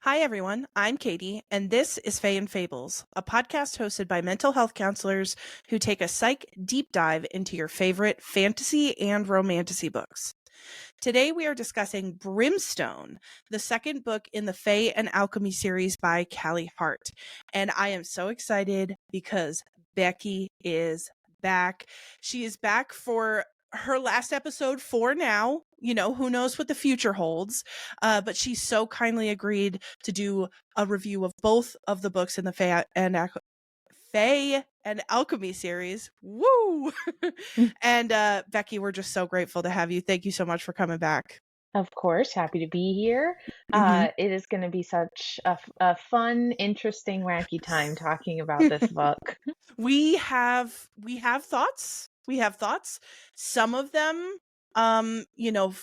Hi, everyone. I'm Katie, and this is Fae and Fables, a podcast hosted by mental health counselors who take a psych deep dive into your favorite fantasy and romantasy books. Today, we are discussing Brimstone, the second book in the Fae and Alchemy series by Callie Hart. And I am so excited because Becky is back. She is back for her last episode for now. You know, who knows what the future holds. But she so kindly agreed to do a review of both of the books in the Fae and Alchemy series. Woo! And Becky, we're just so grateful to have you. Thank you so much for coming back. Of course, happy to be here. Mm-hmm. It is going to be such a fun, interesting, wacky time talking about this book. We have thoughts. We have thoughts. Some of them, you know,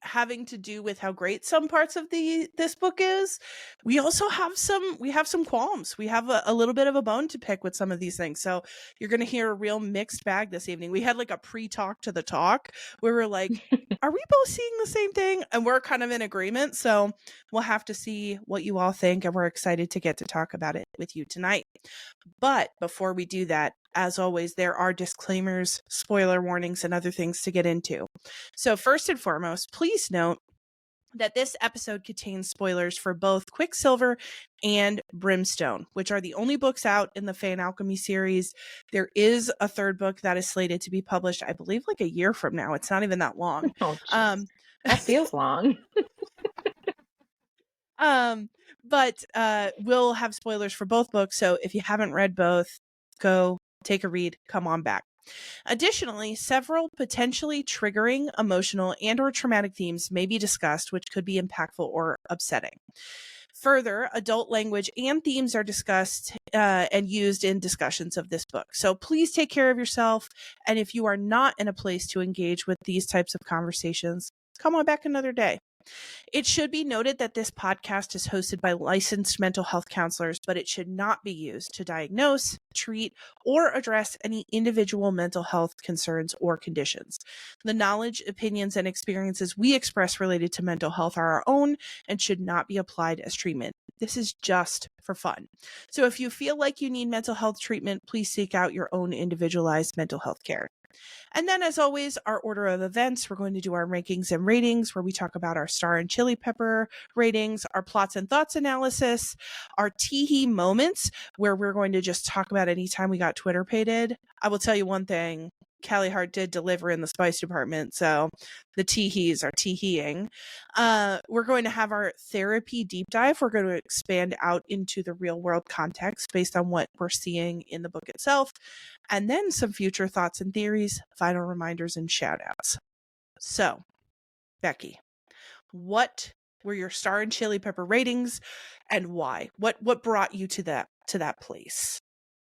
having to do with how great some parts of this book is. We also have some qualms. We have a little bit of a bone to pick with some of these things. So you're going to hear a real mixed bag this evening. We had like a pre-talk to the talk where we're like, are we both seeing the same thing? And we're kind of in agreement. So we'll have to see what you all think, and we're excited to get to talk about it with you tonight. But before we do that, as always, there are disclaimers, spoiler warnings, and other things to get into. So first and foremost, please note that this episode contains spoilers for both Quicksilver and Brimstone, which are the only books out in the Fae and Alchemy series. There is a third book that is slated to be published, I believe, like a year from now. It's not even that long. Oh, that feels long. But we'll have spoilers for both books. So if you haven't read both, go take a read, come on back. Additionally, several potentially triggering, emotional, and or traumatic themes may be discussed, which could be impactful or upsetting. Further, adult language and themes are discussed and used in discussions of this book. So please take care of yourself. And if you are not in a place to engage with these types of conversations, come on back another day. It should be noted that this podcast is hosted by licensed mental health counselors, but it should not be used to diagnose, treat, or address any individual mental health concerns or conditions. The knowledge, opinions, and experiences we express related to mental health are our own and should not be applied as treatment. This is just for fun. So if you feel like you need mental health treatment, please seek out your own individualized mental health care. And then, as always, our order of events, we're going to do our rankings and ratings, where we talk about our star and chili pepper ratings, our plots and thoughts analysis, our teehee moments, where we're going to just talk about any time we got Twitter pated. I will tell you one thing. Callie Hart did deliver in the spice department, so the teehees are teeheeing. We're going to have our therapy deep dive. We're going to expand out into the real world context based on what we're seeing in the book itself, and then some future thoughts and theories, final reminders, and shout outs. So, Becky, what were your star and chili pepper ratings, and why? What brought you to that place?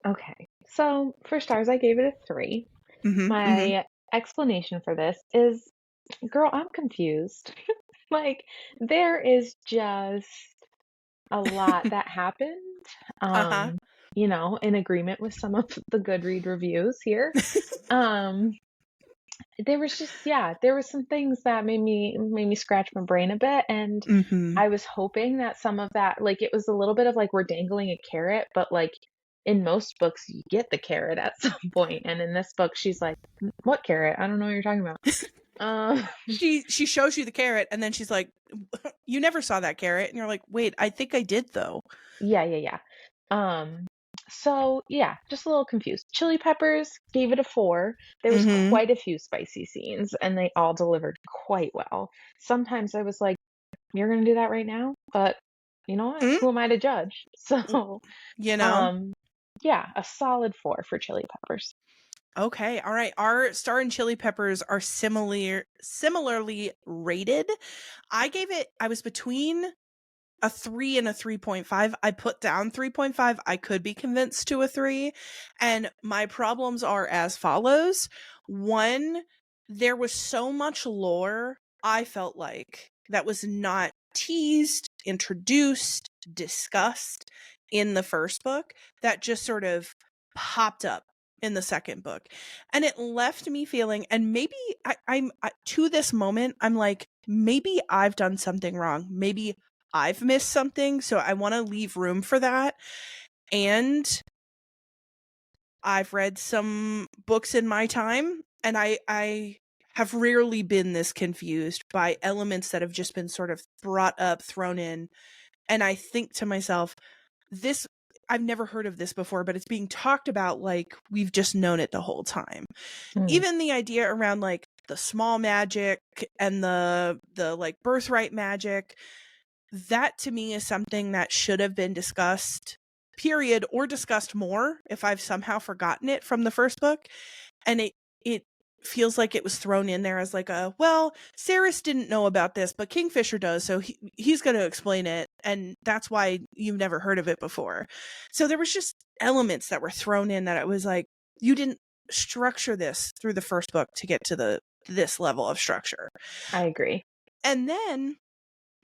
Okay, so for stars, I gave it a 3. Mm-hmm. My explanation for this is, girl, I'm confused. Like, there is just a lot that happened. Uh-huh. In agreement with some of the good read reviews here. Um, there was just, there were some things that made me scratch my brain a bit, and Mm-hmm. I was hoping that some of that, like, it was a little bit of like we're dangling a carrot, but like in most books you get the carrot at some point, and in this book she's like, what carrot? I don't know what you're talking about. She shows you the carrot, and then she's like, you never saw that carrot, and you're like, wait, I think I did though. Yeah. So yeah, just a little confused. Chili peppers, gave it a 4. There was Mm-hmm. quite a few spicy scenes, and they all delivered quite well. Sometimes I was like, you're gonna do that right now? But you know what? Mm-hmm. Who am I to judge? So, You know. um, yeah, a solid 4 for chili peppers. Okay, all right. Our star and chili peppers are similarly rated. I was between a 3 and a 3.5. I put down 3.5. I could be convinced to a 3. And my problems are as follows. One, there was so much lore, I felt like, that was not teased, introduced, discussed in the first book, that just sort of popped up in the second book. And it left me feeling, and maybe I'm to this moment, I'm like, maybe I've done something wrong. Maybe I've missed something, so I want to leave room for that. And I've read some books in my time, and I have rarely been this confused by elements that have just been sort of brought up, thrown in. And I think to myself, this, I've never heard of this before, but it's being talked about like we've just known it the whole time. Mm. Even the idea around like the small magic and the like birthright magic, that to me is something that should have been discussed, period, or discussed more if I've somehow forgotten it from the first book. And it feels like it was thrown in there as like a, well, Saeris didn't know about this, but Kingfisher does, so he's going to explain it, and that's why you've never heard of it before. So there was just elements that were thrown in that it was like, you didn't structure this through the first book to get to this level of structure. I agree. And then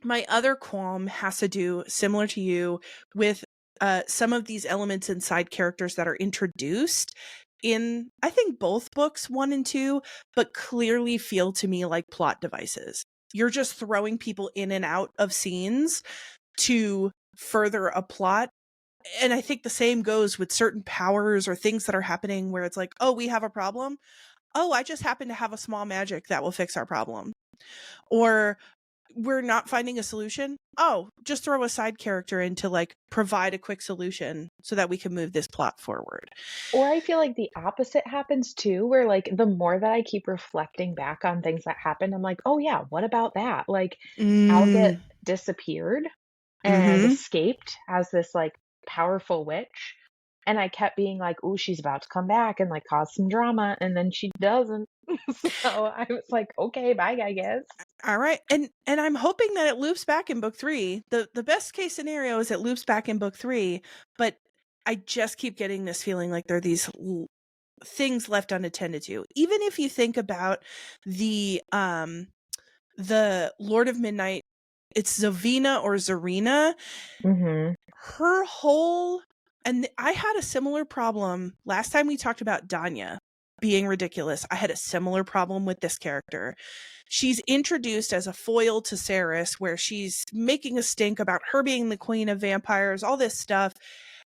my other qualm has to do, similar to you, with some of these elements and side characters that are introduced in, I think, both books 1 and 2, but clearly feel to me like plot devices. You're just throwing people in and out of scenes to further a plot. And I think the same goes with certain powers or things that are happening where it's like, oh, we have a problem. Oh, I just happen to have a small magic that will fix our problem. Or we're not finding a solution. Oh, just throw a side character in to like provide a quick solution so that we can move this plot forward. Or I feel like the opposite happens too, where like the more that I keep reflecting back on things that happened, I'm like, oh yeah, what about that? Like Alget Mm. disappeared and Mm-hmm. escaped as this like powerful witch. And I kept being like, oh, she's about to come back and like cause some drama. And then she doesn't. So I was like, okay, bye, I guess. All right. And I'm hoping that it loops back in book 3. The best case scenario is it loops back in book 3, but I just keep getting this feeling like there are these things left unattended to. Even if you think about the Lord of Midnight, it's Zavina or Zarina, Mm-hmm. her whole, and I had a similar problem last time we talked about Danya being ridiculous. I had a similar problem with this character. She's introduced as a foil to Saeris, where she's making a stink about her being the queen of vampires, all this stuff.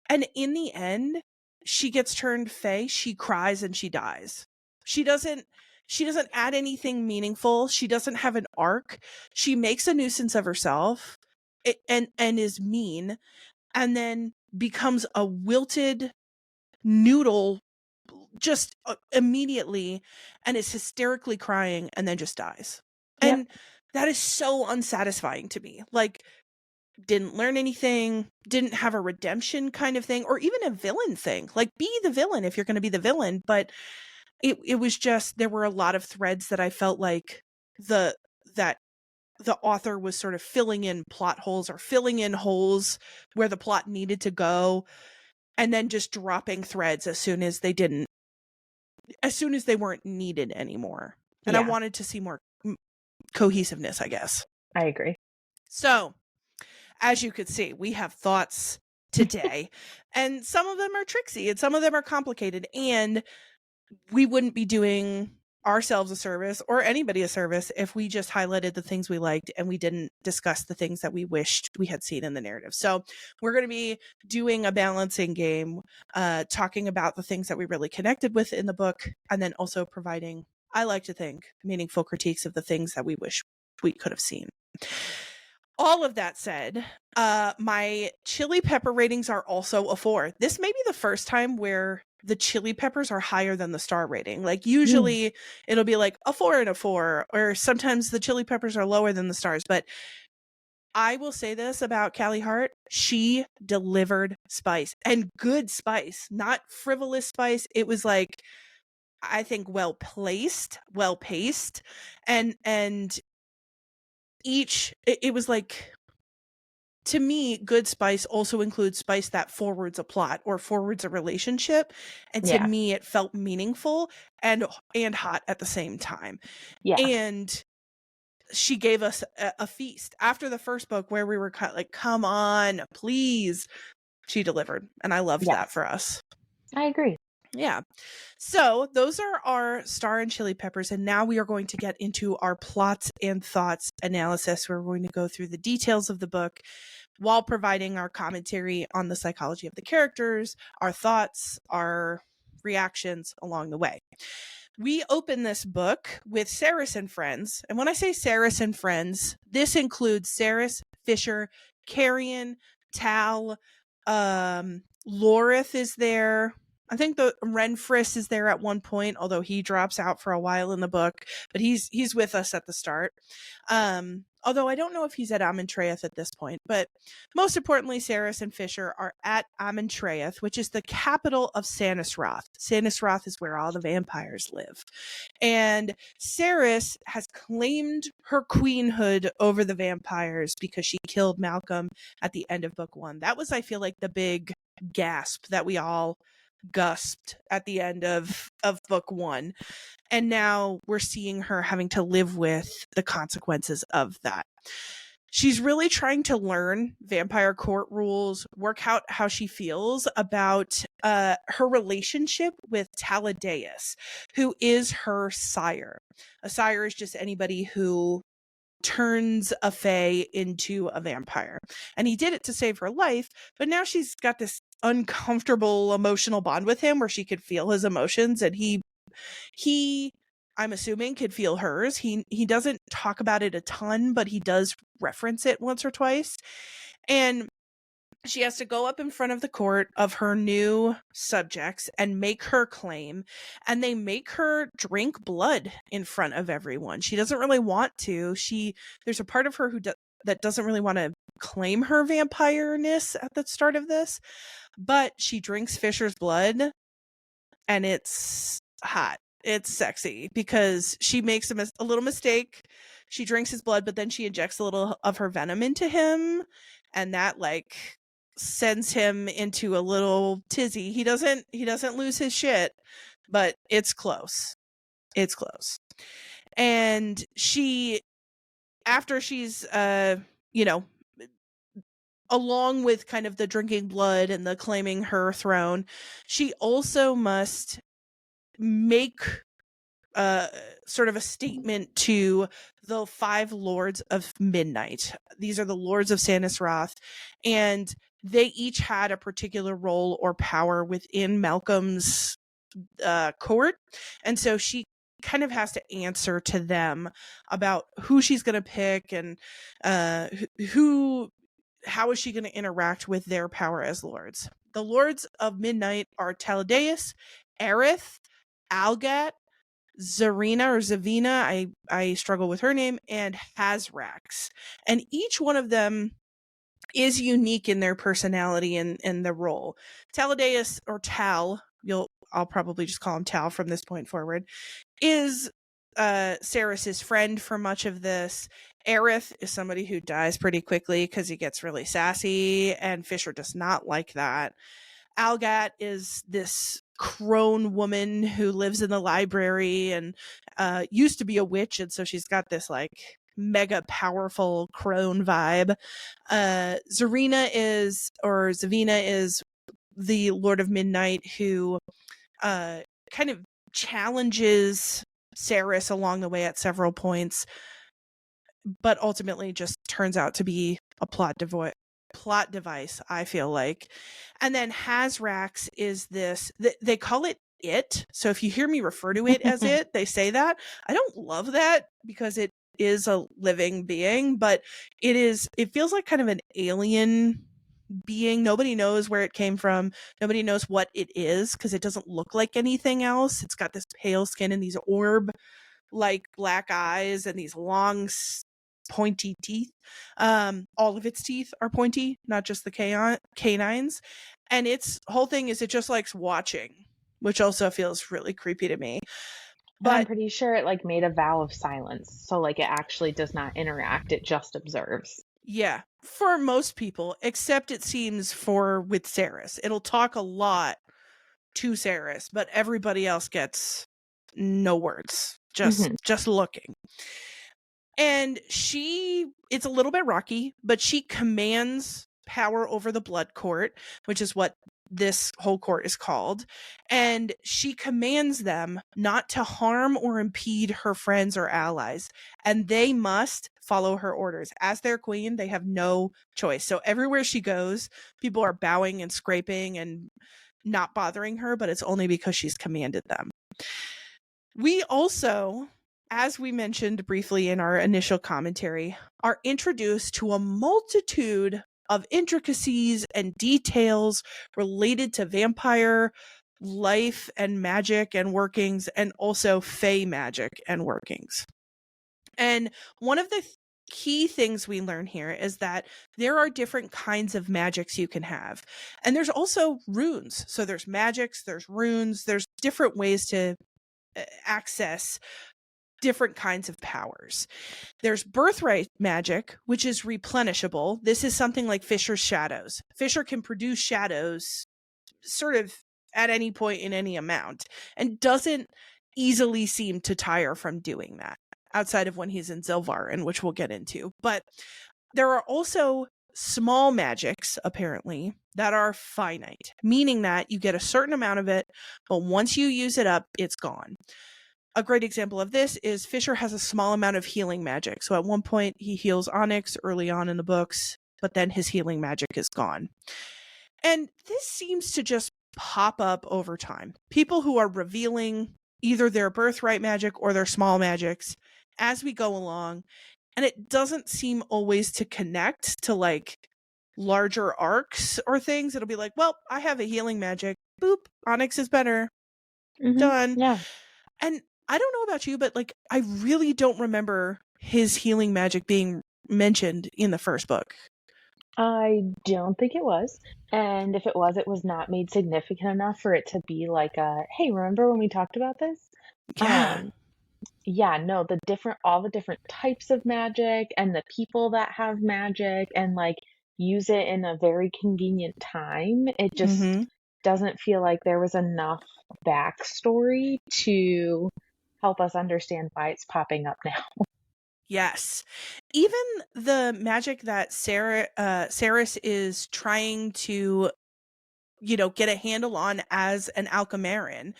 And in the end, she gets turned Fae, she cries and she dies. She doesn't add anything meaningful. She doesn't have an arc. She makes a nuisance of herself and is mean, and then becomes a wilted noodle just immediately, and is hysterically crying and then just dies. Yep. And that is so unsatisfying to me. Like, didn't learn anything, didn't have a redemption kind of thing, or even a villain thing. Like, be the villain if you're going to be the villain. But it was just, there were a lot of threads that I felt like that the author was sort of filling in plot holes or filling in holes where the plot needed to go, and then just dropping threads as soon as they weren't needed anymore. And I Yeah, wanted to see more cohesiveness, I guess. I agree. So, as you could see, we have thoughts today, and some of them are tricksy and some of them are complicated, and we wouldn't be doing ourselves a service or anybody a service if we just highlighted the things we liked and we didn't discuss the things that we wished we had seen in the narrative. So we're going to be doing a balancing game, talking about the things that we really connected with in the book, and then also providing, I like to think, meaningful critiques of the things that we wish we could have seen. All of that said, my chili pepper ratings are also a 4. This may be the first time where the chili peppers are higher than the star rating. Like, usually it'll be like a 4 and a 4, or sometimes the chili peppers are lower than the stars. But I will say this about Callie Hart: she delivered spice, and good spice, not frivolous spice. It was like, I think, well placed, well paced, and it was like, to me, good spice also includes spice that forwards a plot or forwards a relationship. And to Yeah. me, it felt meaningful and hot at the same time. Yeah. And she gave us a feast after the first book where we were kind of like, come on, please. She delivered. And I loved Yes. that for us. I agree. Yeah. So those are our Star and Chili Peppers. And now we are going to get into our plots and thoughts analysis. We're going to go through the details of the book while providing our commentary on the psychology of the characters, our thoughts, our reactions along the way. We open this book with Saeris and friends. And when I say Saeris and friends, this includes Saeris, Fisher, Carrion, Tal, Lorith is there. I think the Renfriss is there at one point, although he drops out for a while in the book, but he's with us at the start. Although I don't know if he's at Amentraeth at this point, but most importantly, Saeris and Fisher are at Amentraeth, which is the capital of Sanisroth. Sanisroth is where all the vampires live. And Saeris has claimed her queenhood over the vampires because she killed Malcolm at the end of book 1. That was, I feel like, the big gasp that we all gusped at the end of book 1. And now we're seeing her having to live with the consequences of that. She's really trying to learn vampire court rules, work out how she feels about her relationship with Taladeus, who is her sire. A sire is just anybody who turns a fae into a vampire. And he did it to save her life, but now she's got this uncomfortable emotional bond with him where she could feel his emotions, and he I'm assuming could feel hers. He doesn't talk about it a ton, but he does reference it once or twice. And she has to go up in front of the court of her new subjects and make her claim, and they make her drink blood in front of everyone. She doesn't really want to. There's a part of her that doesn't really want to claim her vampireness at the start of this, but she drinks Fisher's blood, and it's hot. It's sexy because she makes a little mistake. She drinks his blood, but then she injects a little of her venom into him, and that sends him into a little tizzy. He doesn't lose his shit, but it's close. It's close. And after she's along with kind of the drinking blood and the claiming her throne, she also must make sort of a statement to the 5 lords of midnight. These are the lords of Sanisroth, and they each had a particular role or power within Malcolm's court, and so she kind of has to answer to them about who she's going to pick and how is she going to interact with their power as lords. The lords of midnight are Taladeus, Aerith, Algat, Zarina or Zavina, I struggle with her name, and Hazrax. And each one of them is unique in their personality and the role. Taladeus, or Tal, I'll probably just call him Tal from this point forward, is Saeris' friend for much of this. Aerith is somebody who dies pretty quickly because he gets really sassy, and Fisher does not like that. Algat is this crone woman who lives in the library and used to be a witch, and so she's got this mega powerful crone vibe. Zavina is the Lord of Midnight who kind of challenges Saeris along the way at several points, but ultimately just turns out to be a plot device, I feel like. And then Hazrax is this, they call it. So if you hear me refer to it as it, they say that. I don't love that because it is a living being, but it feels like kind of an alien being. Nobody knows where it came from. Nobody knows what it is because it doesn't look like anything else. It's got this pale skin and these orb black eyes and these long pointy teeth. All of its teeth are pointy, not just the canines. And its whole thing is it just likes watching, which also feels really creepy to me. But I'm pretty sure it made a vow of silence. So it actually does not interact. It just observes. Yeah, for most people, except it seems with Saeris. It'll talk a lot to Saeris, but everybody else gets no words. Just looking. And it's a little bit rocky, but she commands power over the blood court, which is what this whole court is called, and she commands them not to harm or impede her friends or allies, and they must follow her orders. As their queen, they have no choice. So everywhere she goes, people are bowing and scraping and not bothering her, but it's only because she's commanded them. We also, as we mentioned briefly in our initial commentary, are introduced to a multitude of intricacies and details related to vampire life and magic and workings, and also Fae magic and workings. And one of the key things we learn here is that there are different kinds of magics you can have. And there's also runes. So there's magics, there's runes, there's different ways to access different kinds of powers. There's birthright magic, which is replenishable. This is something like Fisher's shadows. Fisher can produce shadows sort of at any point in any amount and doesn't easily seem to tire from doing that, outside of when he's in Zilvar, which we'll get into. But there are also small magics, apparently, that are finite, meaning that you get a certain amount of it, but once you use it up, it's gone. A great example of this is Fisher has a small amount of healing magic. So at one point he heals Onyx early on in the books, but then his healing magic is gone. And this seems to just pop up over time. People who are revealing either their birthright magic or their small magics as we go along. And it doesn't seem always to connect to like larger arcs or things. It'll be like, well, I have a healing magic. Boop. Onyx is better. Done. Yeah. And I don't know about you, but like, I really don't remember his healing magic being mentioned in the first book. I don't think it was. And if it was not made significant enough for it to be like a, hey, remember when we talked about this? Yeah. Yeah, no, all the different types of magic and the people that have magic and like use it in a very convenient time. It just doesn't feel like there was enough backstory to help us understand why it's popping up now. Yes. Even the magic that Saeris is trying to, get a handle on as an Alchemarin,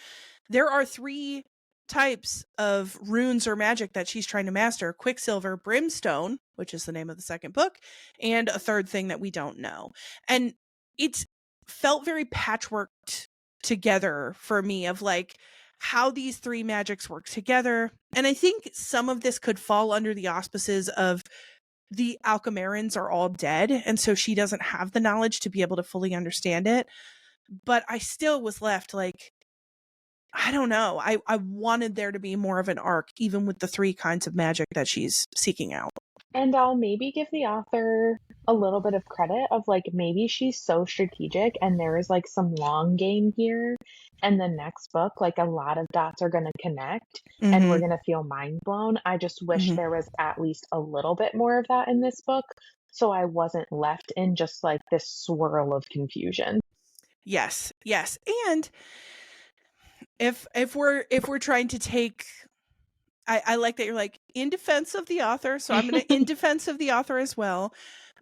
there are 3 types of runes or magic that she's trying to master: Quicksilver, Brimstone, which is the name of the second book, and a third thing that we don't know. And it's felt very patchworked together for me of like how these 3 magics work together. And I think some of this could fall under the auspices of the Alchemarins are all dead, and so she doesn't have the knowledge to be able to fully understand it. But I still was left like, I don't know. I wanted there to be more of an arc, even with the 3 kinds of magic that she's seeking out. And I'll maybe give the author a little bit of credit of like, maybe she's so strategic and there is like some long game here. And the next book, like a lot of dots are going to connect and we're going to feel mind blown. I just wish there was at least a little bit more of that in this book, so I wasn't left in just like this swirl of confusion. Yes. And if we're trying to take, I like that you're like, in defense of the author, so I'm going to in defense of the author as well.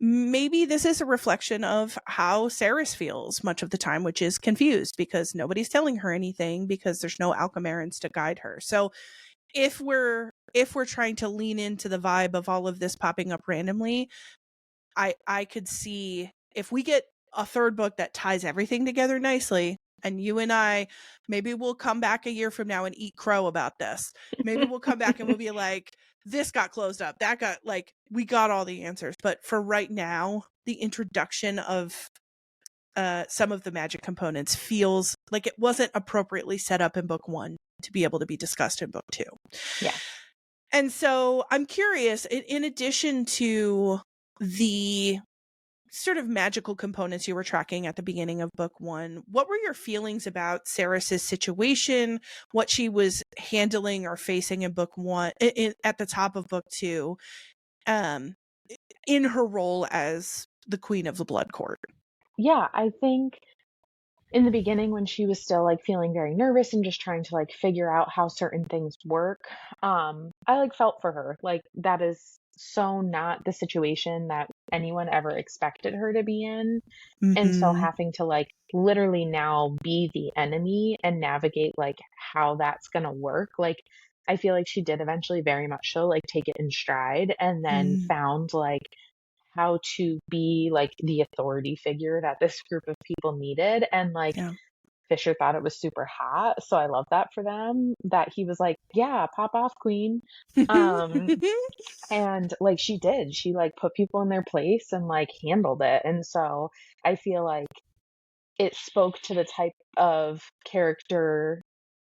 Maybe this is a reflection of how Saeris feels much of the time, which is confused because nobody's telling her anything because there's no Alchemarins to guide her. So if we're trying to lean into the vibe of all of this popping up randomly, I could see if we get a third book that ties everything together nicely, and you and I, maybe we'll come back a year from now and eat crow about this. Maybe we'll come back and we'll be like, this got closed up. That got like, we got all the answers. But for right now, the introduction of some of the magic components feels like it wasn't appropriately set up in book 1 to be able to be discussed in book 2. Yeah. And so I'm curious, in addition to the sort of magical components you were tracking at the beginning of book 1, what were your feelings about Saeris's situation, what she was handling or facing in book 1, at the top of book 2, in her role as the Queen of the Blood Court? Yeah, I think in the beginning when she was still like feeling very nervous and just trying to like figure out how certain things work, I like felt for her. Like that is so not the situation that anyone ever expected her to be in. And so Mm-hmm. having to like literally now be the enemy and navigate like how that's going to work, like I feel like she did eventually very much so like take it in stride and then Mm, found like how to be like the authority figure that this group of people needed. And like yeah. Fisher thought it was super hot. So I love that for them that he was like, yeah, pop off, queen. Um, and like she did, she like put people in their place and like handled it. And so I feel like it spoke to the type of character,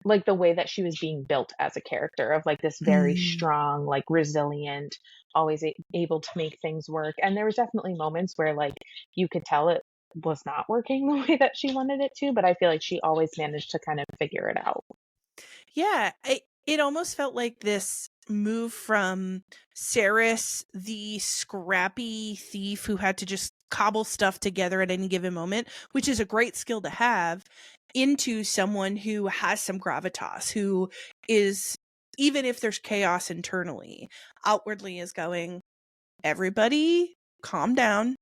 like the way that she was being built as a character of like this very Mm. strong, like resilient, always able to make things work. And there was definitely moments where like you could tell it was not working the way that she wanted it to, but I feel like she always managed to kind of figure it out. Yeah, it almost felt like this move from Saeris, the scrappy thief who had to just cobble stuff together at any given moment, which is a great skill to have, into someone who has some gravitas, who is, even if there's chaos internally, outwardly is going, everybody calm down.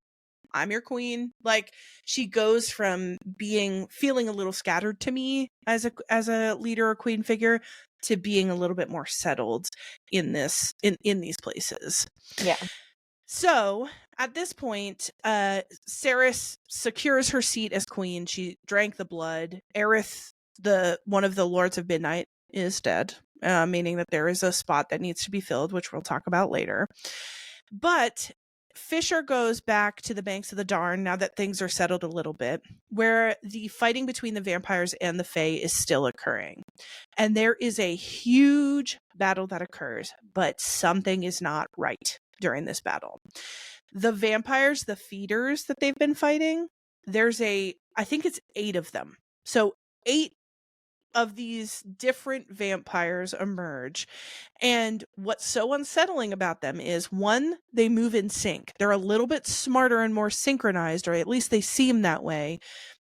I'm your queen. Like, she goes from feeling a little scattered to me as a leader or queen figure to being a little bit more settled in these places. Yeah. So at this point, Saeris secures her seat as queen. She drank the blood. Aerith, one of the Lords of Midnight, is dead, meaning that there is a spot that needs to be filled, which we'll talk about later. But Fisher goes back to the banks of the Darn now that things are settled a little bit, where the fighting between the vampires and the Fae is still occurring. And there is a huge battle that occurs, but something is not right during this battle. The vampires, the feeders that they've been fighting, I think it's 8 of them. So 8 of these different vampires emerge. And what's so unsettling about them is, one, they move in sync. They're a little bit smarter and more synchronized, or at least they seem that way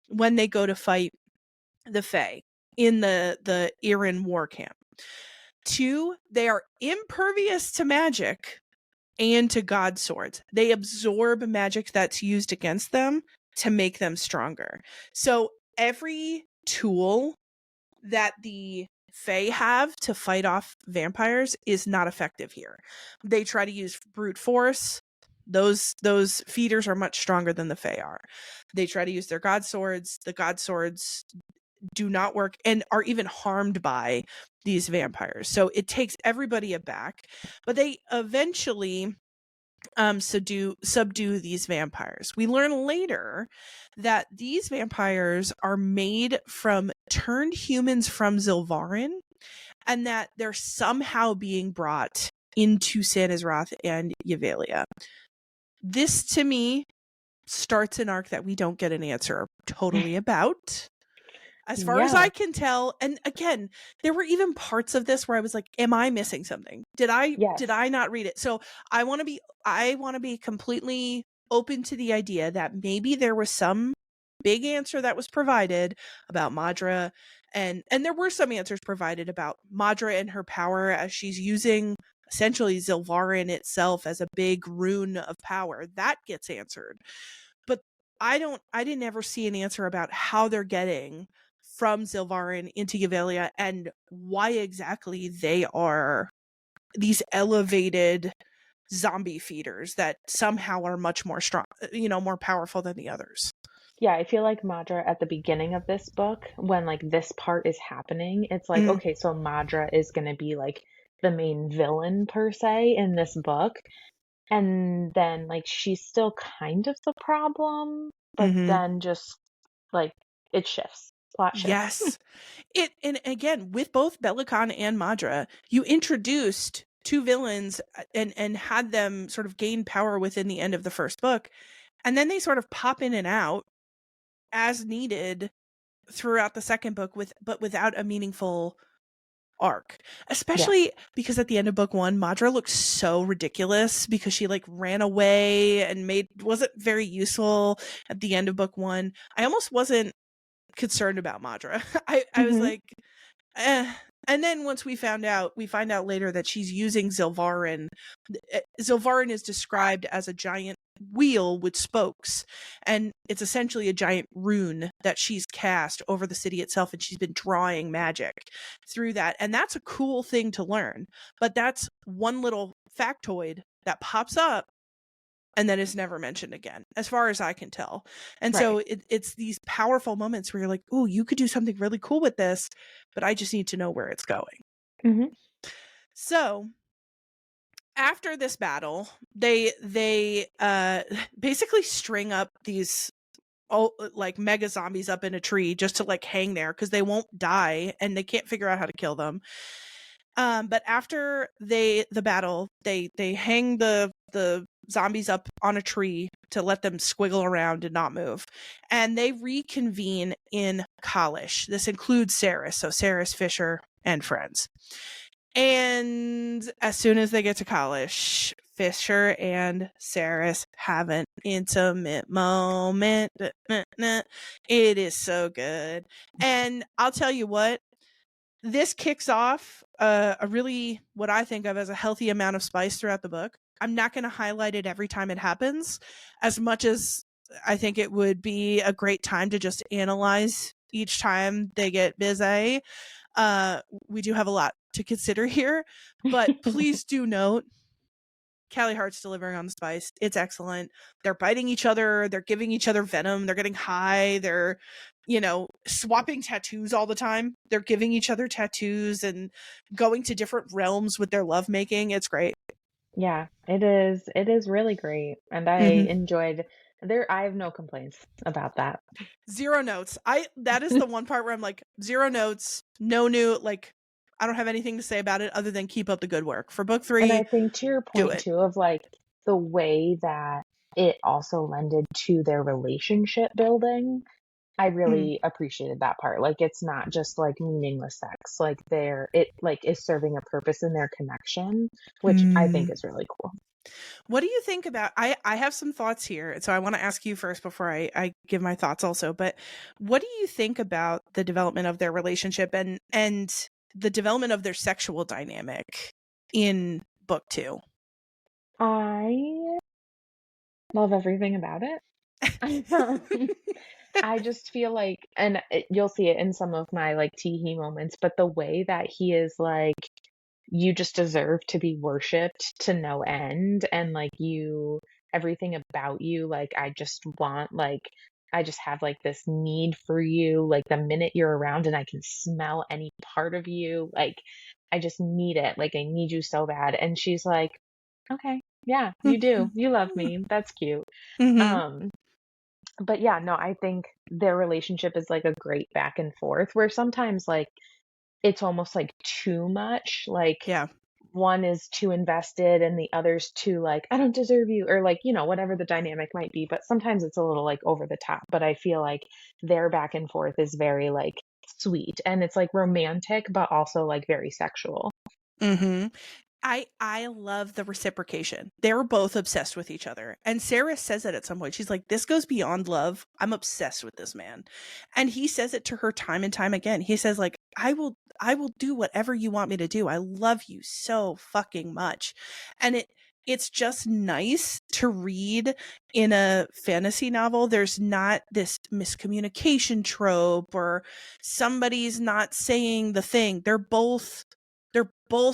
when they go to fight the Fae in the Irin war camp. 2, they are impervious to magic and to god swords. They absorb magic that's used against them to make them stronger. So every tool that the Fae have to fight off vampires is not effective here. They try to use brute force. Those feeders are much stronger than the Fae are. They try to use their god swords. The god swords do not work and are even harmed by these vampires. So it takes everybody aback. But they eventually subdue these vampires. We learn later that these vampires are made from turned humans from Zilvarin, and that they're somehow being brought into San Israth and Yavalia. This, to me, starts an arc that we don't get an answer totally about, as far as Yeah. I can tell. And again, there were even parts of this where I was like, am I missing something? Did Yes. I not read it? So I want to be completely open to the idea that maybe there was some big answer that was provided about Madra, and there were some answers provided about Madra and her power, as she's using essentially Zilvarin itself as a big rune of power. That gets answered. But I didn't ever see an answer about how they're getting from Zilvarin into Yavalia and why exactly they are these elevated zombie feeders that somehow are much more strong, more powerful than the others. Yeah, I feel like Madra at the beginning of this book, when like this part is happening, it's like, Mm, okay, so Madra is going to be like the main villain per se in this book. And then like she's still kind of the problem, but mm-hmm. then just like it shifts, plot shifts. Yes. And again, with both Belican and Madra, you introduced 2 villains and had them sort of gain power within the end of the first book. And then they sort of pop in and out as needed throughout the second book, but without a meaningful arc. Yeah. Especially because at the end of book 1, Madra looks so ridiculous because she like ran away and wasn't very useful at the end of book 1. I almost wasn't concerned about Madra. I was Hmm. like, eh. And then once we find out later that she's using Zilvarin. Zilvarin is described as a giant wheel with spokes, and it's essentially a giant rune that she's cast over the city itself, and she's been drawing magic through that. And that's a cool thing to learn, but that's one little factoid that pops up and then is never mentioned again, as far as I can tell. And Right. so it's these powerful moments where you're like, oh, you could do something really cool with this, but I just need to know where it's going. Mm-hmm. So after this battle, they basically string up these like mega zombies up in a tree just to like hang there because they won't die and they can't figure out how to kill them. But after the battle, they hang the zombies up on a tree to let them squiggle around and not move, and they reconvene in Kalish. This includes Saeris, so Saeris, Fisher, and friends. And as soon as they get to Kalish, Fisher and Saeris have an intimate moment. It is so good. And I'll tell you what, this kicks off a really, what I think of as a healthy amount of spice throughout the book. I'm not going to highlight it every time it happens, as much as I think it would be a great time to just analyze each time they get busy. We do have a lot to consider here, but please do note Callie Hart's delivering on the spice. It's excellent. They're biting each other. They're giving each other venom. They're getting high. They're, swapping tattoos all the time. They're giving each other tattoos and going to different realms with their lovemaking. It's great. Yeah, it is. It is really great. And I enjoyed I have no complaints about that. Zero notes. That is the one part where I'm like, zero notes, no new, like, I don't have anything to say about it other than keep up the good work. For book 3, And I think to your do point it. too of like the way that it also lended to their relationship building, I really appreciated that part. Like it's not just like meaningless sex. Like it like is serving a purpose in their connection, which I think is really cool. What do you think about, I have some thoughts here, so I want to ask you first before I give my thoughts also, but what do you think about the development of their relationship and the development of their sexual dynamic in book 2? I love everything about it. I just feel like, and you'll see it in some of my like teehee moments, but the way that he is like, you just deserve to be worshipped to no end, and like everything about you, like I just want, like I just have like this need for you, like the minute you're around and I can smell any part of you, like I just need it, like I need you so bad. And she's like, okay, yeah, you do, you love me, that's cute. Mm-hmm. um but yeah, no, I think their relationship is like a great back and forth where sometimes like it's almost like too much. Like Yeah. one is too invested and the other's too like, I don't deserve you, or like, whatever the dynamic might be. But sometimes it's a little like over the top. But I feel like their back and forth is very like sweet and it's like romantic, but also like very sexual. Mm-hmm. I love the reciprocation. They're both obsessed with each other. And Sarah says it at some point. She's like, this goes beyond love. I'm obsessed with this man. And he says it to her time and time again. He says, like, I will do whatever you want me to do. I love you so fucking much. And it's just nice to read in a fantasy novel. There's not this miscommunication trope or somebody's not saying the thing. They're both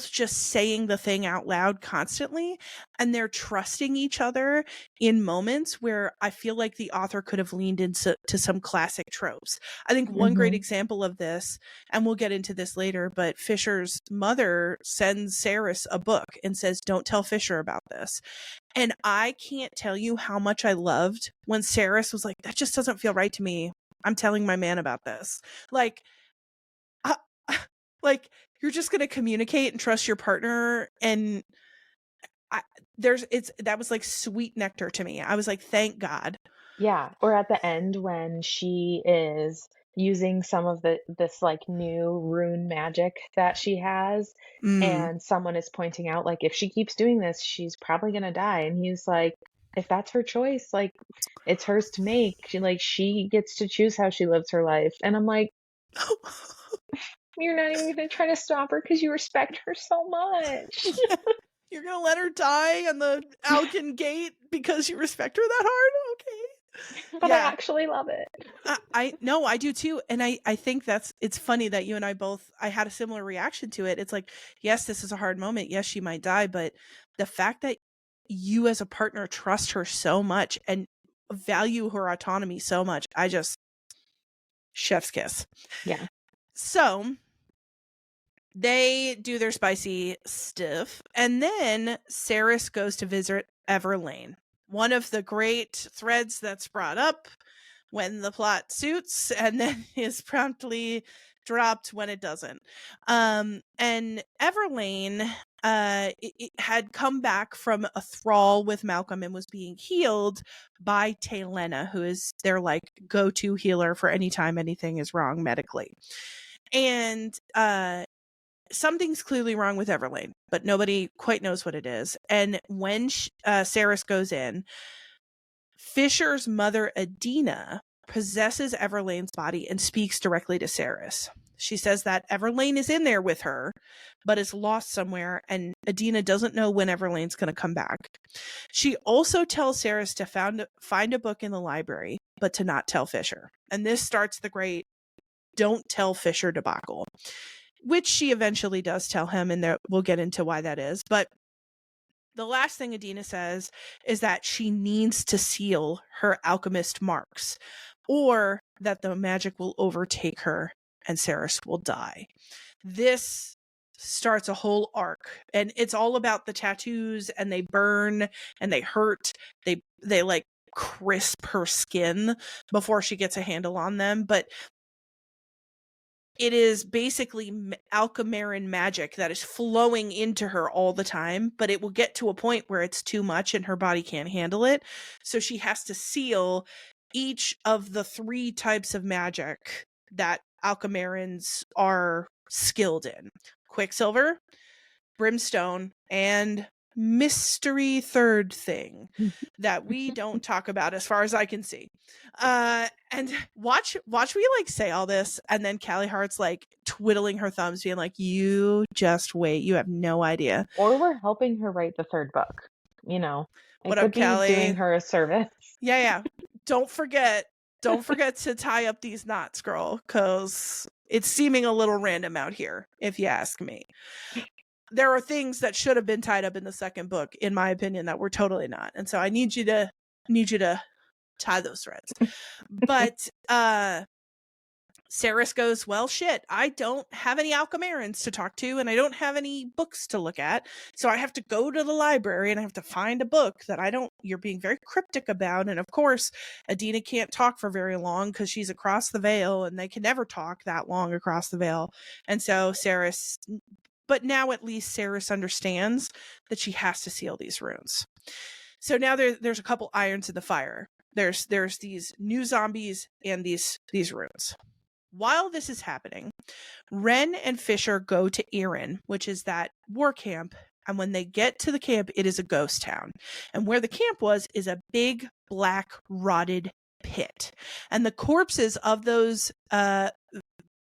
just saying the thing out loud constantly, and they're trusting each other in moments where I feel like the author could have leaned into some classic tropes. I think one great Hmm. example of this, and we'll get into this later, but Fisher's mother sends Saeris a book and says, don't tell Fisher about this. And I can't tell you how much I loved when Saeris was like, that just doesn't feel right to me. I'm telling my man about this. Like, uh, like, you're just going to communicate and trust your partner. And that was like sweet nectar to me. I was like, thank God. Yeah, or at the end when she is using some of this like new rune magic that she has, Mm. and someone is pointing out like if she keeps doing this, she's probably gonna die. And he's like, if that's her choice, like it's hers to make. She gets to choose how she lives her life. And I'm like, You're not even going to try to stop her because you respect her so much. Yeah. You're going to let her die on the Alkin Gate because you respect her that hard? Okay. But I actually love it. I do too. And I think it's funny that you and I had a similar reaction to it. It's like, yes, this is a hard moment. Yes, she might die. But the fact that you as a partner trust her so much and value her autonomy so much, chef's kiss. Yeah. So they do their spicy stuff. And then Saeris goes to visit Everlane. One of the great threads that's brought up when the plot suits and then is promptly dropped when it doesn't. And Everlane it had come back from a thrall with Malcolm and was being healed by Taelena, who is their like go-to healer for any time anything is wrong medically. And something's clearly wrong with Everlane, but nobody quite knows what it is. And when Saeris goes in, Fisher's mother, Adina, possesses Everlane's body and speaks directly to Saeris. She says that Everlane is in there with her, but is lost somewhere, and Adina doesn't know when Everlane's going to come back. She also tells Saeris to find a book in the library, but to not tell Fisher. And this starts the great don't tell Fisher debacle, which she eventually does tell him, and we'll get into why that is. But the last thing Adina says is that she needs to seal her alchemist marks, or that the magic will overtake her and Saeris will die. This starts a whole arc, and it's all about the tattoos, and they burn and they hurt. They like crisp her skin before she gets a handle on them, but it is basically Alchemarin magic that is flowing into her all the time, but it will get to a point where it's too much and her body can't handle it. So she has to seal each of the 3 types of magic that Alchemarins are skilled in: Quicksilver, Brimstone, and mystery third thing that we don't talk about as far as I can see. And watch me like say all this, and then Callie Hart's like twiddling her thumbs being like, you just wait, you have no idea. Or we're helping her write the 3rd book, you know. What up, Callie? Doing her a service. Yeah. Don't forget to tie up these knots, girl, because it's seeming a little random out here, if you ask me. There are things that should have been tied up in the 2nd book, in my opinion, that were totally not. And so I need you to tie those threads. But Saeris goes, well, shit, I don't have any Alchemarins to talk to, and I don't have any books to look at. So I have to go to the library and I have to find a book that you're being very cryptic about. And of course, Adina can't talk for very long because she's across the veil, and they can never talk that long across the veil. And so Saeris, but now at least Saeris understands that she has to seal these runes. So now there's a couple irons in the fire. There's these new zombies and these runes. While this is happening, Ren and Fisher go to Erin, which is that war camp. And when they get to the camp, it is a ghost town. And where the camp was is a big, black, rotted pit. And the corpses of those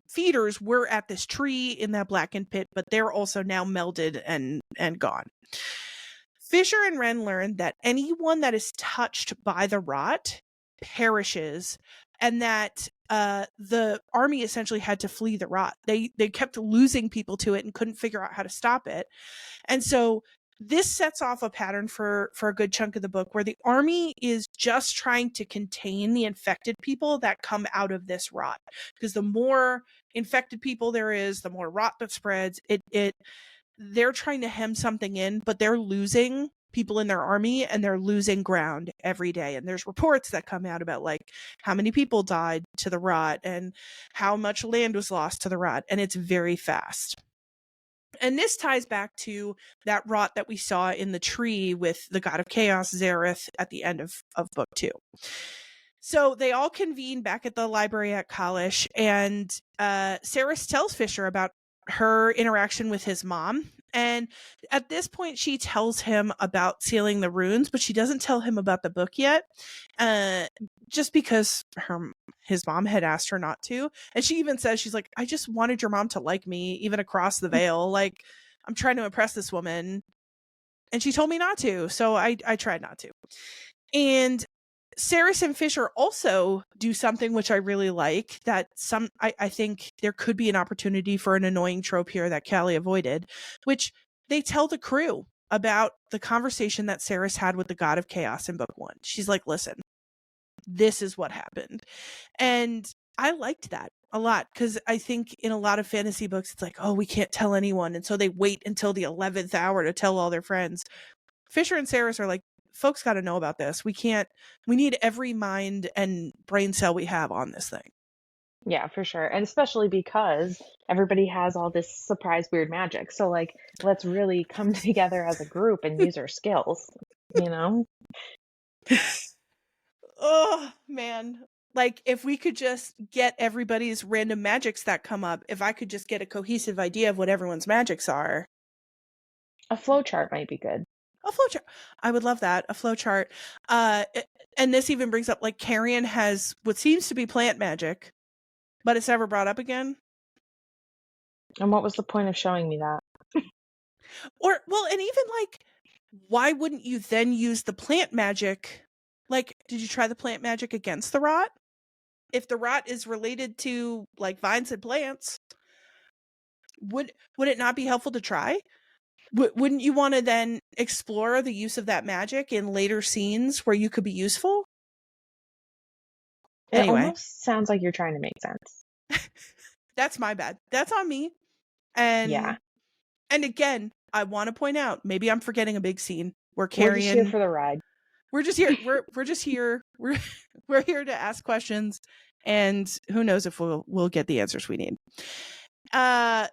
feeders were at this tree in that blackened pit, but they're also now melded and gone. Fisher and Ren learn that anyone that is touched by the rot perishes, and that the army essentially had to flee the rot. They kept losing people to it and couldn't figure out how to stop it. And so this sets off a pattern for a good chunk of the book, where the army is just trying to contain the infected people that come out of this rot. Because the more infected people there is, the more rot that spreads. They're trying to hem something in, but they're losing people in their army, and they're losing ground every day. And there's reports that come out about like how many people died to the rot and how much land was lost to the rot. And it's very fast. And this ties back to that rot that we saw in the tree with the god of chaos, Xerath, at the end of book 2. So they all convene back at the library at Kalish, and Saeris tells Fisher about her interaction with his mom. And at this point, she tells him about sealing the runes, but she doesn't tell him about the book yet, just because her his mom had asked her not to. And she even says, she's like, I just wanted your mom to like me, even across the veil. Like, I'm trying to impress this woman. And she told me not to. So I tried not to. And Saeris and Fisher also do something which I really like, that I think there could be an opportunity for an annoying trope here that Callie avoided, which they tell the crew about the conversation that Saeris had with the god of chaos in book 1. She's like, listen, this is what happened. And I liked that a lot, because I think in a lot of fantasy books, it's like, oh, we can't tell anyone. And so they wait until the 11th hour to tell all their friends. Fisher and Saeris are like, folks got to know about this. We need every mind and brain cell we have on this thing. Yeah, for sure. And especially because everybody has all this surprise weird magic. So like, let's really come together as a group and use our skills, you know? Oh, man. Like, if we could just get everybody's random magics that come up, if I could just get a cohesive idea of what everyone's magics are. A flowchart might be good. A flowchart. I would love that. A flowchart. And this even brings up, like, Carrion has what seems to be plant magic, but it's never brought up again. And what was the point of showing me that? Or, well, and even like, why wouldn't you then use the plant magic? Like, did you try the plant magic against the rot? If the rot is related to like vines and plants, would it not be helpful to try? Wouldn't you want to then explore the use of that magic in later scenes where you could be useful? It Anyway, almost sounds like you're trying to make sense. that's my bad. That's on me. And Yeah. And again, I want to point out, maybe I'm forgetting a big scene where We're just here Carrion. for the ride. We're just here. We're just here. We're here to ask questions, and who knows if we'll get the answers we need.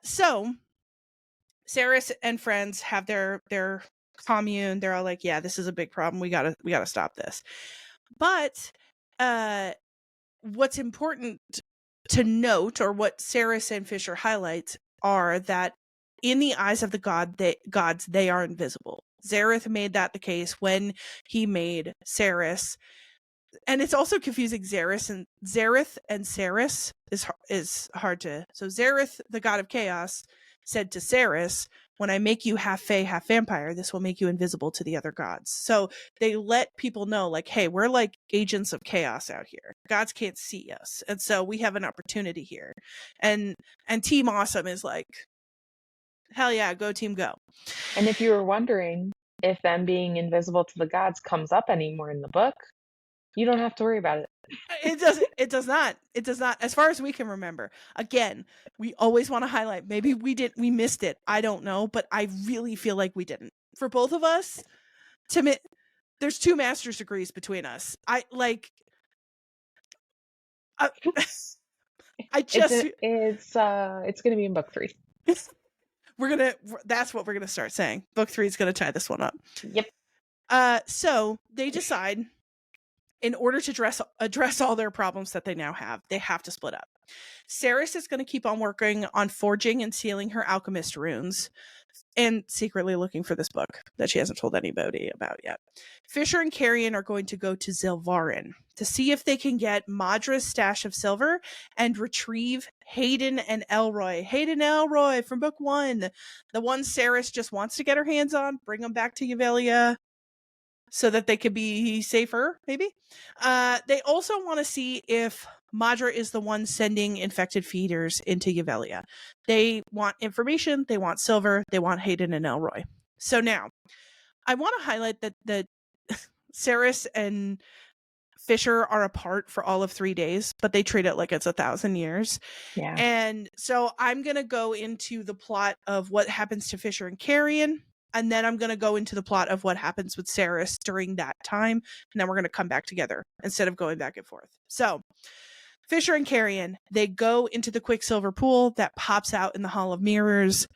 So Saeris and friends have their commune. They're all like, yeah, this is a big problem. We gotta stop this. But what's important to note, or what Saeris and Fisher highlights, are that in the eyes of the gods, they are invisible. Zareth made that the case when he made Saeris. And it's also confusing. Zareth and Saeris is hard to. So Zareth, the god of chaos, said to Saeris, when I make you half fae, half vampire, this will make you invisible to the other gods. So they let people know, like, hey, we're like agents of chaos out here. Gods can't see us. And so we have an opportunity here. And Team Awesome is like, hell yeah, go team go. And if you were wondering if them being invisible to the gods comes up anymore in the book, you don't have to worry about it. It does not. As far as we can remember. Again, we always want to highlight, maybe we missed it. I don't know, but I really feel like we didn't. For both of us, there's 2 master's degrees between us. I just it's going to be in book 3. That's what we're gonna start saying. Book 3 is gonna tie this one up. Yep. So they decide, in order to address all their problems that they now have, they have to split up. Saeris is going to keep on working on forging and sealing her alchemist runes, and secretly looking for this book that she hasn't told anybody about yet. Fisher and Carrion are going to go to Zilvarin to see if they can get Madra's stash of silver and retrieve Hayden and Elroy. Hayden and Elroy from book 1. The one Saeris just wants to get her hands on, bring them back to Yvelia so that they could be safer, maybe. They also want to see if Madra is the one sending infected feeders into Yvelia. They want information, they want silver, they want Hayden and Elroy. So now, I want to highlight that Saeris and Fisher are apart for all of 3 days, but they treat it like it's 1,000 years. Yeah. And so I'm going to go into the plot of what happens to Fisher and Carrion, and then I'm going to go into the plot of what happens with Saeris during that time, and then we're going to come back together instead of going back and forth. So Fisher and Carrion, they go into the Quicksilver pool that pops out in the Hall of Mirrors.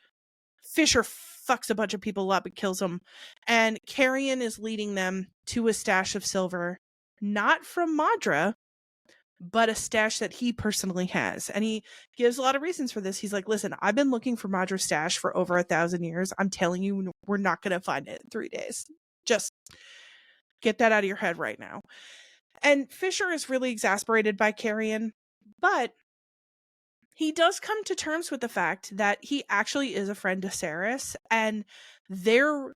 Fisher fucks a bunch of people up and kills them, and Carrion is leading them to a stash of silver, not from Madra, but a stash that he personally has. And he gives a lot of reasons for this. He's like, listen, I've been looking for Madra's stash for over 1,000 years. I'm telling you, we're not going to find it in 3 days. Just get that out of your head right now. And Fisher is really exasperated by Carrion, but he does come to terms with the fact that he actually is a friend to Saeris, and their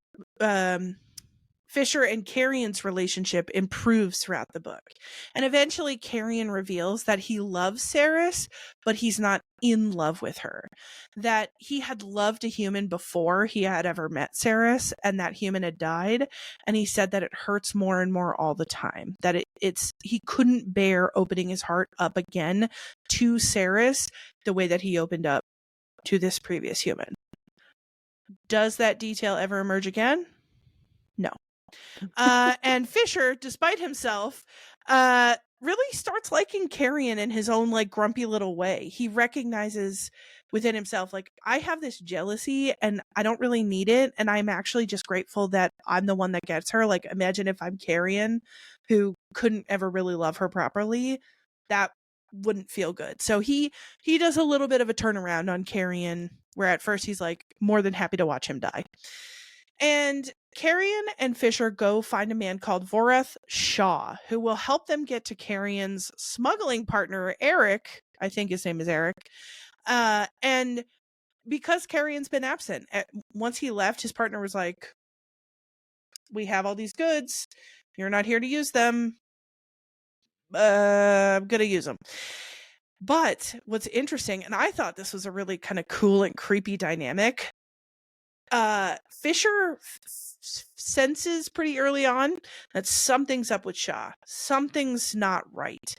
Fisher and Carrion's relationship improves throughout the book. And eventually Carrion reveals that he loves Saeris, but he's not in love with her. That he had loved a human before he had ever met Saeris, and that human had died. And he said that it hurts more and more all the time. That he couldn't bear opening his heart up again to Saeris the way that he opened up to this previous human. Does that detail ever emerge again? No. And Fisher, despite himself, really starts liking Carrion in his own like grumpy little way. He recognizes within himself, like, I have this jealousy and I don't really need it. And I'm actually just grateful that I'm the one that gets her. Like, imagine if I'm Carrion, who couldn't ever really love her properly. That wouldn't feel good. So he does a little bit of a turnaround on Carrion, where at first he's like more than happy to watch him die. And Carrion and Fisher go find a man called Voreth Shaw, who will help them get to Carrion's smuggling partner, Eric. I think his name is Eric. And because Carrion's been absent, once he left, his partner was like, we have all these goods. You're not here to use them. I'm going to use them. But what's interesting, and I thought this was a really kind of cool and creepy dynamic, Fisher senses pretty early on that something's up with Shaw. Something's not right.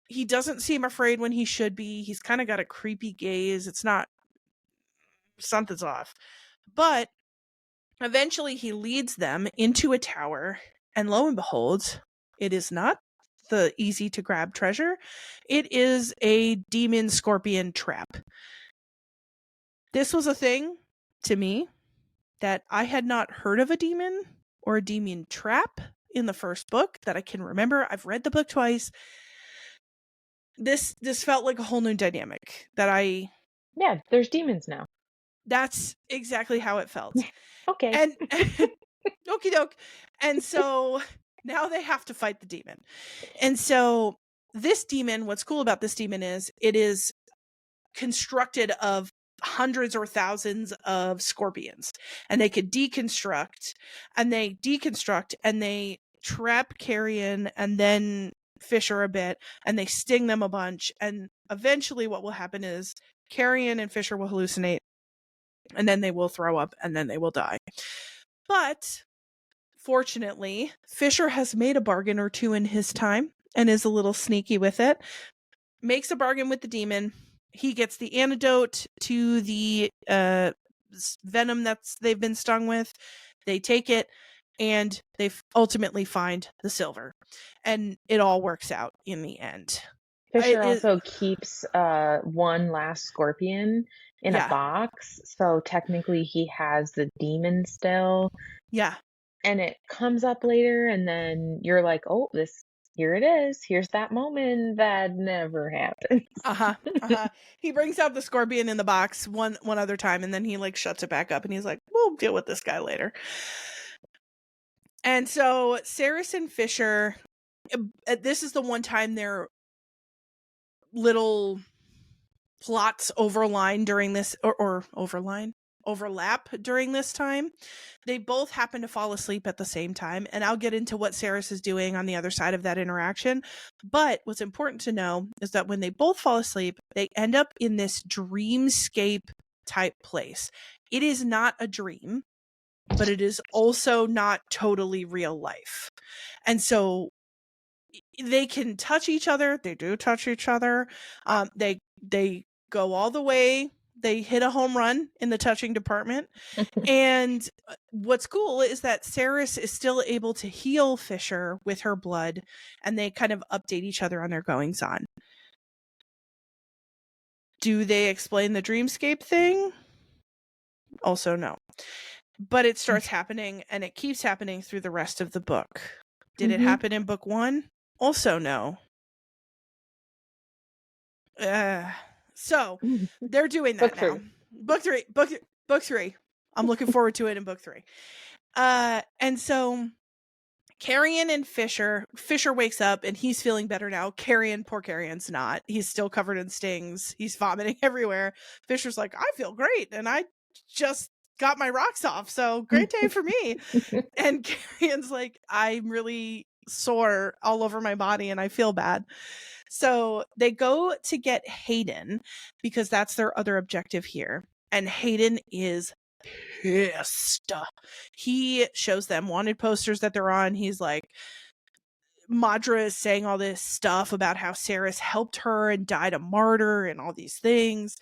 He doesn't seem afraid when he should be. He's kind of got a creepy gaze. It's not, something's off. But eventually he leads them into a tower, and lo and behold, it is not the easy to grab treasure. It is a demon scorpion trap. This was a thing to me that I had not heard of a demon or a demon trap in the first book that I can remember. I've read the book twice. This felt like a whole new dynamic that Yeah, there's demons now. That's exactly how it felt. Okay. And okie doke. And so now they have to fight the demon. And so this demon, what's cool about this demon is it is constructed of hundreds or thousands of scorpions, and they could deconstruct and they trap Carrion and then Fisher a bit, and they sting them a bunch, and eventually what will happen is Carrion and Fisher will hallucinate, and then they will throw up, and then they will die. But fortunately, Fisher has made a bargain or two in his time and is a little sneaky with it. Makes a bargain with the demon. He gets the antidote to the venom they've been stung with. They take it, and they ultimately find the silver. And it all works out in the end. Fisher also keeps one last scorpion in a box, so technically he has the demon still. Yeah. And it comes up later, and then you're like, oh, here it is. Here's that moment that never happens. He brings out the scorpion in the box one other time, and then he like shuts it back up, and he's like, we'll deal with this guy later. And so Saeris and Fisher, this is the one time their little plots overlap during this time. They both happen to fall asleep at the same time, and I'll get into what Saeris is doing on the other side of that interaction. But what's important to know is that when they both fall asleep, they end up in this dreamscape type place. It is not a dream, but it is also not totally real life. And so they can touch each other. They do touch each other. They go all the way. They hit a home run in the touching department. And what's cool is that Saeris is still able to heal Fisher with her blood, and they kind of update each other on their goings on. Do they explain the dreamscape thing? Also, no. But it starts happening, and it keeps happening through the rest of the book. Did it happen in book 1? Also, no. So they're doing that now. Book three. I'm looking forward to it in book 3. And so Carrion and Fisher wakes up and he's feeling better now. Poor Carrion's not. He's still covered in stings. He's vomiting everywhere. Fisher's like, I feel great. And I just got my rocks off. So great day for me. And Carrion's like, I'm really sore all over my body and I feel bad. So they go to get Hayden because that's their other objective here. And Hayden is pissed. He shows them wanted posters that they're on. He's like, Madra is saying all this stuff about how Saeris helped her and died a martyr and all these things.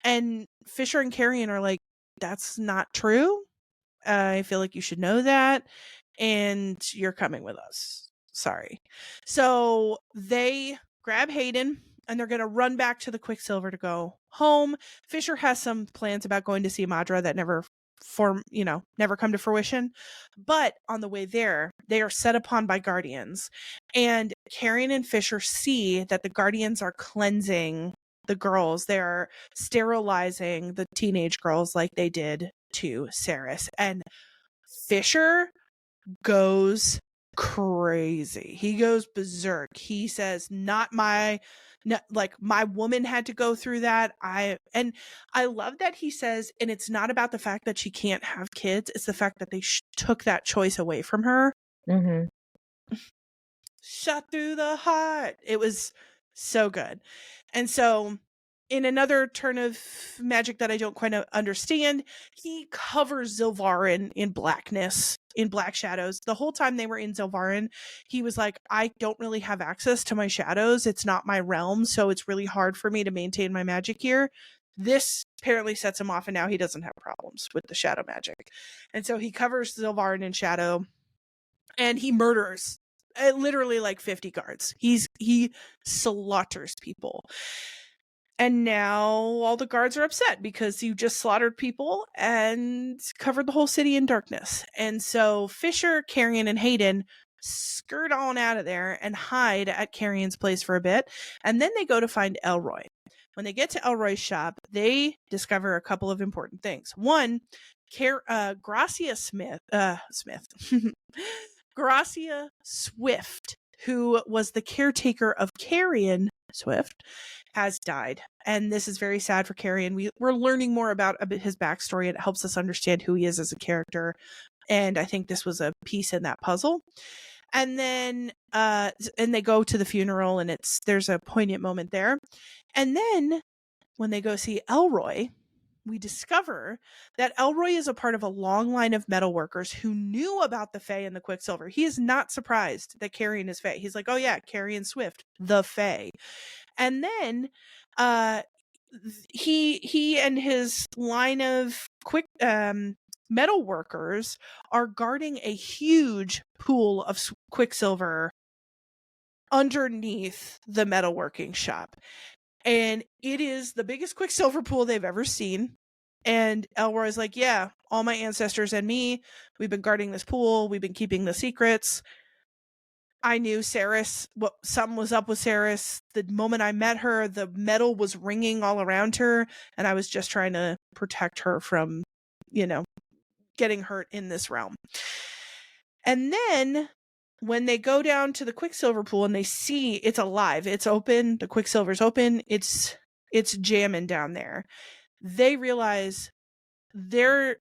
And Fisher and Carrion are like, that's not true. I feel like you should know that. And you're coming with us. Sorry. So they grab Hayden and they're going to run back to the Quicksilver to go home. Fisher has some plans about going to see Madra that never come to fruition. But on the way there, they are set upon by guardians. And Carrion and Fisher see that the guardians are cleansing the girls. They're sterilizing the teenage girls like they did to Saeris. And Fisher goes crazy. He goes berserk. He says, my woman had to go through that. I love that he says, and it's not about the fact that she can't have kids. It's the fact that they took that choice away from her. Mm-hmm. Shot through the heart. It was so good. And so in another turn of magic that I don't quite understand, he covers Zilvarin in blackness, in black shadows. The whole time they were in Zilvarin, he was like, I don't really have access to my shadows. It's not my realm, so it's really hard for me to maintain my magic here. This apparently sets him off, and now he doesn't have problems with the shadow magic. And so he covers Zilvarin in shadow, and he murders literally like 50 guards. He slaughters people. And now all the guards are upset because you just slaughtered people and covered the whole city in darkness. And so Fisher, Carrion, and Hayden skirt on out of there and hide at Carrion's place for a bit. And then they go to find Elroy. When they get to Elroy's shop, they discover a couple of important things. One, Gracia Gracia Swift, who was the caretaker of Carrion Swift, has died. And this is very sad for Carrion. We're learning more about his backstory. It helps us understand who he is as a character. And I think this was a piece in that puzzle. And then and they go to the funeral, and there's a poignant moment there. And then when they go see Elroy, we discover that Elroy is a part of a long line of metal workers who knew about the Fae and the Quicksilver. He is not surprised that Carrion is Fae. He's like, oh yeah, Carrion Swift, the Fae. And then he and his line of metal workers are guarding a huge pool of Quicksilver underneath the metalworking shop. And it is the biggest Quicksilver pool they've ever seen. And Elroy's like, yeah, all my ancestors and me, we've been guarding this pool. We've been keeping the secrets. I knew Saeris, something was up with Saeris. The moment I met her, the metal was ringing all around her. And I was just trying to protect her from, getting hurt in this realm. And then when they go down to the Quicksilver pool and they see it's alive, it's open, the Quicksilver's open, it's jamming down there. They realize their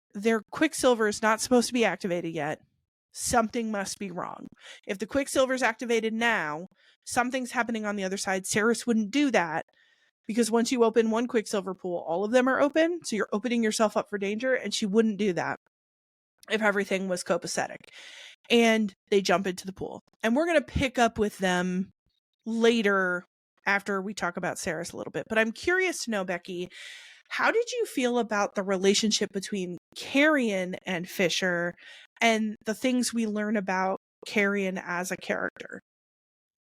Quicksilver is not supposed to be activated yet. Something must be wrong. If the Quicksilver's activated now, something's happening on the other side. Saeris wouldn't do that because once you open one Quicksilver pool, all of them are open. So you're opening yourself up for danger, and she wouldn't do that if everything was copacetic. And they jump into the pool. And we're going to pick up with them later after we talk about Saeris a little bit. But I'm curious to know, Becky, how did you feel about the relationship between Carrion and Fisher and the things we learn about Carrion as a character?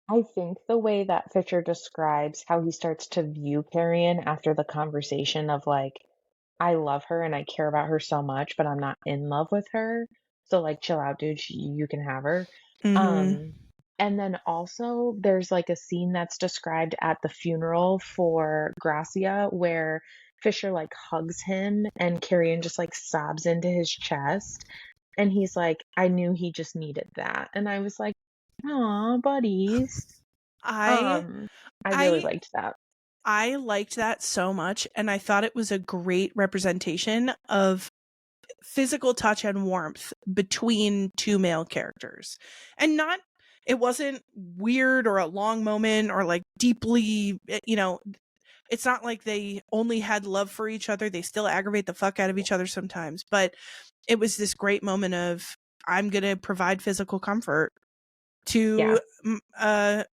I think the way that Fisher describes how he starts to view Carrion after the conversation of like, I love her and I care about her so much, but I'm not in love with her. So like, chill out, dude. You can have her. Mm-hmm. And then also there's like a scene that's described at the funeral for Gracia where Fisher like hugs him and Carrion just like sobs into his chest. And he's like, "I knew he just needed that." And I was like, "Aw, buddies." I Um, I really I liked that. I liked that so much, and I thought it was a great representation of physical touch and warmth between two male characters. And not it wasn't weird or a long moment or like deeply, it's not like they only had love for each other. They still aggravate the fuck out of each other sometimes, but it was this great moment of I'm going to provide physical comfort Yeah. to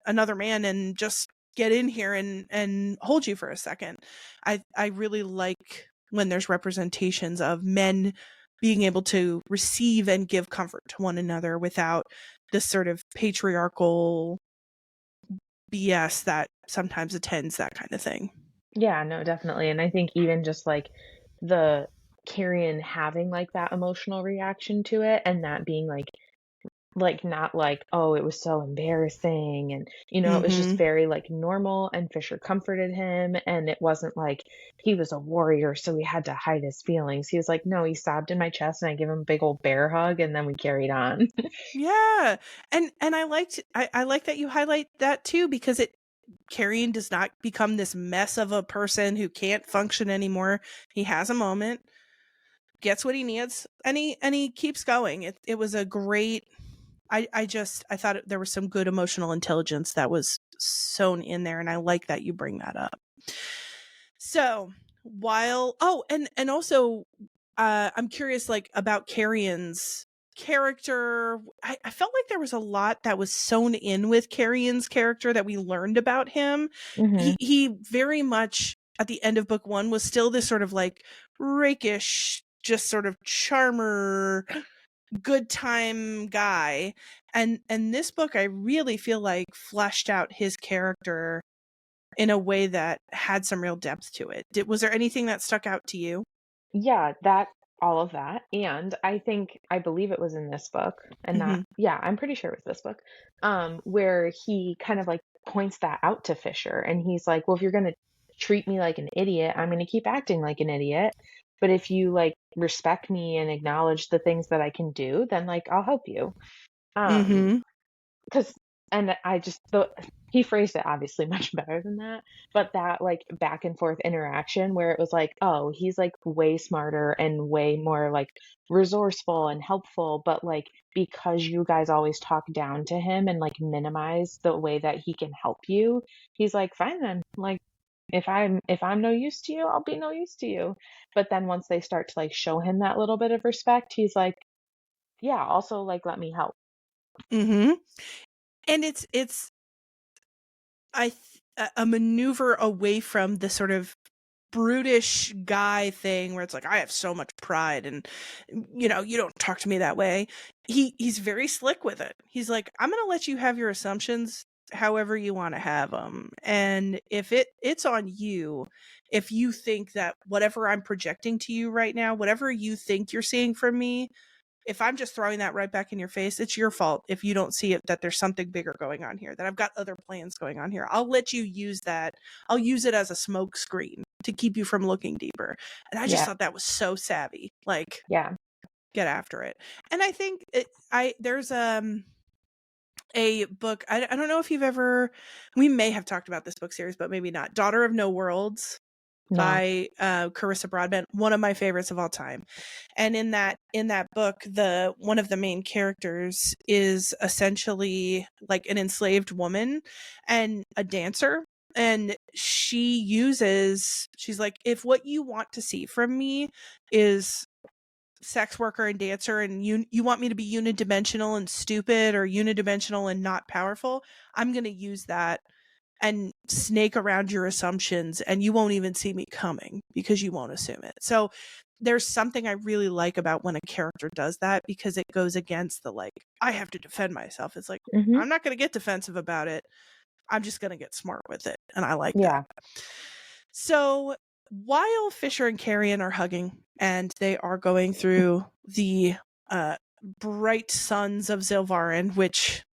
another man and just get in here and hold you for a second. I really like when there's representations of men being able to receive and give comfort to one another without this sort of patriarchal BS that sometimes attends that kind of thing. Yeah, no, definitely. And I think even just like the Carrion having like that emotional reaction to it and that being like not like, oh, it was so embarrassing and it was just Mhm. very like normal and Fisher comforted him and it wasn't like he was a warrior so he had to hide his feelings. He was like, no, he sobbed in my chest and I gave him a big old bear hug and then we carried on. Yeah. And I like that you highlight that too, because it Carrion does not become this mess of a person who can't function anymore. He has a moment, gets what he needs, and he keeps going. It was a great. I thought there was some good emotional intelligence that was sewn in there, and I like that you bring that up. So and also, I'm curious, like about Carrion's character. I felt like there was a lot that was sewn in with Carrion's character that we learned about him. Hmm. He very much at the end of book one was still this sort of like rakish, just sort of charmer, good time guy. And this book I really feel like fleshed out his character in a way that had some real depth to it. Was there anything that stuck out to you? Yeah, that all of that. And I believe it was in this book and not Mhm. yeah, I'm pretty sure it was this book, where he kind of like points that out to Fisher and he's like, well, if you're gonna treat me like an idiot, I'm gonna keep acting like an idiot. But if you like respect me and acknowledge the things that I can do, then like I'll help you. Um, Mhm. 'Cause and I just the he phrased it obviously much better than that, but that, like, back and forth interaction where it was like, "Oh, he's, like, way smarter and way more, like, resourceful and helpful, but, like, because you guys always talk down to him and, like, minimize the way that he can help you, he's like, 'Fine then, like, if I'm no use to you, I'll be no use to you.'" But then once they start to, like, show him that little bit of respect, he's like, "Yeah, also, like, let me help." Mhm. And it's a maneuver away from the sort of brutish guy thing where it's like I have so much pride and you don't talk to me that way. He's very slick with it. He's like I'm going to let you have your assumptions however you want to have them, and if it's on you if you think that whatever I'm projecting to you right now, whatever you think you're seeing from me, if I'm just throwing that right back in your face, it's your fault if you don't see it, that there's something bigger going on here, that I've got other plans going on here. I'll let you use that. I'll use it as a smoke screen to keep you from looking deeper. And I just Yeah, thought that was so savvy. Like, yeah. get after it. And I think there's a book. I don't know if you've ever, we may have talked about this book series, but maybe not. Daughter of No Worlds No. by Carissa Broadbent, one of my favorites of all time. And in that book, the one of the main characters is essentially like an enslaved woman and a dancer. And she's like, if what you want to see from me is sex worker and dancer and you want me to be unidimensional and stupid or unidimensional and not powerful, I'm going to use that and snake around your assumptions and you won't even see me coming because you won't assume it. So there's something I really like about when a character does that because it goes against the like I have to defend myself. It's like Mhm. I'm not going to get defensive about it. I'm just going to get smart with it, and I like that. Yeah. So while Fisher and Carrion are hugging and they are going through the uh, bright suns of Zilvarin, which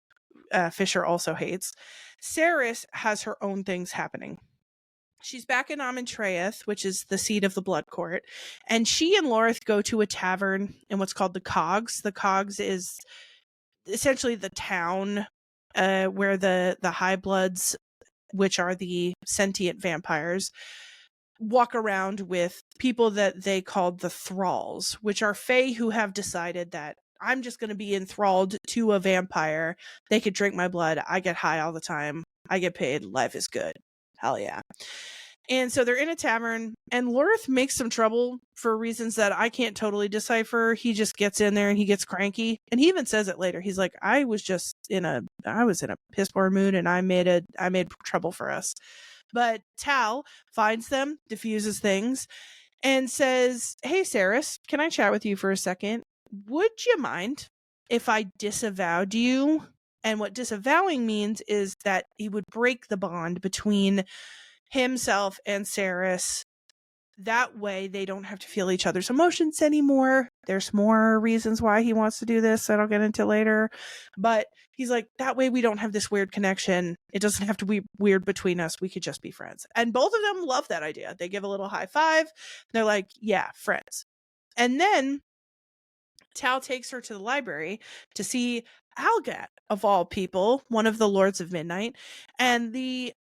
Fisher also hates, Saeris has her own things happening. She's back in Amontreath, which is the seat of the Blood Court, and she and Lorith go to a tavern in what's called the Cogs. The Cogs is essentially the town where the High Bloods, which are the sentient vampires, walk around with people that they called the Thralls, which are Fae who have decided that I'm just going to be enthralled to a vampire. They could drink my blood. I get high all the time. I get paid. Life is good. Hell yeah. And so they're in a tavern, and Lorith makes some trouble for reasons that I can't totally decipher. He just gets in there and he gets cranky. And he even says it later. He's like, I was in a piss poor mood, and I made trouble for us. But Tal finds them, diffuses things, and says, hey, Saeris, can I chat with you for a second? Would you mind if I disavowed you? And what disavowing means is that he would break the bond between himself and Saeris. That way they don't have to feel each other's emotions anymore. There's more reasons why he wants to do this that I'll get into later. But he's like, that way we don't have this weird connection. It doesn't have to be weird between us. We could just be friends. And both of them love that idea. They give a little high five. They're like, yeah, friends. And then Tal takes her to the library to see Algat, of all people, one of the Lords of Midnight. And the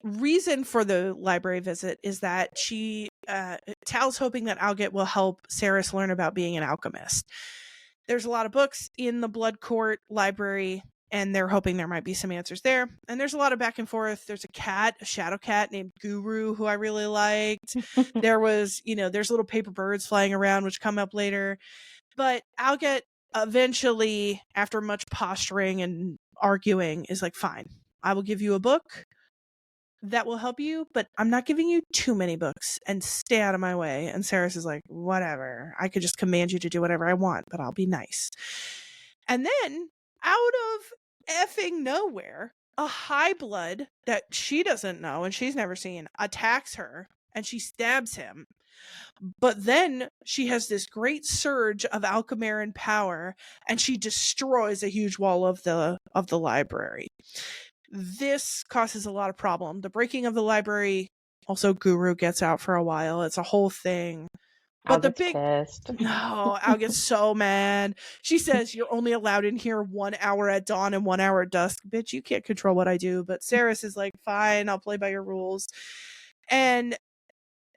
reason for the library visit is that Tal's hoping that Algat will help Saeris learn about being an alchemist. There's a lot of books in the Blood Court library, and they're hoping there might be some answers there. And there's a lot of back and forth. There's a shadow cat named Guru, who I really liked. There's little paper birds flying around, which come up later. But Algat eventually, after much posturing and arguing, is like, fine, I will give you a book that will help you, but I'm not giving you too many books, and stay out of my way. And Saeris is like, whatever. I could just command you to do whatever I want, but I'll be nice. And then, out of effing nowhere, a high blood that she doesn't know and she's never seen attacks her, and she stabs him. But then she has this great surge of Alchemaran power, and she destroys a huge wall of the library. This causes a lot of problem. The breaking of the library, also Guru gets out for a while. It's a whole thing. But pissed. No, Al gets so mad. She says, you're only allowed in here 1 hour at dawn and 1 hour at dusk. Bitch, you can't control what I do. But Saeris is like, fine, I'll play by your rules. And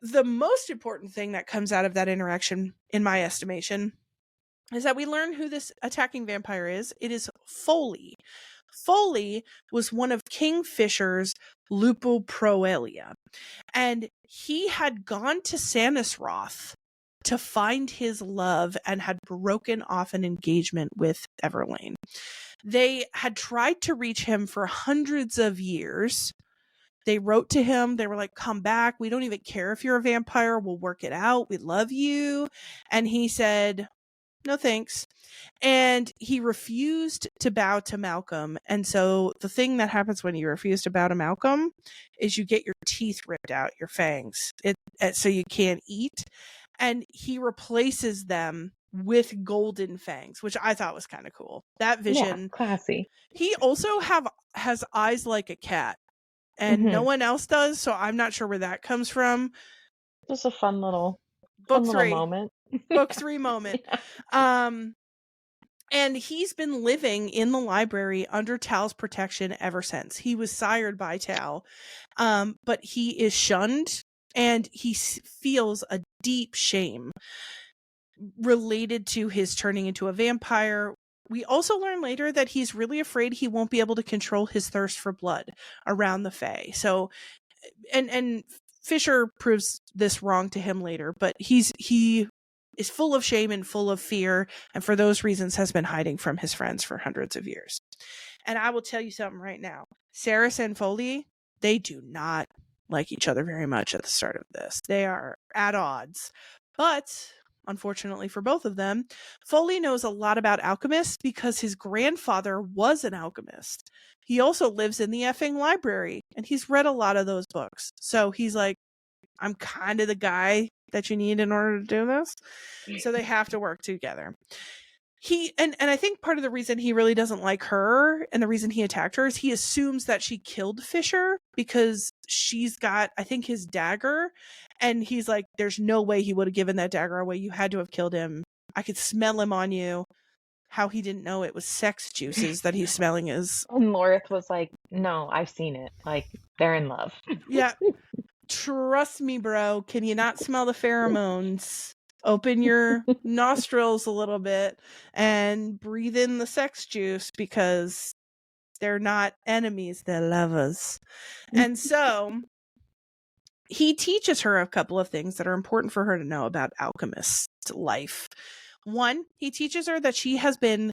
the most important thing that comes out of that interaction, in my estimation, is that we learn who this attacking vampire is. It is Foley. Foley was one of Kingfisher's Lupoproelia, and he had gone to Sanisroth to find his love and had broken off an engagement with Everlane. They had tried to reach him for hundreds of years. They wrote to him. They were like, come back. We don't even care if you're a vampire. We'll work it out. We love you. And he said, no thanks. And he refused to bow to Malcolm. And so the thing that happens when you refuse to bow to Malcolm is you get your teeth ripped out, your fangs, so you can't eat. And he replaces them with golden fangs, which I thought was kind of cool. That vision. Yeah, classy. He also has eyes like a cat, and no one else does, so I'm not sure where that comes from. Just a fun little moment. Book 3 moment. Yeah. And he's been living in the library under Tal's protection ever since. He was sired by Tal, but he is shunned, and he feels a deep shame related to his turning into a vampire. We also learn later that he's really afraid he won't be able to control his thirst for blood around the Fae. So, and Fisher proves this wrong to him later, but he is full of shame and full of fear, and for those reasons has been hiding from his friends for hundreds of years. And I will tell you something right now. Saeris and Foley, they do not like each other very much at the start of this. They are at odds. But unfortunately for both of them, Foley knows a lot about alchemists because his grandfather was an alchemist. He also lives in the effing library, and he's read a lot of those books. So he's like, I'm kind of the guy that you need in order to do this. So they have to work together. and I think part of the reason he really doesn't like her and the reason he attacked her is he assumes that she killed Fisher because she's got, I think, his dagger, and he's like, there's no way he would have given that dagger away. You had to have killed him. I could smell him on you. How he didn't know it was sex juices that he's smelling is. And Lorith was like, no, I've seen it. Like, they're in love. Yeah. Trust me, bro. Can you not smell the pheromones? Open your nostrils a little bit and breathe in the sex juice because they're not enemies, they're lovers. And so he teaches her a couple of things that are important for her to know about alchemist life. One, he teaches her that she has been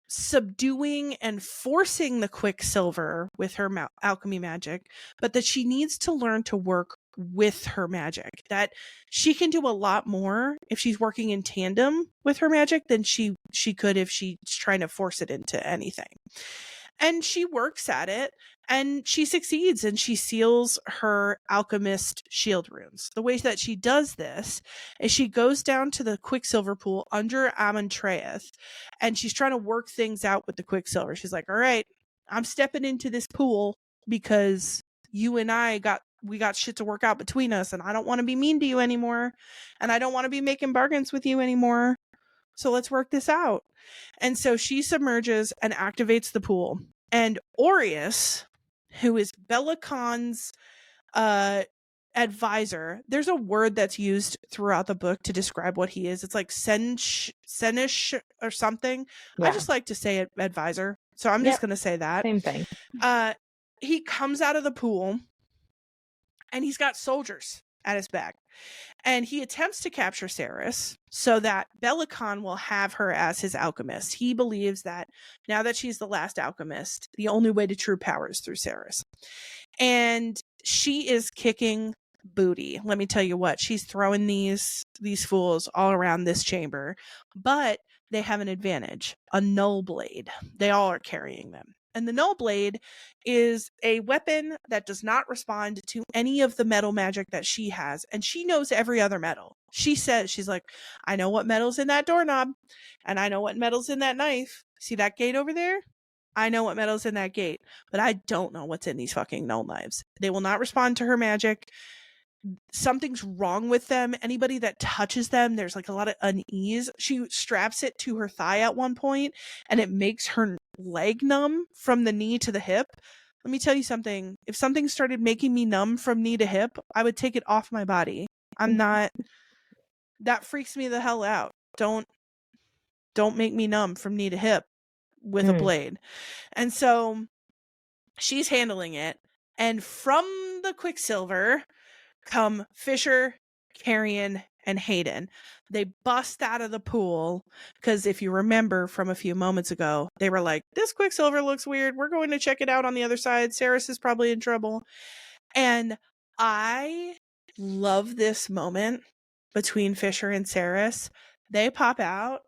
subduing and forcing the quicksilver with her alchemy magic, but that she needs to learn to work with her magic, that she can do a lot more if she's working in tandem with her magic than she could if she's trying to force it into anything. And she works at it and she succeeds and she seals her alchemist shield runes. The way that she does this is she goes down to the quicksilver pool under Amontreath and she's trying to work things out with the quicksilver. She's like, all right, I'm stepping into this pool because you and I got shit to work out between us and I don't want to be mean to you anymore and I don't want to be making bargains with you anymore. So let's work this out. And so she submerges and activates the pool. And Aureus, who is Bellacon's advisor, there's a word that's used throughout the book to describe what he is. It's like Senish or something. Yeah. I just like to say advisor. So I'm just going to say that. Same thing. He comes out of the pool and he's got soldiers at his back. And he attempts to capture Saeris so that Bellacon will have her as his alchemist. He believes that now that she's the last alchemist, the only way to true power is through Saeris. And she is kicking booty. Let me tell you what, she's throwing these fools all around this chamber. But they have an advantage, a null blade. They all are carrying them. And the null blade is a weapon that does not respond to any of the metal magic that she has. And she knows every other metal. She says, she's like, I know what metal's in that doorknob. And I know what metal's in that knife. See that gate over there? I know what metal's in that gate. But I don't know what's in these fucking null knives. They will not respond to her magic. Something's wrong with them. Anybody that touches them, there's like a lot of unease. She straps it to her thigh at one point and it makes her leg numb from the knee to the hip. Let me tell you something. If something started making me numb from knee to hip, I would take it off my body. That freaks me the hell out. Don't make me numb from knee to hip with a blade. And so she's handling it. And from the quicksilver come Fisher, Carrion, and Hayden. They bust out of the pool because if you remember from a few moments ago, they were like, this quicksilver looks weird. We're going to check it out on the other side. Saeris is probably in trouble. And I love this moment between Fisher and Saeris. They pop out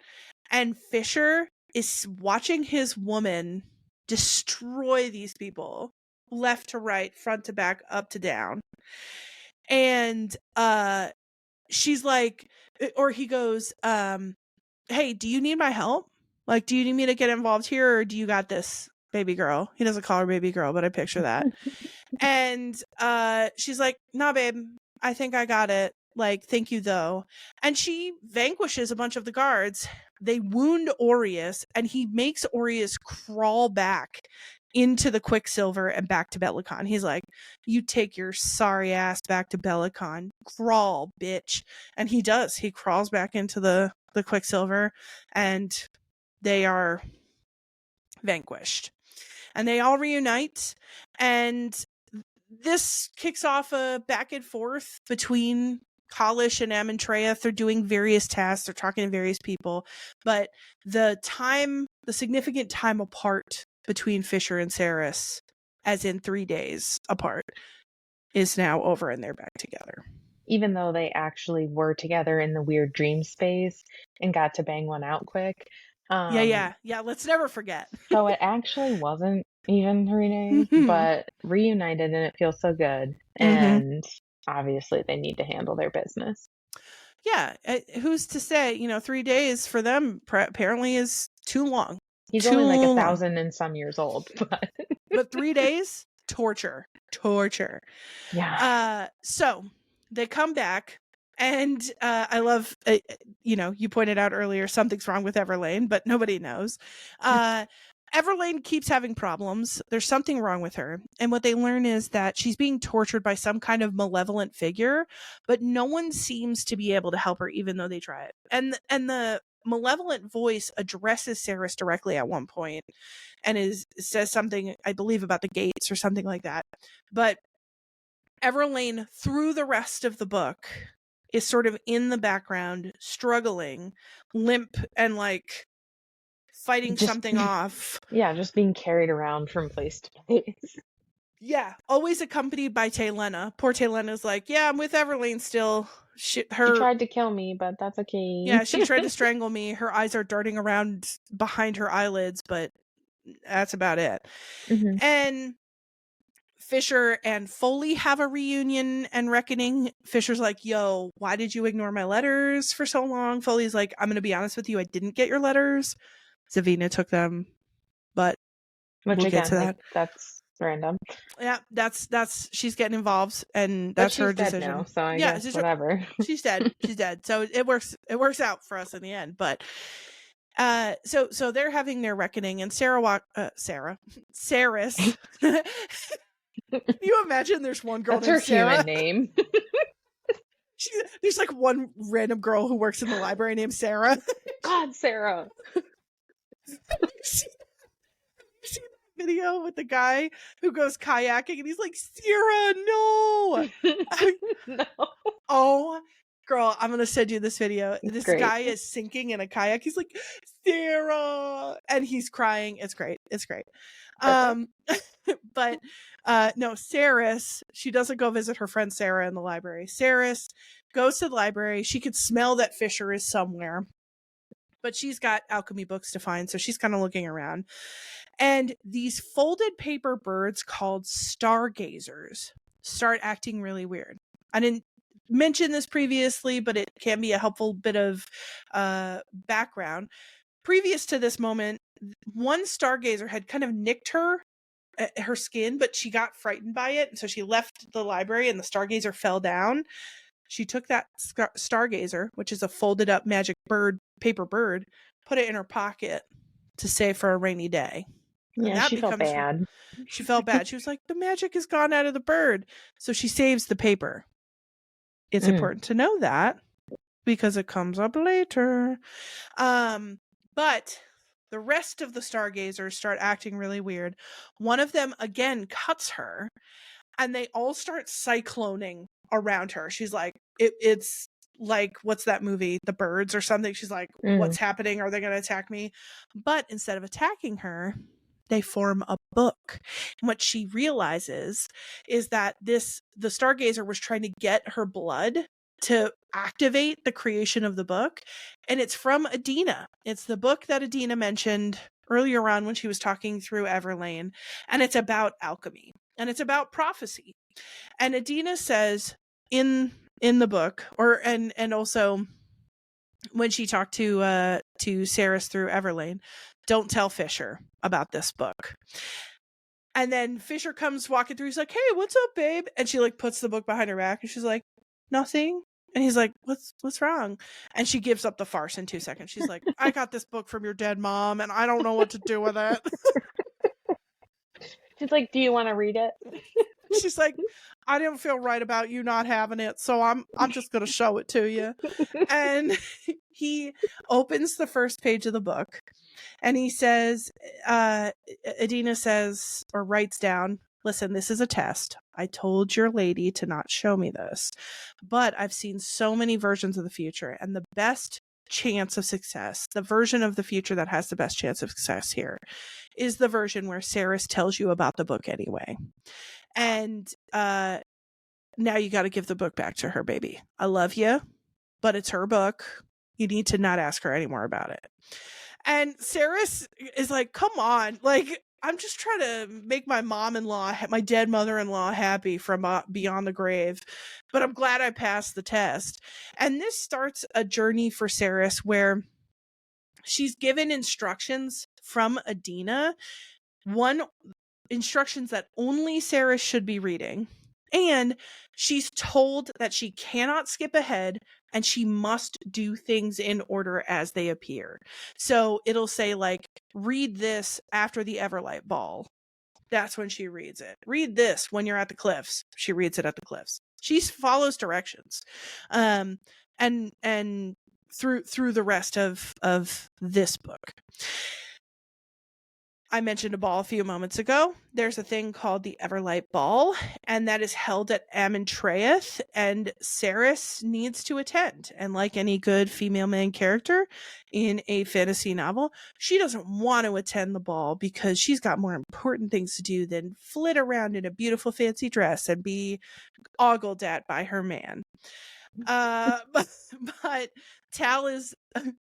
and Fisher is watching his woman destroy these people left to right, front to back, up to down. And she's like, or he goes, hey, do you need my help? Like, do you need me to get involved here or do you got this, baby girl? He doesn't call her baby girl, but I picture that. And she's like, nah, babe, I think I got it. Like, thank you, though. And she vanquishes a bunch of the guards. They wound Aureus, and he makes Aureus crawl back into the quicksilver and back to Bellacon. He's like, you take your sorry ass back to Bellacon. Crawl, bitch. And he does. He crawls back into the quicksilver, and they are vanquished. And they all reunite, and this kicks off a back and forth between Kalish and Amontreath. They're doing various tasks. They're talking to various people. But the significant time apart between Fisher and Saeris, as in 3 days apart, is now over and they're back together. Even though they actually were together in the weird dream space and got to bang one out quick. Yeah. Let's never forget. So it actually wasn't even 3 days, but reunited and it feels so good. And obviously they need to handle their business. Yeah, who's to say, 3 days for them apparently is too long. He's Too only like long. 1,000 and some years old, but But 3 days? Torture. Torture. yeah. So they come back, and I love, you pointed out earlier something's wrong with Everlane, but nobody knows. Everlane keeps having problems. There's something wrong with her. And what they learn is that she's being tortured by some kind of malevolent figure, but no one seems to be able to help her, even though they try it. And the malevolent voice addresses Saeris directly at one point and says something, I believe, about the gates or something like that. But Everlane, through the rest of the book, is sort of in the background, struggling, limp, and like fighting Just something off. yeah, just being carried around from place to place. Yeah, always accompanied by Taylena. Poor Taylena's like, yeah, I'm with Everlane still. She tried to kill me, but that's okay. Yeah, she tried to strangle me. Her eyes are darting around behind her eyelids, but that's about it. Mm-hmm. And Fisher and Foley have a reunion and reckoning. Fisher's like, yo, why did you ignore my letters for so long? Foley's like, I'm going to be honest with you, I didn't get your letters. Zavina took them, but Which we'll again, get to that. That's random. Yeah, that's she's getting involved, and that's her decision. Dead now, so I guess whatever. She's dead. She's dead. So it works out for us in the end. But so they're having their reckoning, and Saeris. Can you imagine there's one girl That's named her Sarah? human name. There's like one random girl who works in the library named Sarah. God, Sarah. See that video with the guy who goes kayaking and he's like, Sarah, no. No. Oh, girl, I'm gonna send you this video. It's this great. Guy is sinking in a kayak. He's like, Sarah, and he's crying. It's great. But no, Saeris, she doesn't go visit her friend Sarah in the library. Saeris goes to the library. She could smell that Fisher is somewhere, but she's got alchemy books to find, so she's kind of looking around. And these folded paper birds called stargazers start acting really weird. I didn't mention this previously, but it can be a helpful bit of background. Previous to this moment, one stargazer had kind of nicked her skin, but she got frightened by it, and so she left the library and the stargazer fell down. She took that stargazer, which is a folded up magic paper bird, put it in her pocket to save for a rainy day. Yeah, she felt bad. She felt bad. She was like, the magic has gone out of the bird. So she saves the paper. It's important to know that because it comes up later. But the rest of the stargazers start acting really weird. One of them, again, cuts her, and they all start cycloning around her. She's like, it's like, what's that movie? The Birds or something. She's like, what's happening? Are they going to attack me? But instead of attacking her, they form a book. And what she realizes is that the stargazer was trying to get her blood to activate the creation of the book. And it's from Adina. It's the book that Adina mentioned earlier on when she was talking through Everlane. And it's about alchemy. And it's about prophecy. And Adina says in the book, and also when she talked to Saeris through Everlane, don't tell Fisher about this book. And then Fisher comes walking through. He's like, hey, what's up, babe? And she like puts the book behind her back and she's like, nothing. And he's like, what's wrong? And she gives up the farce in 2 seconds. She's like, I got this book from your dead mom and I don't know what to do with it. She's like, do you want to read it? She's like, I didn't feel right about you not having it, so I'm just going to show it to you. And he opens the first page of the book and he says, Adina says, or writes down, listen, this is a test. I told your lady to not show me this, but I've seen so many versions of the future, and the best chance of success, the version of the future that has the best chance of success here, is the version where Saeris tells you about the book anyway. And now you got to give the book back to her, baby. I love you, but it's her book. You need to not ask her anymore about it. And Saeris is like, come on. Like, I'm just trying to make my mom-in-law, my dead mother-in-law happy from beyond the grave. But I'm glad I passed the test. And this starts a journey for Saeris where she's given instructions from Adina. One, instructions that only Saeris should be reading. And she's told that she cannot skip ahead and she must do things in order as they appear. So it'll say, like, read this after the Everlight Ball. That's when she reads it. Read this when you're at the cliffs. She reads it at the cliffs. She follows directions. And through the rest of this book. I mentioned a ball a few moments ago. There's a thing called the Everlight Ball, and that is held at Amintreath, and Saeris needs to attend. And like any good female main character in a fantasy novel, she doesn't want to attend the ball because she's got more important things to do than flit around in a beautiful fancy dress and be ogled at by her man. But Tal is,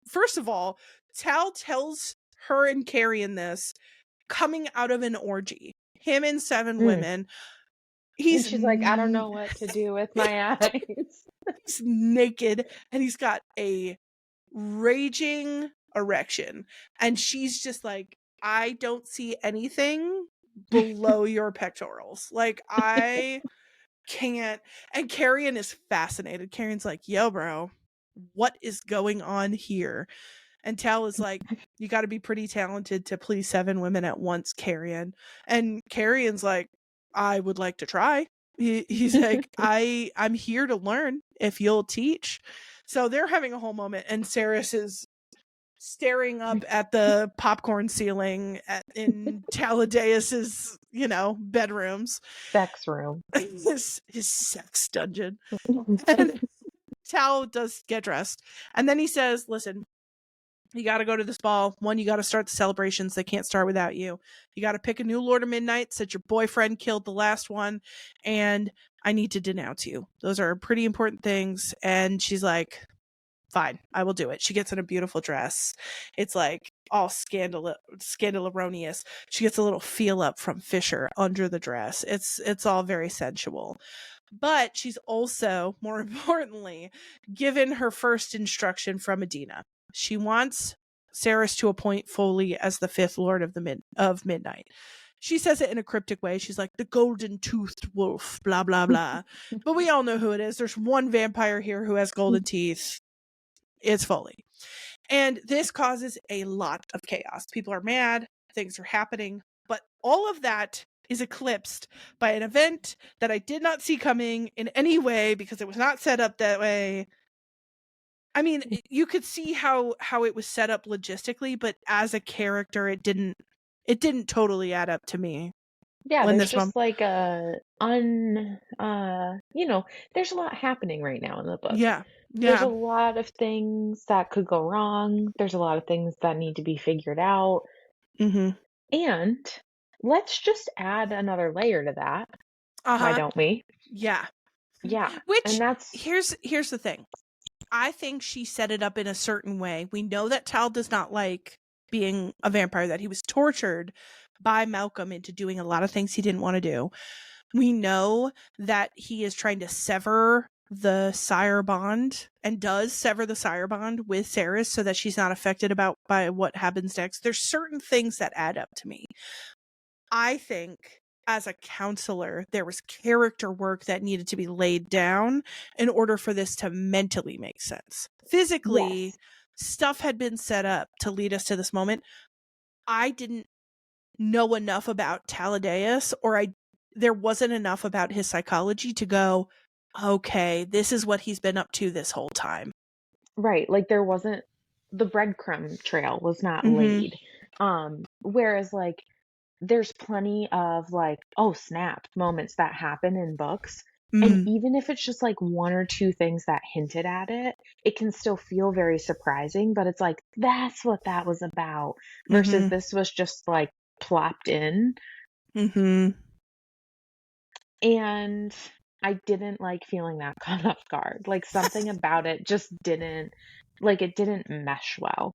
first of all, Tal tells her and Carrion this coming out of an orgy. Him and 7 women. And she's like, I don't know what to do with my eyes. He's naked and he's got a raging erection. And she's just like, I don't see anything below your pectorals. Like, I can't. And Carrion is fascinated. Carrion's like, yo, bro, what is going on here? And Tal is like, you got to be pretty talented to please 7 women at once, Carrion. And Carrion's like, I would like to try. He's like, I'm here to learn if you'll teach. So they're having a whole moment, and Saeris is staring up at the popcorn ceiling in Taladeus's, bedrooms. Sex room. his sex dungeon. And Tal does get dressed. And then he says, listen, you got to go to this ball. One, you got to start the celebrations. They can't start without you. You got to pick a new Lord of Midnight since your boyfriend killed the last one. And I need to denounce you. Those are pretty important things. And she's like, fine, I will do it. She gets in a beautiful dress. It's like all scandalous. She gets a little feel up from Fisher under the dress. It's all very sensual. But she's also, more importantly, given her first instruction from Adina. She wants Saeris to appoint Foley as the 5th Lord of Midnight. She says it in a cryptic way. She's like, the golden-toothed wolf, blah, blah, blah. But we all know who it is. There's one vampire here who has golden teeth. It's Foley. And this causes a lot of chaos. People are mad. Things are happening. But all of that is eclipsed by an event that I did not see coming in any way because it was not set up that way. I mean, you could see how it was set up logistically, but as a character, it didn't totally add up to me. Yeah, there's just like there's a lot happening right now in the book. Yeah. There's a lot of things that could go wrong. There's a lot of things that need to be figured out. Mm-hmm. And let's just add another layer to that. Why don't we? Yeah. Yeah. Which, and that's here's the thing. I think she set it up in a certain way. We know that Tal does not like being a vampire, that he was tortured by Malcolm into doing a lot of things he didn't want to do. We know that he is trying to sever the sire bond and does sever the sire bond with Saeris so that she's not affected by what happens next. There's certain things that add up to me. I think as a counselor, there was character work that needed to be laid down in order for this to mentally make sense. Physically, yes, stuff had been set up to lead us to this moment. I didn't know enough about Taladeus, or there wasn't enough about his psychology to go, okay, this is what he's been up to this whole time. Right. Like there wasn't, the breadcrumb trail was not laid. Whereas like, there's plenty of like, oh snap moments that happen in books. And even if it's just like 1 or 2 things that hinted at it, it can still feel very surprising, but it's like, that's what that was about versus this was just like plopped in. And I didn't like feeling that caught off guard. Like something about it just didn't mesh well.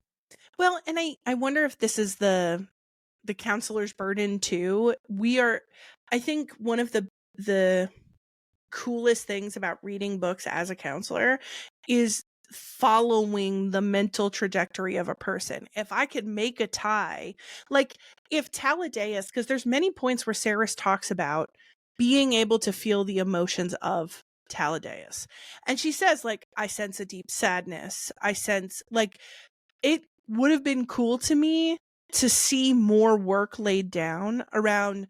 Well, and I wonder if this is the the counselor's burden too. I think one of the coolest things about reading books as a counselor is following the mental trajectory of a person. If I could make a tie, like if Taladeus, because there's many points where Saeris talks about being able to feel the emotions of Taladeus. And she says, like, I sense a deep sadness. I sense, like, it would have been cool to me to see more work laid down around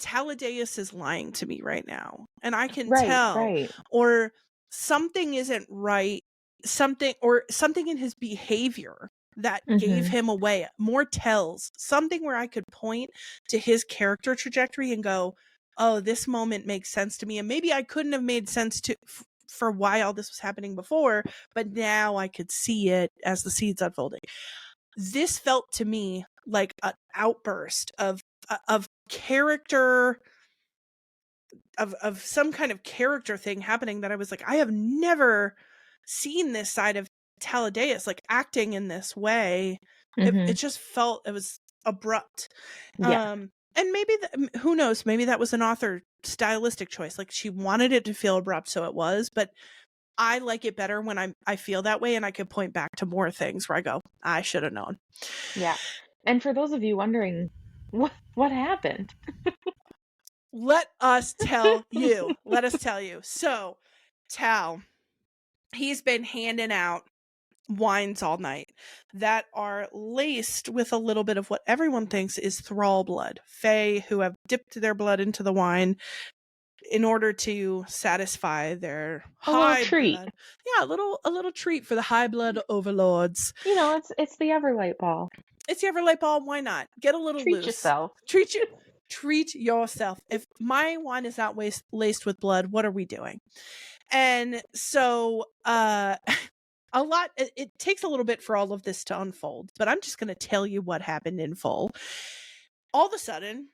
Taladeus is lying to me right now, and I can tell, Right. or something isn't right, something in his behavior that gave Mhm. him away, more tells, something where I could point to his character trajectory and go, oh, this moment makes sense to me, and maybe I couldn't have made sense to for why all this was happening before, but now I could see it as the seeds unfolding. This felt to me like an outburst of character, of some kind of character thing happening that I was like, I have never seen this side of Taladeus, like acting in this way. It Mhm. just felt, it was abrupt. Yeah. And maybe who knows, maybe that was an author stylistic choice, like she wanted it to feel abrupt, so it was. But I like it better when I feel that way, and I could point back to more things where I go, I should have known. Yeah. And for those of you wondering, what happened? Let us tell you. Let us tell you. So, Tal, he's been handing out wines all night that are laced with a little bit of what everyone thinks is thrall blood. Fae who have dipped their blood into the wine in order to satisfy their A little high treat. blood. Yeah, a little treat for the high blood overlords. You know, it's the Everlight ball. It's your Everlight ball. Why not? Get a little Treat loose. yourself. Treat yourself. If my wine is not laced with blood, what are we doing? And so, a lot, it takes a little bit for all of this to unfold, but I'm just going to tell you what happened in full. All of a sudden,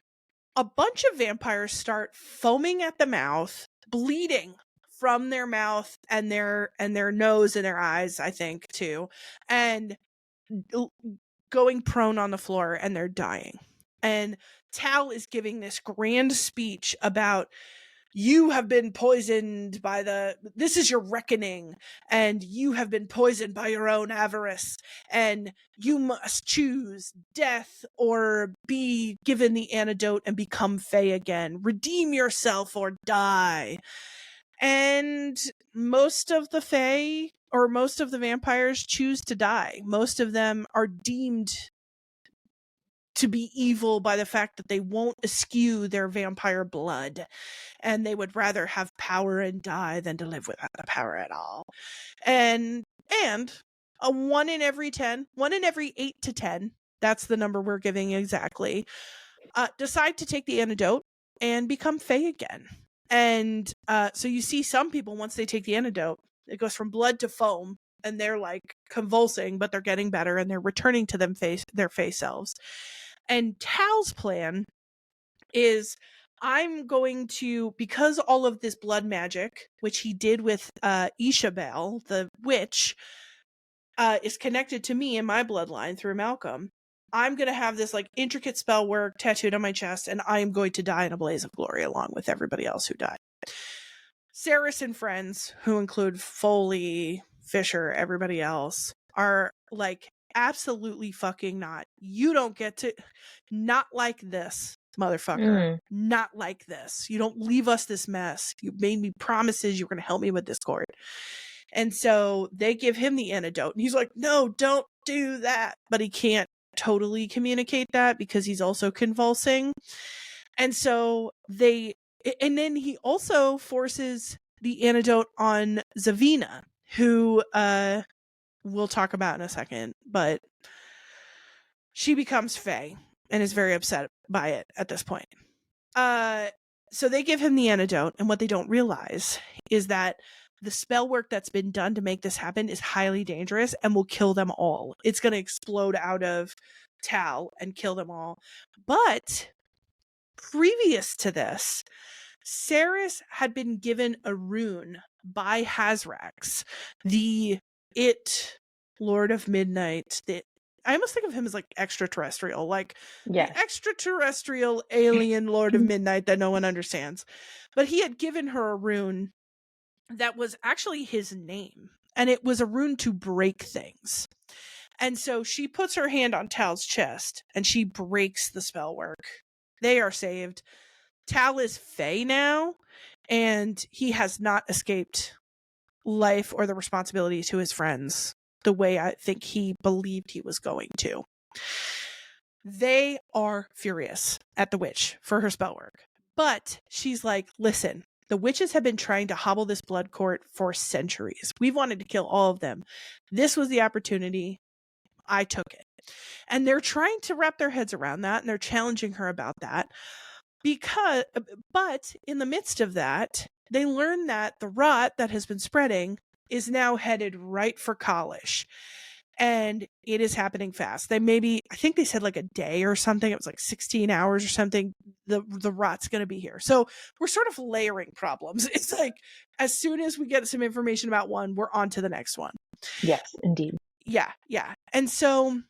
a bunch of vampires start foaming at the mouth, bleeding from their mouth and their nose and their eyes, I think, too, and going prone on the floor, and they're dying. And Tal is giving this grand speech about, you have been poisoned by this is your reckoning, and you have been poisoned by your own avarice, and you must choose death or be given the antidote and become Fae again. Redeem yourself or die. And most of the Fae, or most of the vampires, choose to die. Most of them are deemed to be evil by the fact that they won't eschew their vampire blood, and they would rather have power and die than to live without the power at all. And a 1 in every 10, 1 in every 8 to 10, that's the number we're giving exactly, decide to take the antidote and become Fae again. And so you see some people, once they take the antidote, it goes from blood to foam, and they're like convulsing, but they're getting better, and they're returning to their Fae selves. And Tal's plan is, I'm going to, because all of this blood magic, which he did with Ishabel, the witch, is connected to me in my bloodline through Malcolm, I'm going to have this like intricate spell work tattooed on my chest, and I am going to die in a blaze of glory along with everybody else who died. Saeris and friends, who include Foley, Fisher, everybody else, are like, absolutely fucking not. You don't get to, not like this, motherfucker. Not like this. You don't leave us this mess. You made me promises you were going to help me with this court. And so they give him the antidote, and he's like, no, don't do that. But he can't totally communicate that because he's also convulsing. And so and then he also forces the antidote on Zavina, who we'll talk about in a second, but she becomes Fae and is very upset by it at this point. So they give him the antidote, and what they don't realize is that the spell work that's been done to make this happen is highly dangerous and will kill them all. It's going to explode out of Tal and kill them all. But previous to this, Saeris had been given a rune by Hazrax, the Lord of Midnight, I almost think of him as like extraterrestrial, like the Yes. extraterrestrial alien Lord of Midnight that no one understands. But he had given her a rune that was actually his name, and it was a rune to break things. And so she puts her hand on Tal's chest and she breaks the spell work. They are saved. Tal is Fae now, and he has not escaped life or the responsibility to his friends the way I think he believed he was going to. They are furious at the witch for her spell work. But she's like, listen, the witches have been trying to hobble this blood court for centuries. We've wanted to kill all of them. This was the opportunity. I took it. And they're trying to wrap their heads around that, and they're challenging her about that. But in the midst of that, they learn that the rot that has been spreading is now headed right for Kalish. And it is happening fast. I think they said like a day or something. It was like 16 hours or something. The rot's going to be here. So we're sort of layering problems. It's like as soon as we get some information about one, we're on to the next one. Yes, indeed. Yeah. And so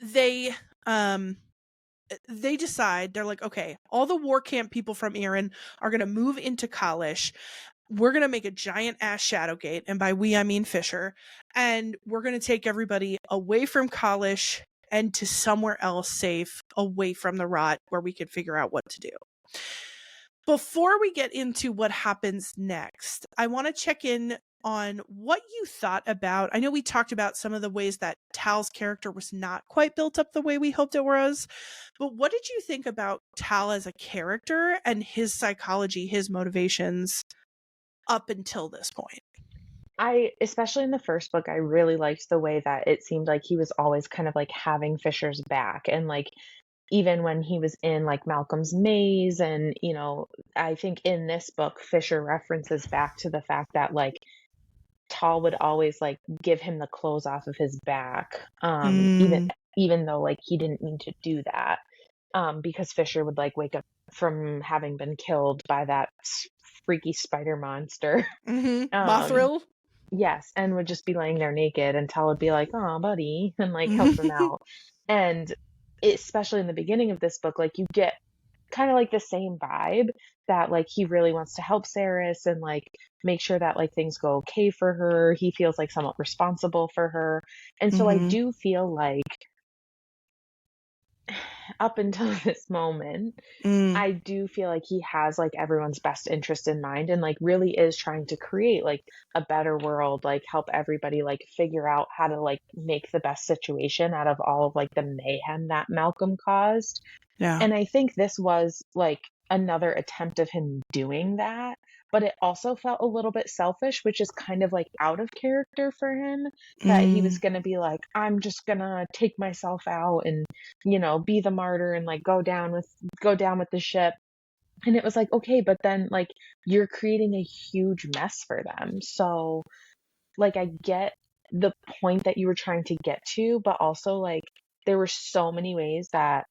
they decide, they're like, okay, all the war camp people from Erin are going to move into Kalish. We're going to make a giant ass shadow gate. And by we, I mean Fisher. And we're going to take everybody away from Kalish and to somewhere else safe, away from the rot, where we can figure out what to do. Before we get into what happens next, I want to check in on what you thought about. I know we talked about some of the ways that Tal's character was not quite built up the way we hoped it was, but what did you think about Tal as a character and his psychology, his motivations up until this point? Especially in the first book, I really liked the way that it seemed like he was always kind of like having Fisher's back. And like, even when he was in like Malcolm's maze, and, I think in this book, Fisher references back to the fact that like Tal would always like give him the clothes off of his back, even though like he didn't mean to do that, because Fisher would like wake up from having been killed by that freaky spider monster. Mothrill? Yes, and would just be laying there naked, and Tal would be like, "Oh, buddy," and like help him out. And especially in the beginning of this book, like you get kind of like the same vibe that like he really wants to help Saeris and like make sure that like things go okay for her. He feels like somewhat responsible for her. And so I do feel like up until this moment, I do feel like he has like everyone's best interest in mind, and like really is trying to create like a better world, like help everybody like figure out how to like make the best situation out of all of like the mayhem that Malcolm caused. Yeah. And I think this was like another attempt of him doing that, but it also felt a little bit selfish, which is kind of like out of character for him, that he was going to be like, I'm just going to take myself out and, be the martyr and like go down with the ship. And it was like, okay, but then like you're creating a huge mess for them. So like I get the point that you were trying to get to, but also like there were so many ways that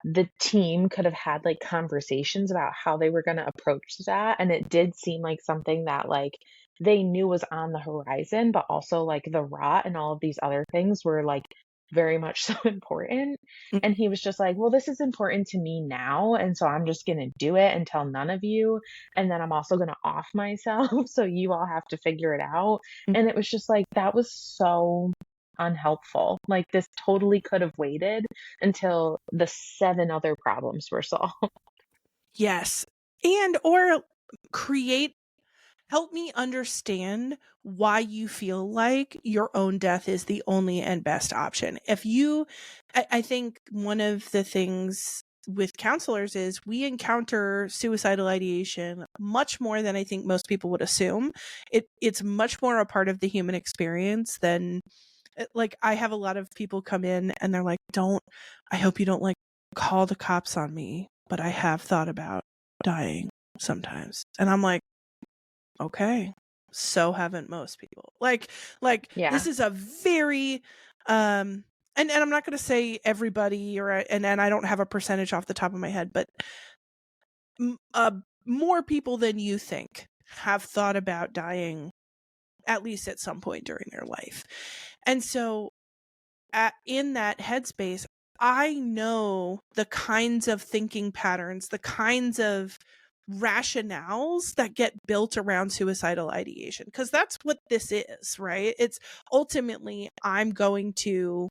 the team could have had like conversations about how they were going to approach that. And it did seem like something that like they knew was on the horizon, but also like the rot and all of these other things were like very much so important. And he was just like, well, this is important to me now, and so I'm just going to do it and tell none of you, and then I'm also going to off myself so you all have to figure it out. And it was just like, that was so unhelpful. Like this totally could have waited until the 7 other problems were solved. Yes. And or help me understand why you feel like your own death is the only and best option. I think one of the things with counselors is we encounter suicidal ideation much more than I think most people would assume. It's much more a part of the human experience than like I have a lot of people come in and they're like, I hope you don't like call the cops on me, but I have thought about dying sometimes. And I'm like, okay, so haven't most people. Like Yeah. this is a very and I'm not going to say everybody and I don't have a percentage off the top of my head, but more people than you think have thought about dying at least at some point during their life. And so in that headspace, I know the kinds of thinking patterns, the kinds of rationales that get built around suicidal ideation, because that's what this is, right? It's ultimately, I'm going to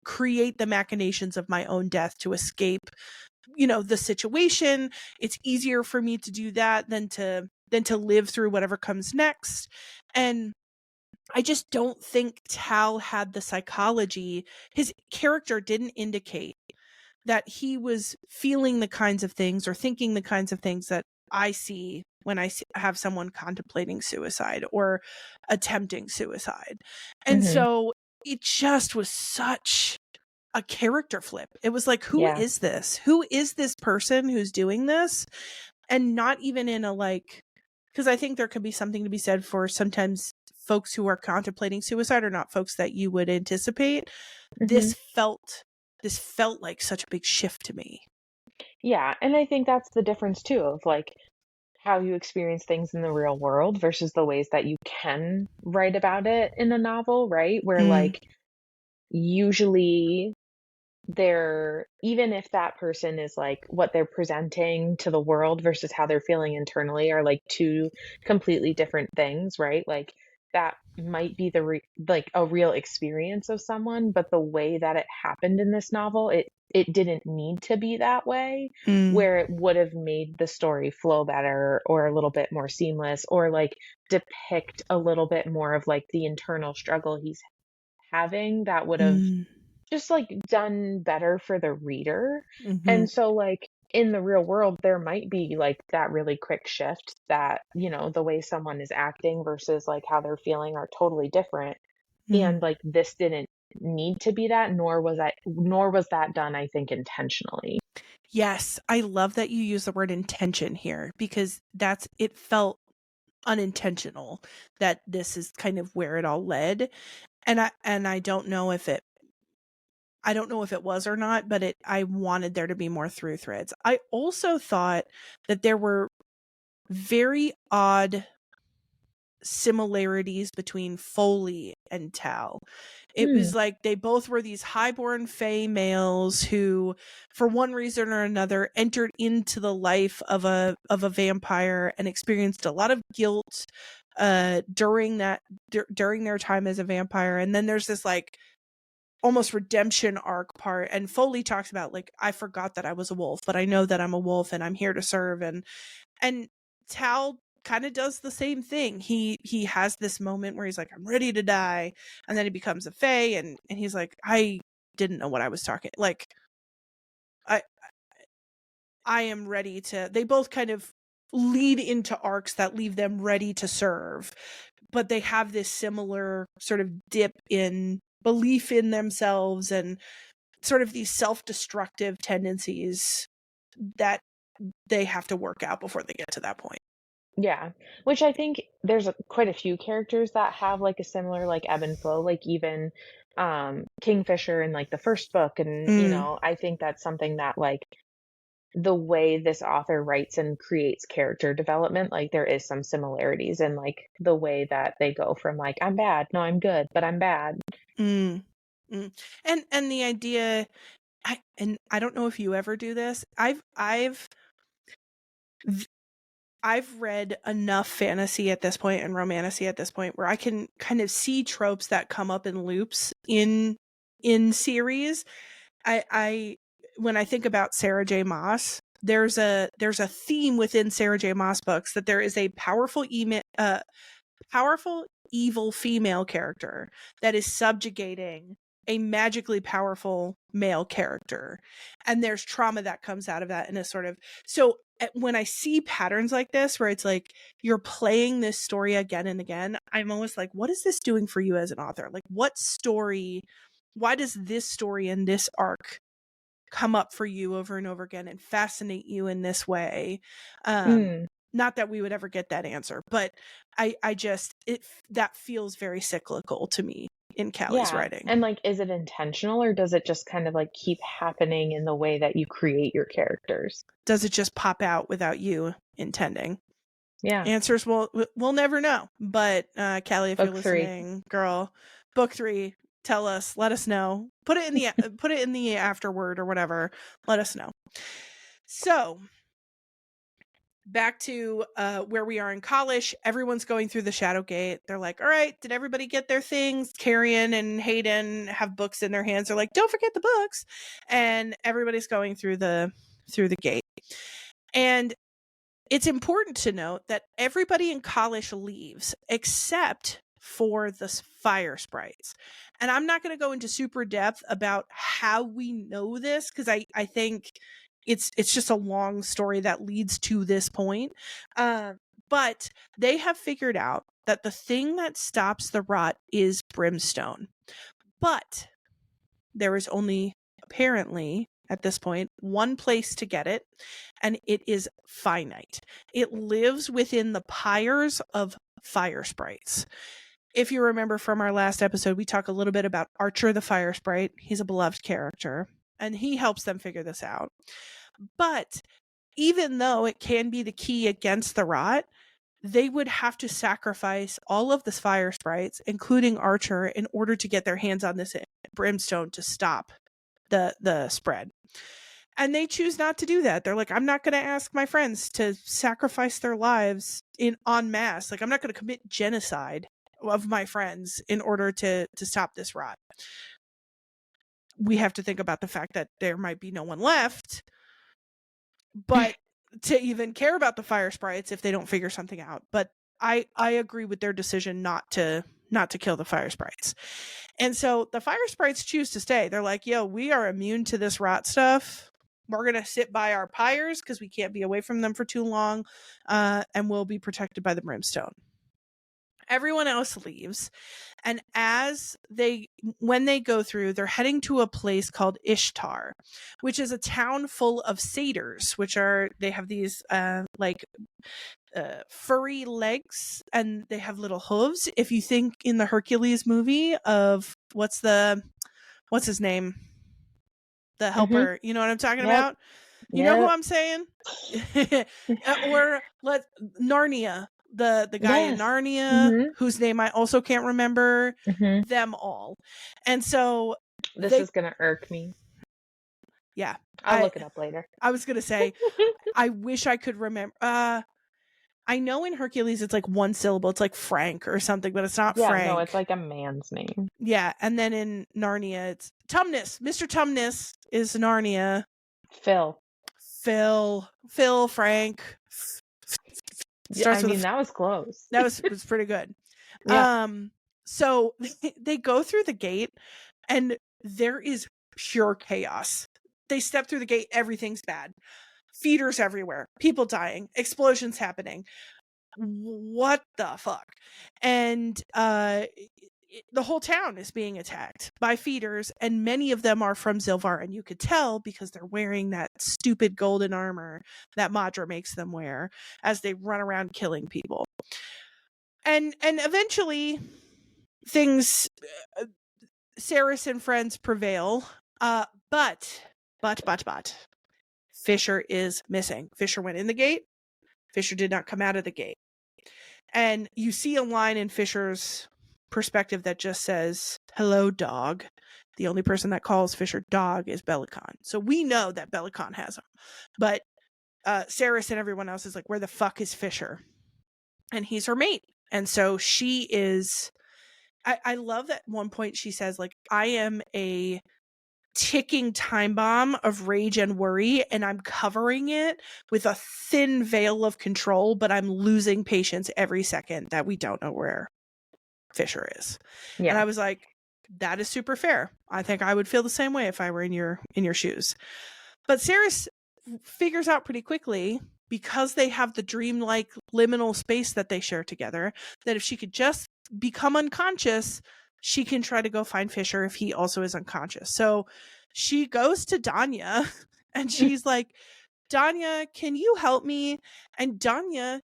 create the machinations of my own death to escape, the situation. It's easier for me to do that than to live through whatever comes next. And I just don't think Tal had the psychology. His character didn't indicate that he was feeling the kinds of things or thinking the kinds of things that I see when have someone contemplating suicide or attempting suicide. And Mm-hmm. so it just was such a character flip. It was like, who Yeah. is this? Who is this person who's doing this? And not even in a because I think there could be something to be said for sometimes folks who are contemplating suicide are not folks that you would anticipate. Mm-hmm. This felt like such a big shift to me. Yeah, and I think that's the difference too of like how you experience things in the real world versus the ways that you can write about it in a novel, right? Where Mm, like usually they're even if that person is like what they're presenting to the world versus how they're feeling internally are like two completely different things, right? Like that might be like a real experience of someone, but the way that it happened in this novel, it didn't need to be that way, mm, where it would have made the story flow better or a little bit more seamless or like depict a little bit more of like the internal struggle he's having that would have mm, just like done better for the reader. mm-hmm, And so like in the real world there might be like that really quick shift that, the way someone is acting versus like how they're feeling are totally different. mm. And like this didn't need to be that, nor was that done, I think, intentionally. Yes, I love that you use the word intention here, because it felt unintentional that this is kind of where it all led. And I don't know if it was or not, but I wanted there to be more through threads. I also thought that there were very odd similarities between Foley and Tal. It Hmm. was like they both were these highborn Fae males who, for one reason or another, entered into the life of a vampire and experienced a lot of guilt during their time as a vampire. And then there's this like almost redemption arc part, and Foley talks about like, I forgot that I was a wolf, but I know that I'm a wolf and I'm here to serve. And Tal kind of does the same thing. He has this moment where he's like, I'm ready to die, and then he becomes a Fae, and he's like, I didn't know what I was talking. Like, I I am ready to. They both kind of lead into arcs that leave them ready to serve, but they have this similar sort of dip in belief in themselves and sort of these self-destructive tendencies that they have to work out before they get to that point. Yeah, which I think there's quite a few characters that have like a similar like ebb and flow, like even Kingfisher in like the first book. And Mm. I think that's something that like the way this author writes and creates character development, like there is some similarities in like the way that they go from like I'm bad, no I'm good, but I'm bad. Mm. Mm. And the idea, I don't know if you ever do this. I've read enough fantasy at this point and romantasy at this point where I can kind of see tropes that come up in loops in series. I when I think about Sarah J. Maas, there's a theme within Sarah J. Maas books that there is a powerful evil female character that is subjugating a magically powerful male character, and there's trauma that comes out of that in a sort of. So when I see patterns like this where it's like you're playing this story again and again, I'm always like, what is this doing for you as an author? Like, what story, why does this story and this arc come up for you over and over again and fascinate you in this way? Mm, Not that we would ever get that answer, but I just that feels very cyclical to me in Callie's yeah. writing. And like is it intentional or does it just kind of like keep happening in the way that you create your characters? Does it just pop out without you intending? Yeah. Answers we'll never know. But Callie, if you're Book 3. listening, girl, book 3, tell us, let us know. Put it in the afterword or whatever. Let us know. So back to where we are in college. Everyone's going through the Shadow Gate. They're like, all right, did everybody get their things? Carrion and Hayden have books in their hands. They're like, don't forget the books. And everybody's going through the gate. And it's important to note that everybody in college leaves except for the fire sprites. And I'm not going to go into super depth about how we know this, because I think it's just a long story that leads to this point. But they have figured out that the thing that stops the rot is brimstone. But there is only, apparently, at this point, one place to get it, and it is finite. It lives within the pyres of fire sprites. If you remember from our last episode, we talk a little bit about Archer the Fire Sprite. He's a beloved character, and he helps them figure this out. But even though it can be the key against the rot, they would have to sacrifice all of the fire sprites, including Archer, in order to get their hands on this brimstone to stop the spread. And they choose not to do that. They're like, I'm not going to ask my friends to sacrifice their lives en masse. Like, I'm not going to commit genocide of my friends in order to stop this rot. We have to think about the fact that there might be no one left, but to even care about the fire sprites if they don't figure something out. But I agree with their decision not to kill the fire sprites. And so the fire sprites choose to stay. They're like, yo, we are immune to this rot stuff. We're going to sit by our pyres because we can't be away from them for too long, and we'll be protected by the brimstone. Everyone else leaves, and when they go through, they're heading to a place called Ishtar, which is a town full of satyrs, they have these furry legs, and they have little hooves. If you think in the Hercules movie of what's his name? The helper, you know what I'm talking about? You know who I'm saying? Or Narnia. The guy in Narnia, whose name I also can't remember, them all. And so this is gonna irk me. Yeah. I'll look it up later. I was gonna say, I wish I could remember. I know in Hercules it's like one syllable, it's like Frank or something, but it's not Frank. No, it's like a man's name. Yeah, and then in Narnia it's Tumnus. Mr. Tumnus is Narnia. Phil, Frank. That was close. That was pretty good. Yeah. So they go through the gate, and there is pure chaos. They step through the gate, everything's bad. Feeders everywhere, people dying, explosions happening. What the fuck? And the whole town is being attacked by feeders, and many of them are from Zilvar, and you could tell because they're wearing that stupid golden armor that Madra makes them wear as they run around killing people. And eventually things, Saeris and friends prevail, but Fisher is missing. Fisher went in the gate. Fisher did not come out of the gate. And you see a line in Fisher's perspective that just says, hello, dog. The only person that calls Fisher dog is Belicon. So we know that Belicon has him. But Saeris and everyone else is like, where the fuck is Fisher? And he's her mate. And so she is... I love that one point she says, like, I am a ticking time bomb of rage and worry, and I'm covering it with a thin veil of control, but I'm losing patience every second that we don't know where Fisher is. Yeah. And I was like, that is super fair. I think I would feel the same way if I were in your shoes. But Saeris figures out pretty quickly, because they have the dreamlike liminal space that they share together, that if she could just become unconscious, she can try to go find Fisher if he also is unconscious. So she goes to Danya and she's like, Danya, can you help me? And Danya,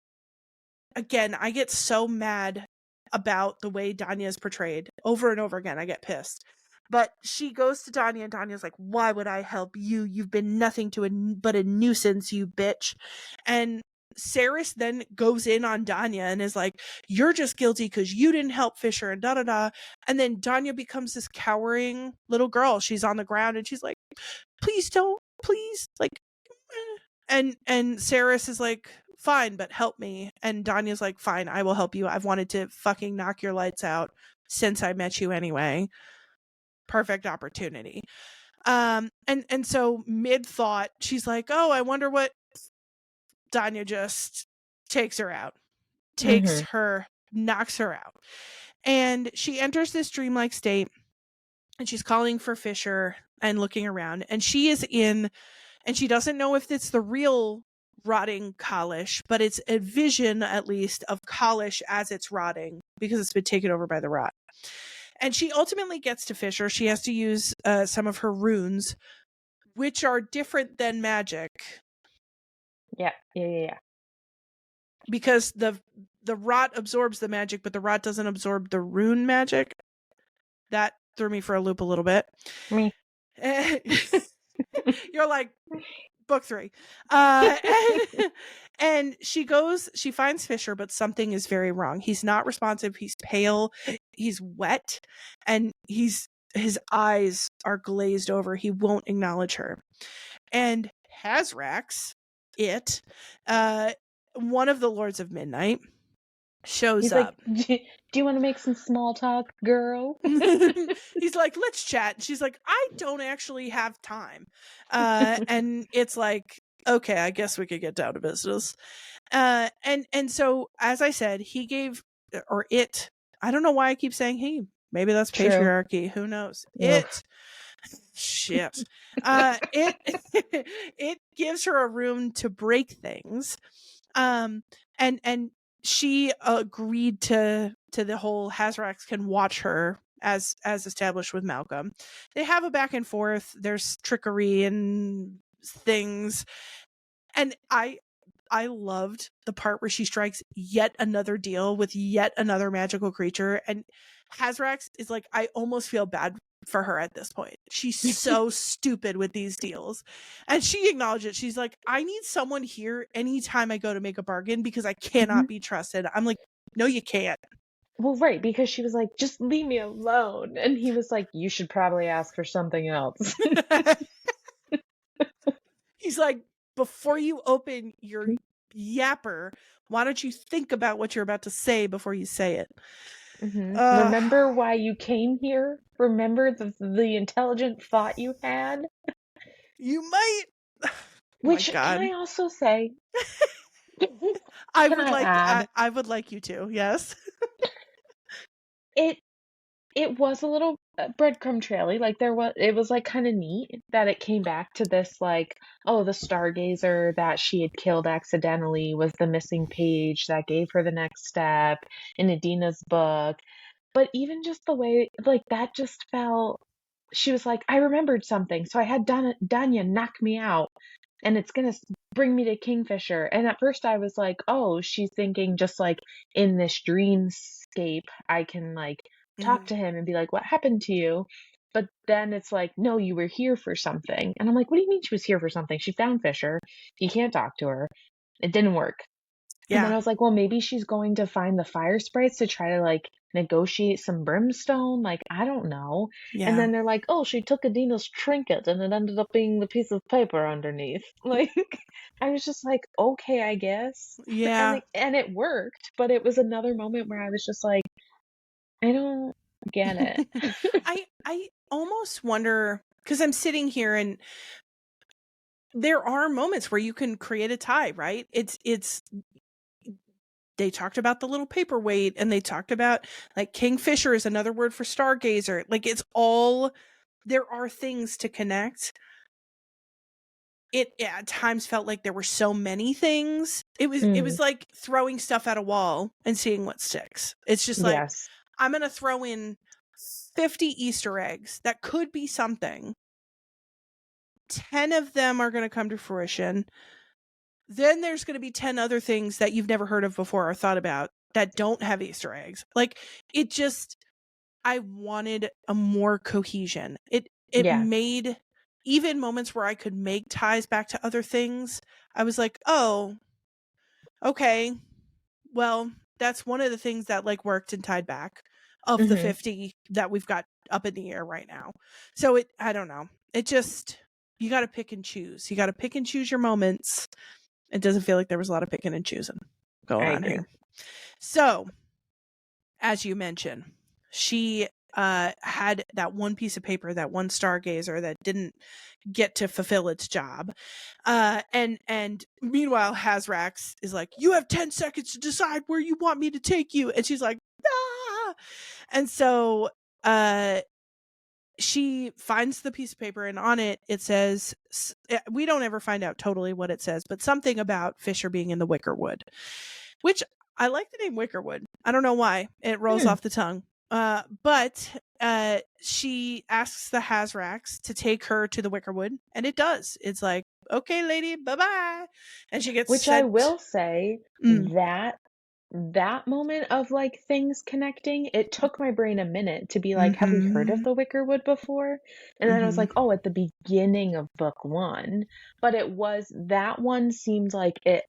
again, I get so mad about the way Danya is portrayed over and over again. I get pissed. But she goes to Danya, and Danya's like, why would I help you? You've been nothing but a nuisance, you bitch. And Saeris then goes in on Danya and is like, you're just guilty because you didn't help Fisher and da-da-da. And then Danya becomes this cowering little girl. She's on the ground and she's like, please don't, please. Like, and Saeris is like, fine, but help me. And Danya's like, fine, I will help you. I've wanted to fucking knock your lights out since I met you anyway. Perfect opportunity. And so mid thought, she's like, oh, I wonder what. Danya just takes her out, knocks her out. And she enters this dreamlike state and she's calling for Fisher and looking around. And she is in, and she doesn't know if it's the real rotting Kalish, but it's a vision, at least, of Kalish as it's rotting because it's been taken over by the rot. And she ultimately gets to Fisher. She has to use some of her runes, which are different than magic. Yeah. Because the rot absorbs the magic, but the rot doesn't absorb the rune magic. That threw me for a loop a little bit. Me. You're like, book 3. And she finds Fisher, but something is very wrong. He's not responsive. He's pale. He's wet. And his eyes are glazed over. He won't acknowledge her. And Hazrax, one of the Lords of Midnight, shows up. Like, do you want to make some small talk, girl? He's like, let's chat. And she's like, I don't actually have time. And it's like, okay, I guess we could get down to business. And so, as I said, I don't know why I keep saying he. Maybe that's patriarchy. Who knows? Ugh. Shit. It gives her a room to break things. And she agreed to the whole Hazrax can watch her as established with Malcolm. They have a back and forth. There's trickery and things. And I loved the part where she strikes yet another deal with yet another magical creature. And Hazrax is like, I almost feel bad for her at this point. She's so stupid with these deals. And she acknowledged it. She's like, I need someone here anytime I go to make a bargain because I cannot be trusted. I'm like, no, you can't. Well, right, because she was like, just leave me alone. And he was like, you should probably ask for something else. He's like, before you open your yapper, why don't you think about what you're about to say before you say it? Remember why you came here? Remember the intelligent thought you had? You might. Which can I also say? I would like you to. Yes. It was a little breadcrumb traily. Like it was like kind of neat that it came back to this, like, oh, the stargazer that she had killed accidentally was the missing page that gave her the next step in Adina's book. But even just the way, like, that just felt, she was like, I remembered something, so I had Danya knock me out, and it's gonna bring me to Kingfisher. And at first I was like, oh, she's thinking just like in this dreamscape I can like talk to him and be like, what happened to you? But then it's like, no, you were here for something. And I'm like, what do you mean she was here for something? She found Fisher. You can't talk to her. It didn't work. Yeah. And then I was like, well, maybe she's going to find the fire sprites to try to like negotiate some brimstone. Like, I don't know. Yeah. And then they're like, oh, she took Adina's trinket and it ended up being the piece of paper underneath. Like, I was just like, okay, I guess. Yeah. And it worked. But it was another moment where I was just like, I don't get it. I almost wonder, because I'm sitting here and there are moments where you can create a tie, right? It's they talked about the little paperweight and they talked about like Kingfisher is another word for stargazer. Like it's all, there are things to connect. It at times felt like there were so many things. It was like throwing stuff at a wall and seeing what sticks. It's just like, yes. I'm going to throw in 50 Easter eggs that could be something. 10 of them are going to come to fruition. Then there's going to be 10 other things that you've never heard of before or thought about that don't have Easter eggs. Like it just, I wanted a more cohesion. It made even moments where I could make ties back to other things. I was like, oh, Okay, well, that's one of the things that like worked and tied back of the Mhm. 50 that we've got up in the air right now. So I don't know. It just, you got to pick and choose. You got to pick and choose your moments. It doesn't feel like there was a lot of picking and choosing I going on agree. here. So, as you mentioned, she had that one piece of paper, that one stargazer that didn't get to fulfill its job. And meanwhile, Hazrax is like, "You have 10 seconds to decide where you want me to take you," and she's like, "Ah!" And so, she finds the piece of paper, and on it says, we don't ever find out totally what it says, but something about Fisher being in the Wickerwood, which I like the name Wickerwood. I don't know why. It rolls Hmm. off the tongue. But she asks the Hazrax to take her to the Wickerwood, and it does. It's like, "Okay, lady, bye-bye." And she gets Which I sent. will say Mm, that moment of, like, things connecting, it took my brain a minute to be like, "Have we heard of mhm, the Wickerwood before?" And then I was mhm. like, "Oh, at the beginning of book 1." But it was that one seemed like it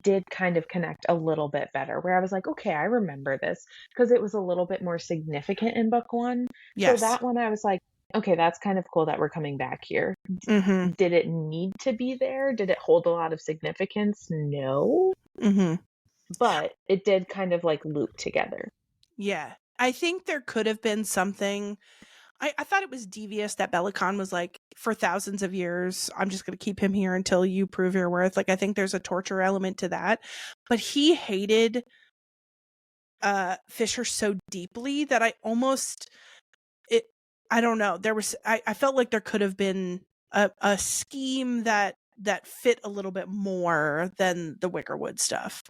did kind of connect a little bit better, where I was like, "Okay, I remember this," because it was a little bit more significant in book 1. So Yes. that one I was like, "Okay, that's kind of cool that we're coming back here." Mhm, Did it need to be there? Did it hold a lot of significance? No. mhm. But it did kind of, like, loop together. Yeah. I think there could have been something. I thought it was devious that Belicon was like, for thousands of years, I'm just going to keep him here until you prove your worth. Like, I think there's a torture element to that. But he hated Fisher so deeply that I almost, it, I don't know. I felt like there could have been a scheme that fit a little bit more than the Wickerwood stuff.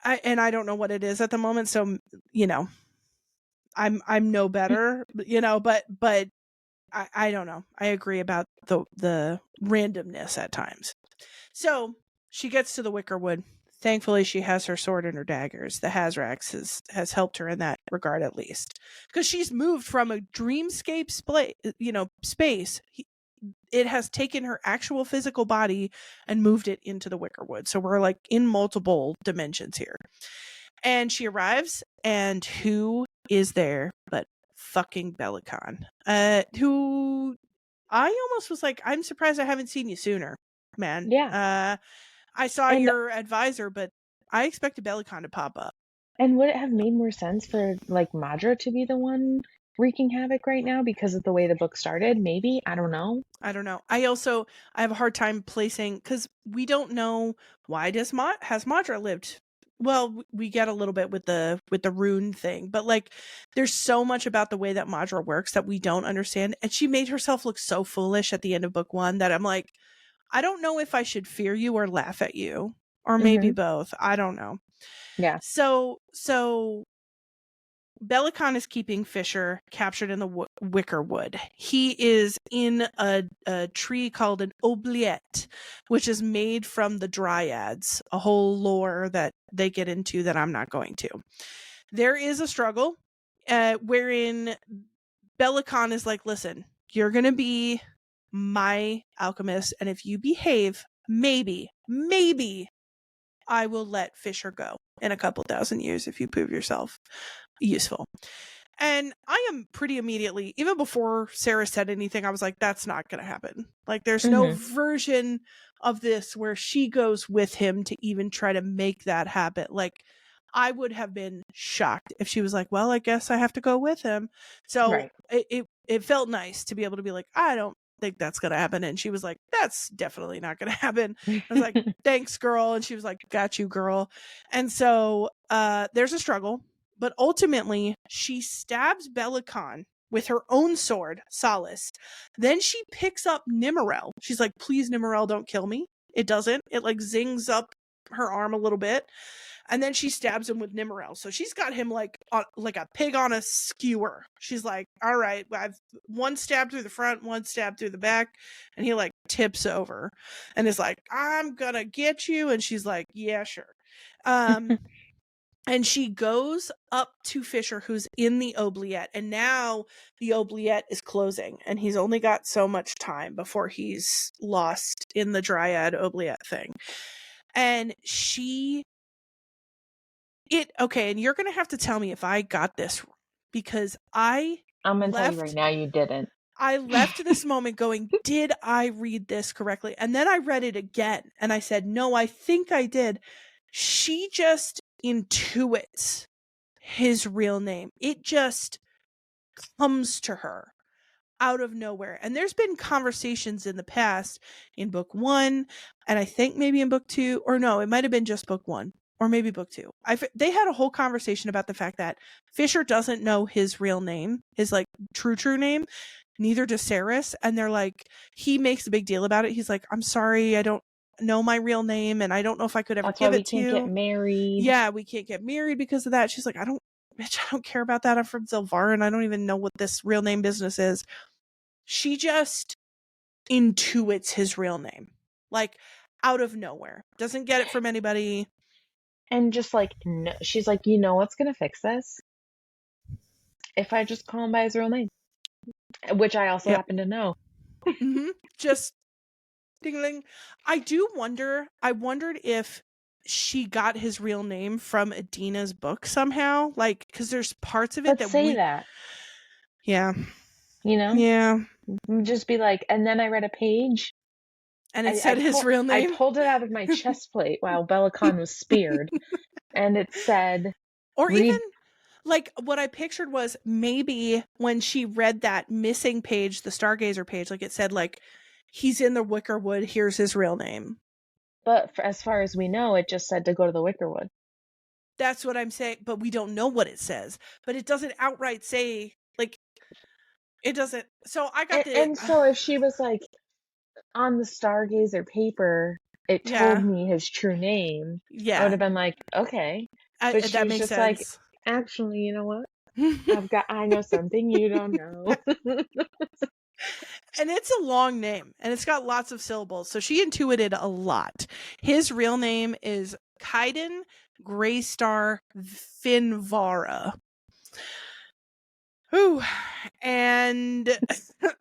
And I don't know what it is at the moment. So, you know, I'm no better, but I don't know. I agree about the randomness at times. So she gets to the Wickerwood. Thankfully, she has her sword and her daggers. The Hazrax has helped her in that regard, at least, because she's moved from a dreamscape space. It has taken her actual physical body and moved it into the Wickerwood. So we're like in multiple dimensions here. And she arrives, and who is there but fucking Belicon? Who I almost was like, I'm surprised I haven't seen you sooner, man. Yeah, I saw and your advisor, but I expected Belicon to pop up. would it have made more sense for, like, Madra to be the one wreaking havoc right now because of the way the book started? Maybe? I don't know. I don't know. I have a hard time placing, because we don't know why has Madra lived. Well, we get a little bit with the rune thing, but like, there's so much about the way that Madra works that we don't understand, and she made herself look so foolish at the end of book 1 that I'm like, I don't know if I should fear you or laugh at you, or maybe Mhm. both. I don't know. Yeah. So Belicon is keeping Fisher captured in the Wickerwood. He is in a tree called an oubliette, which is made from the dryads, a whole lore that they get into that I'm not going to. There is a struggle wherein Belicon is like, "Listen, you're going to be my alchemist, and if you behave, maybe I will let Fisher go in a couple thousand years if you prove yourself useful." And I am pretty immediately, even before Sarah said anything, I was like, that's not going to happen. Like, there's no Mhm. version of this where she goes with him to even try to make that happen. Like, I would have been shocked if she was like, well, I guess I have to go with him. So Right. it felt nice to be able to be like, I don't think that's going to happen. And she was like, that's definitely not going to happen. I was like, thanks, girl. And she was like, got you, girl. And so there's a struggle. But ultimately, she stabs Belicon with her own sword, Solace. Then she picks up Nimmerel. She's like, please, Nimmerel, don't kill me. It doesn't. It like zings up her arm a little bit. And then she stabs him with Nimmerel. So she's got him like a pig on a skewer. She's like, all right, I've one stab through the front, one stab through the back. And he like tips over and is like, I'm going to get you. And she's like, yeah, sure. And she goes up to Fisher, who's in the oubliette. And now the oubliette is closing. And he's only got so much time before he's lost in the Dryad oubliette thing. And okay, and you're going to have to tell me if I got this wrong, because I'm going to tell you right now you didn't. I left this moment going, did I read this correctly? And then I read it again and I said, no, I think I did. She just intuits his real name. It just comes to her out of nowhere. And there's been conversations in the past in book 1, and I think maybe in book 2, or no, it might have been just book 1 or maybe book 2. They had a whole conversation about the fact that Fisher doesn't know his real name, his like true name. Neither does Saeris. And they're like, he makes a big deal about it. He's like, I'm sorry, I don't know my real name, and I don't know if I could ever give it to you. That's why we can't get married. Yeah, we can't get married because of that. She's like, I don't care about that. I'm from Zilvar, and I don't even know what this real name business is. She just intuits his real name, like out of nowhere. Doesn't get it from anybody. And just like, no, she's like, you know what's going to fix this? If I just call him by his real name, which I also happen to know. Just ding-a-ling. I wondered if she got his real name from Adina's book somehow, like, because there's parts of it that yeah, you know, yeah, just be like, and then I read a page and it said his real name. I pulled it out of my chest plate while Belicon was speared, and it said, or even like what I pictured was maybe when she read that missing page, the Stargazer page, like it said like, he's in the Wickerwood, here's his real name. But as far as we know, it just said to go to the Wickerwood. That's what I'm saying, but we don't know what it says. But it doesn't outright say, like, it doesn't. So I got and so if she was like, on the Stargazer paper, it told me his true name, I would have been like, okay. But she was just like, actually, you know what? I know something you don't know. And it's a long name, and it's got lots of syllables, so she intuited a lot. His real name is Kaiden Greystar Finvara. Ooh. And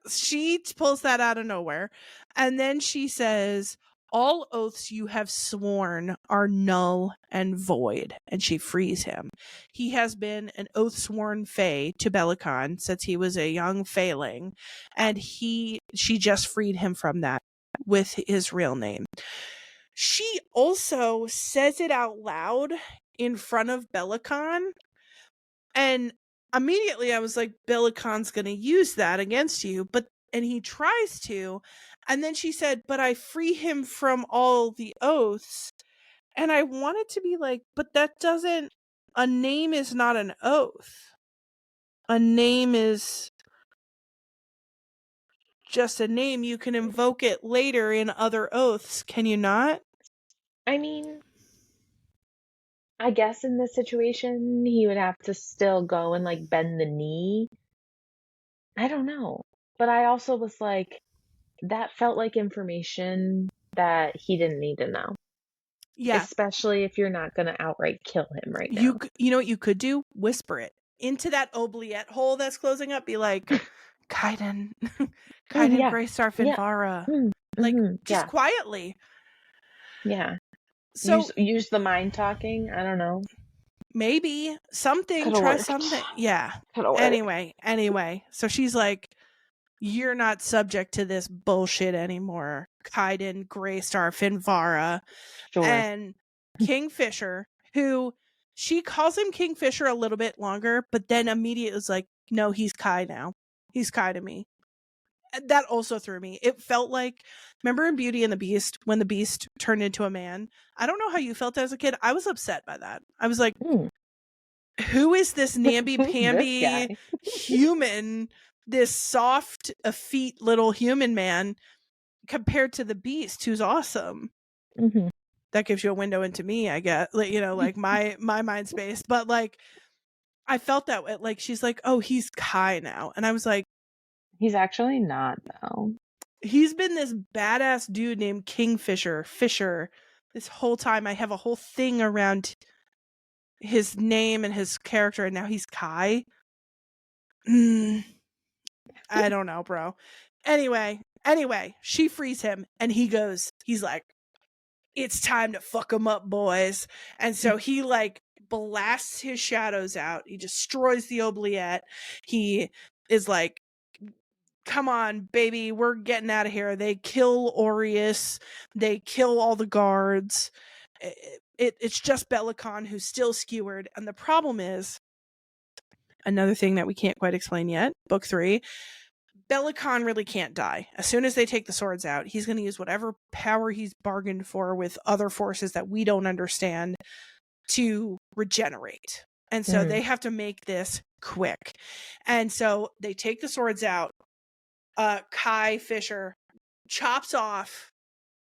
she pulls that out of nowhere. And then she says, all oaths you have sworn are null and void. And she frees him. He has been an oath sworn Fae to Belicon since he was a young Faeling. And she just freed him from that with his real name. She also says it out loud in front of Belicon. And immediately I was like, Belicon's going to use that against you. And he tries to. And then she said, but I free him from all the oaths. And I wanted to be like, but that doesn't, a name is not an oath. A name is just a name. You can invoke it later in other oaths. Can you not? I mean, I guess in this situation, he would have to still go and like bend the knee. I don't know. But I also was like, that felt like information that he didn't need to know. Yeah. Especially if you're not going to outright kill him right now. You know what you could do? Whisper it into that oubliette hole that's closing up. Be like, Kaiden Greystar Finvara. Like, just quietly. Yeah. So use the mind talking. I don't know. Maybe something. Try something. Yeah. Anyway. So she's like, you're not subject to this bullshit anymore, Kaiden Greystar Finvara. Sure. And Kingfisher, who she calls him Kingfisher a little bit longer, but then immediately is like, no, he's Kai now. He's Kai to me. That also threw me. It felt like, remember in Beauty and the Beast when the Beast turned into a man? I don't know how you felt as a kid. I was upset by that. I was like, who is this namby-pamby human, this soft, effete little human man compared to the Beast, who's awesome? That gives you a window into me, I guess. Like my mind space. But like, I felt that way. Like, she's like, oh, he's Kai now. And I was like, he's actually not, though. He's been this badass dude named Kingfisher, this whole time. I have a whole thing around his name and his character, and now he's Kai. I don't know, bro. Anyway, she frees him, and he's like, it's time to fuck them up, boys. And so he like blasts his shadows out. He destroys the oubliette. He is like, come on, baby, we're getting out of here. They kill Aureus. They kill all the guards. It's just Belicon who's still skewered. And the problem is, another thing that we can't quite explain yet, book 3, Belicon really can't die. As soon as they take the swords out, he's going to use whatever power he's bargained for with other forces that we don't understand to regenerate. And so they have to make this quick. And so they take the swords out. Kingfisher chops off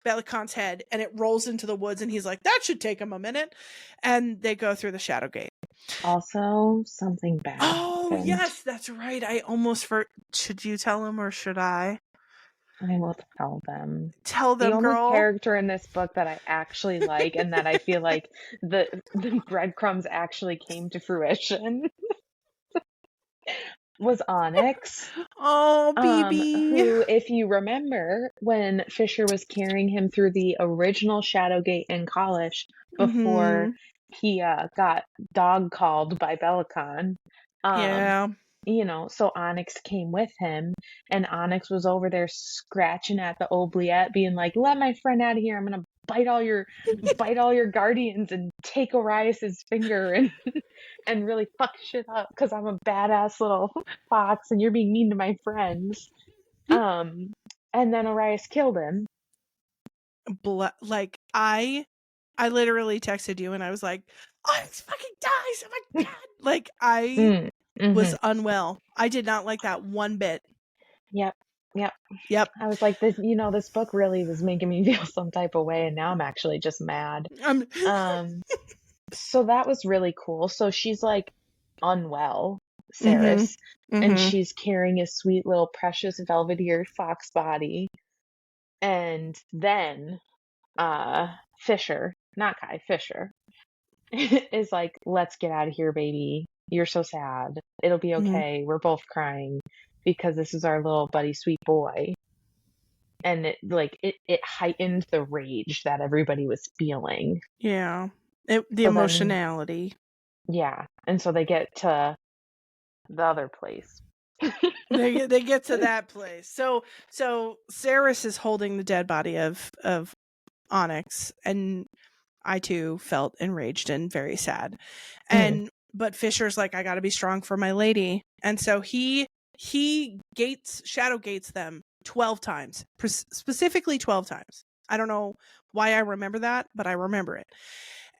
Belicon's head and it rolls into the woods, and he's like, that should take him a minute. And they go through the shadow gate. Also, something bad. Oh, happened. yes, that's right. I almost should you tell him or should I? I will tell them. Tell them, the girl. only character in this book that I actually like and that I feel like the breadcrumbs actually came to fruition was Onyx. Oh, baby. Who, if you remember, when Fisher was carrying him through the original Shadowgate in college before he got dog called by Belicon. Yeah. You know, so Onyx came with him, and Onyx was over there scratching at the oubliette, being like, let my friend out of here. I'm gonna bite all your guardians and take Orias's finger and really fuck shit up because I'm a badass little fox and you're being mean to my friends. And then Orias killed him. Like, I literally texted you and I was like, Onyx fucking dies. Oh my God. Like, I was unwell. I did not like that one bit. Yep. Yep. I was like, this book really was making me feel some type of way, and now I'm actually just mad. So that was really cool. So she's like unwell, Saeris, and she's carrying a sweet little precious velvet-eared fox body. And then Fisher, not Kai, Fisher, is like, let's get out of here, baby. You're so sad. It'll be okay. We're both crying because this is our little buddy sweet boy. And it heightened the rage that everybody was feeling. Yeah. The emotionality. Yeah. And so they get to the other place. they get to that place. So Saeris is holding the dead body of Onyx, and I too felt enraged and very sad. But Fisher's like, I gotta be strong for my lady. And so he shadow gates them 12 times. Specifically 12 times. I don't know why I remember that, but I remember it.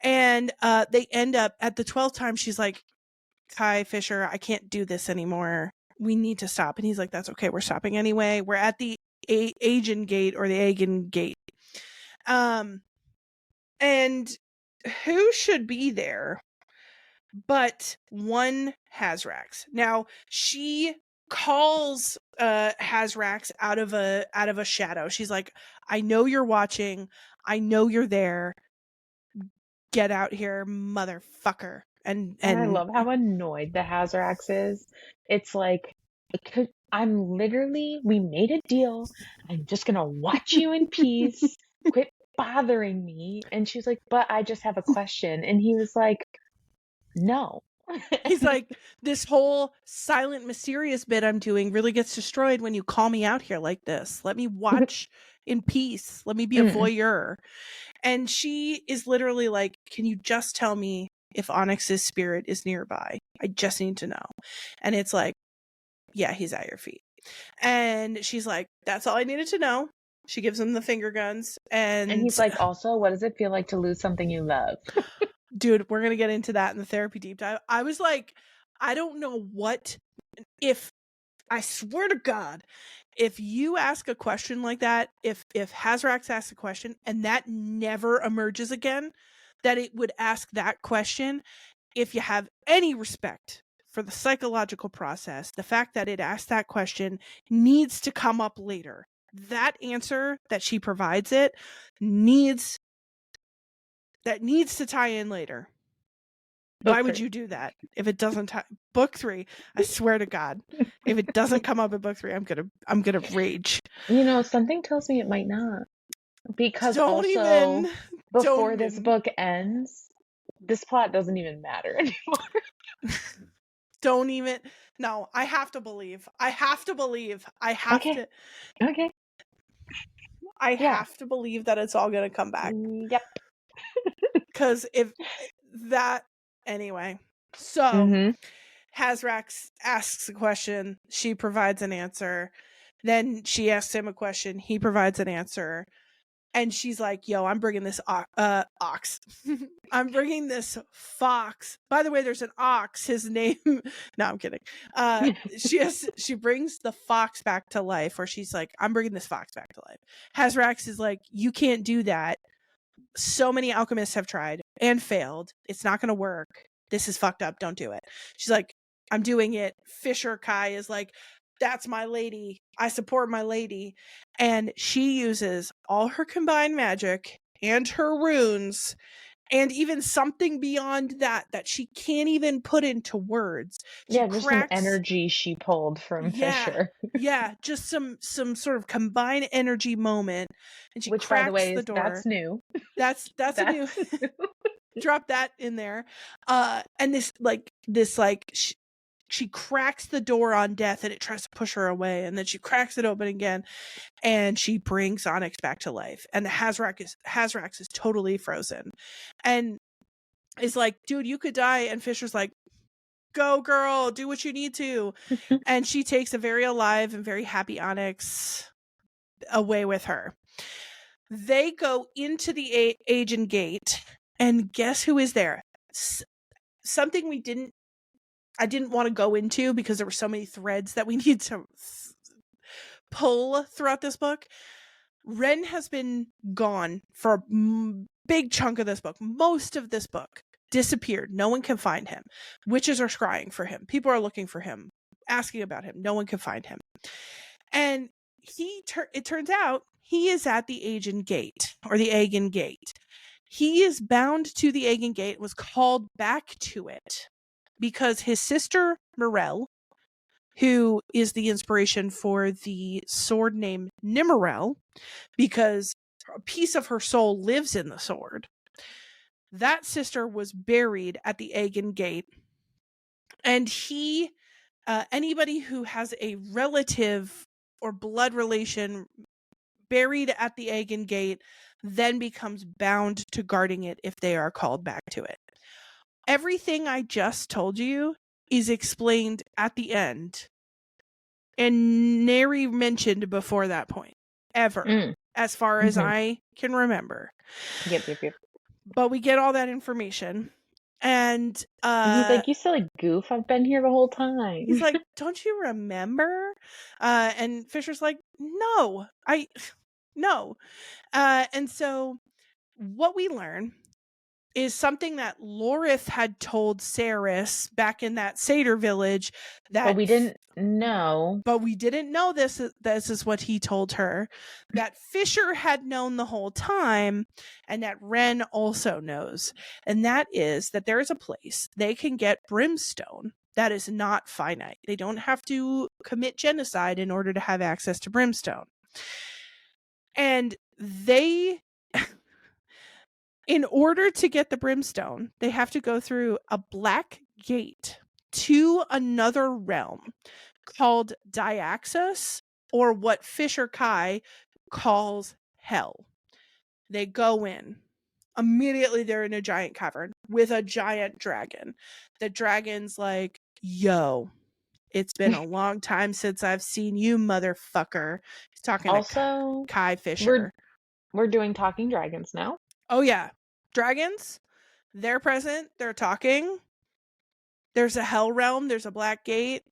And they end up at the 12th time, she's like, Kingfisher, I can't do this anymore. We need to stop. And he's like, that's okay. We're stopping anyway. We're at the Aegon gate or the Aegon gate. And who should be there but one Hazrax? Now, she calls Hazrax out of a shadow. She's like, I know you're watching. I know you're there. Get out here, motherfucker. And I love how annoyed the Hazrax is. It's like, we made a deal. I'm just gonna watch you in peace. Quit bothering me. And she's like, but I just have a question. And he was like, no. He's like, this whole silent, mysterious bit I'm doing really gets destroyed when you call me out here like this. Let me watch in peace. Let me be a voyeur. And she is literally like, can you just tell me if Onyx's spirit is nearby? I just need to know. And it's like, yeah, he's at your feet. And she's like, that's all I needed to know. She gives him the finger guns. And he's like, also, what does it feel like to lose something you love? Dude, we're going to get into that in the therapy deep dive. I was like, I don't know what, I swear to God, if you ask a question like that, if Hazrax asks a question and that never emerges again, that it would ask that question, if you have any respect for the psychological process, the fact that it asked that question needs to come up later. That answer that she provides needs to tie in later. Why would you do that if it doesn't tie? Book 3, I swear to God, if it doesn't come up in book 3, I'm gonna rage. You know, something tells me it might not. Because don't before this book ends, this plot doesn't even matter anymore. Don't even. No, I have to believe. I have to believe. I have to. Okay. I have to believe that it's all going to come back. Yep. Because if that. Anyway. So, Hazrax asks a question. She provides an answer. Then she asks him a question. He provides an answer. And she's like, yo, I'm bringing this ox. I'm bringing this fox. By the way, there's an ox. His name... No, I'm kidding. She brings the fox back to life, or she's like, I'm bringing this fox back to life. Hazrax is like, you can't do that. So many alchemists have tried and failed. It's not going to work. This is fucked up. Don't do it. She's like, I'm doing it. Fisher Kai is like, that's my lady. I support my lady. And she uses all her combined magic and her runes and even something beyond that she can't even put into words. Just some energy she pulled from Fisher. Yeah, just some sort of combined energy moment. And she cracks, by the way, the door. That's new. That's a new. Drop that in there. And she cracks the door on death and it tries to push her away, and then she cracks it open again and she brings Onyx back to life, and the Hazrax is totally frozen and is like, dude, you could die. And Fisher's like, go girl, do what you need to. And she takes a very alive and very happy Onyx away with her. They go into the Aegean Gate, and guess who is there? Something I didn't want to go into because there were so many threads that we need to pull throughout this book. Ren has been gone for a big chunk of this book. Most of this book disappeared. No one can find him. Witches are scrying for him. People are looking for him, asking about him. No one can find him. And it turns out he is at the Aegean Gate, or the Aegean Gate. He is bound to the Aegean Gate, was called back to it because his sister Morel, who is the inspiration for the sword named Nimmerel, because a piece of her soul lives in the sword, that sister was buried at the Aegean Gate. And he, anybody who has a relative or blood relation buried at the Aegean Gate then becomes bound to guarding it if they are called back to it. Everything I just told you is explained at the end and nary mentioned before that point, ever, as far as I can remember. Yep. But we get all that information, and he's like, you silly goof, I've been here the whole time. He's like, don't you remember? And Fisher's like, no. And so what we learn is something that Lorith had told Saeris back in that satyr village. But we didn't know. But we didn't know this. This is what he told her. That Fisher had known the whole time, and that Ren also knows. And that is that there is a place they can get brimstone that is not finite. They don't have to commit genocide in order to have access to brimstone. And they... in order to get the brimstone, they have to go through a black gate to another realm called Diaxus, or what Fisher Kai calls hell. They go in. Immediately they're in a giant cavern with a giant dragon. The dragon's like, yo, it's been a long time since I've seen you, motherfucker. He's talking to Kai Fisher. We're doing talking dragons now. Oh, yeah. Dragons, they're present. They're talking. There's a hell realm. There's a black gate.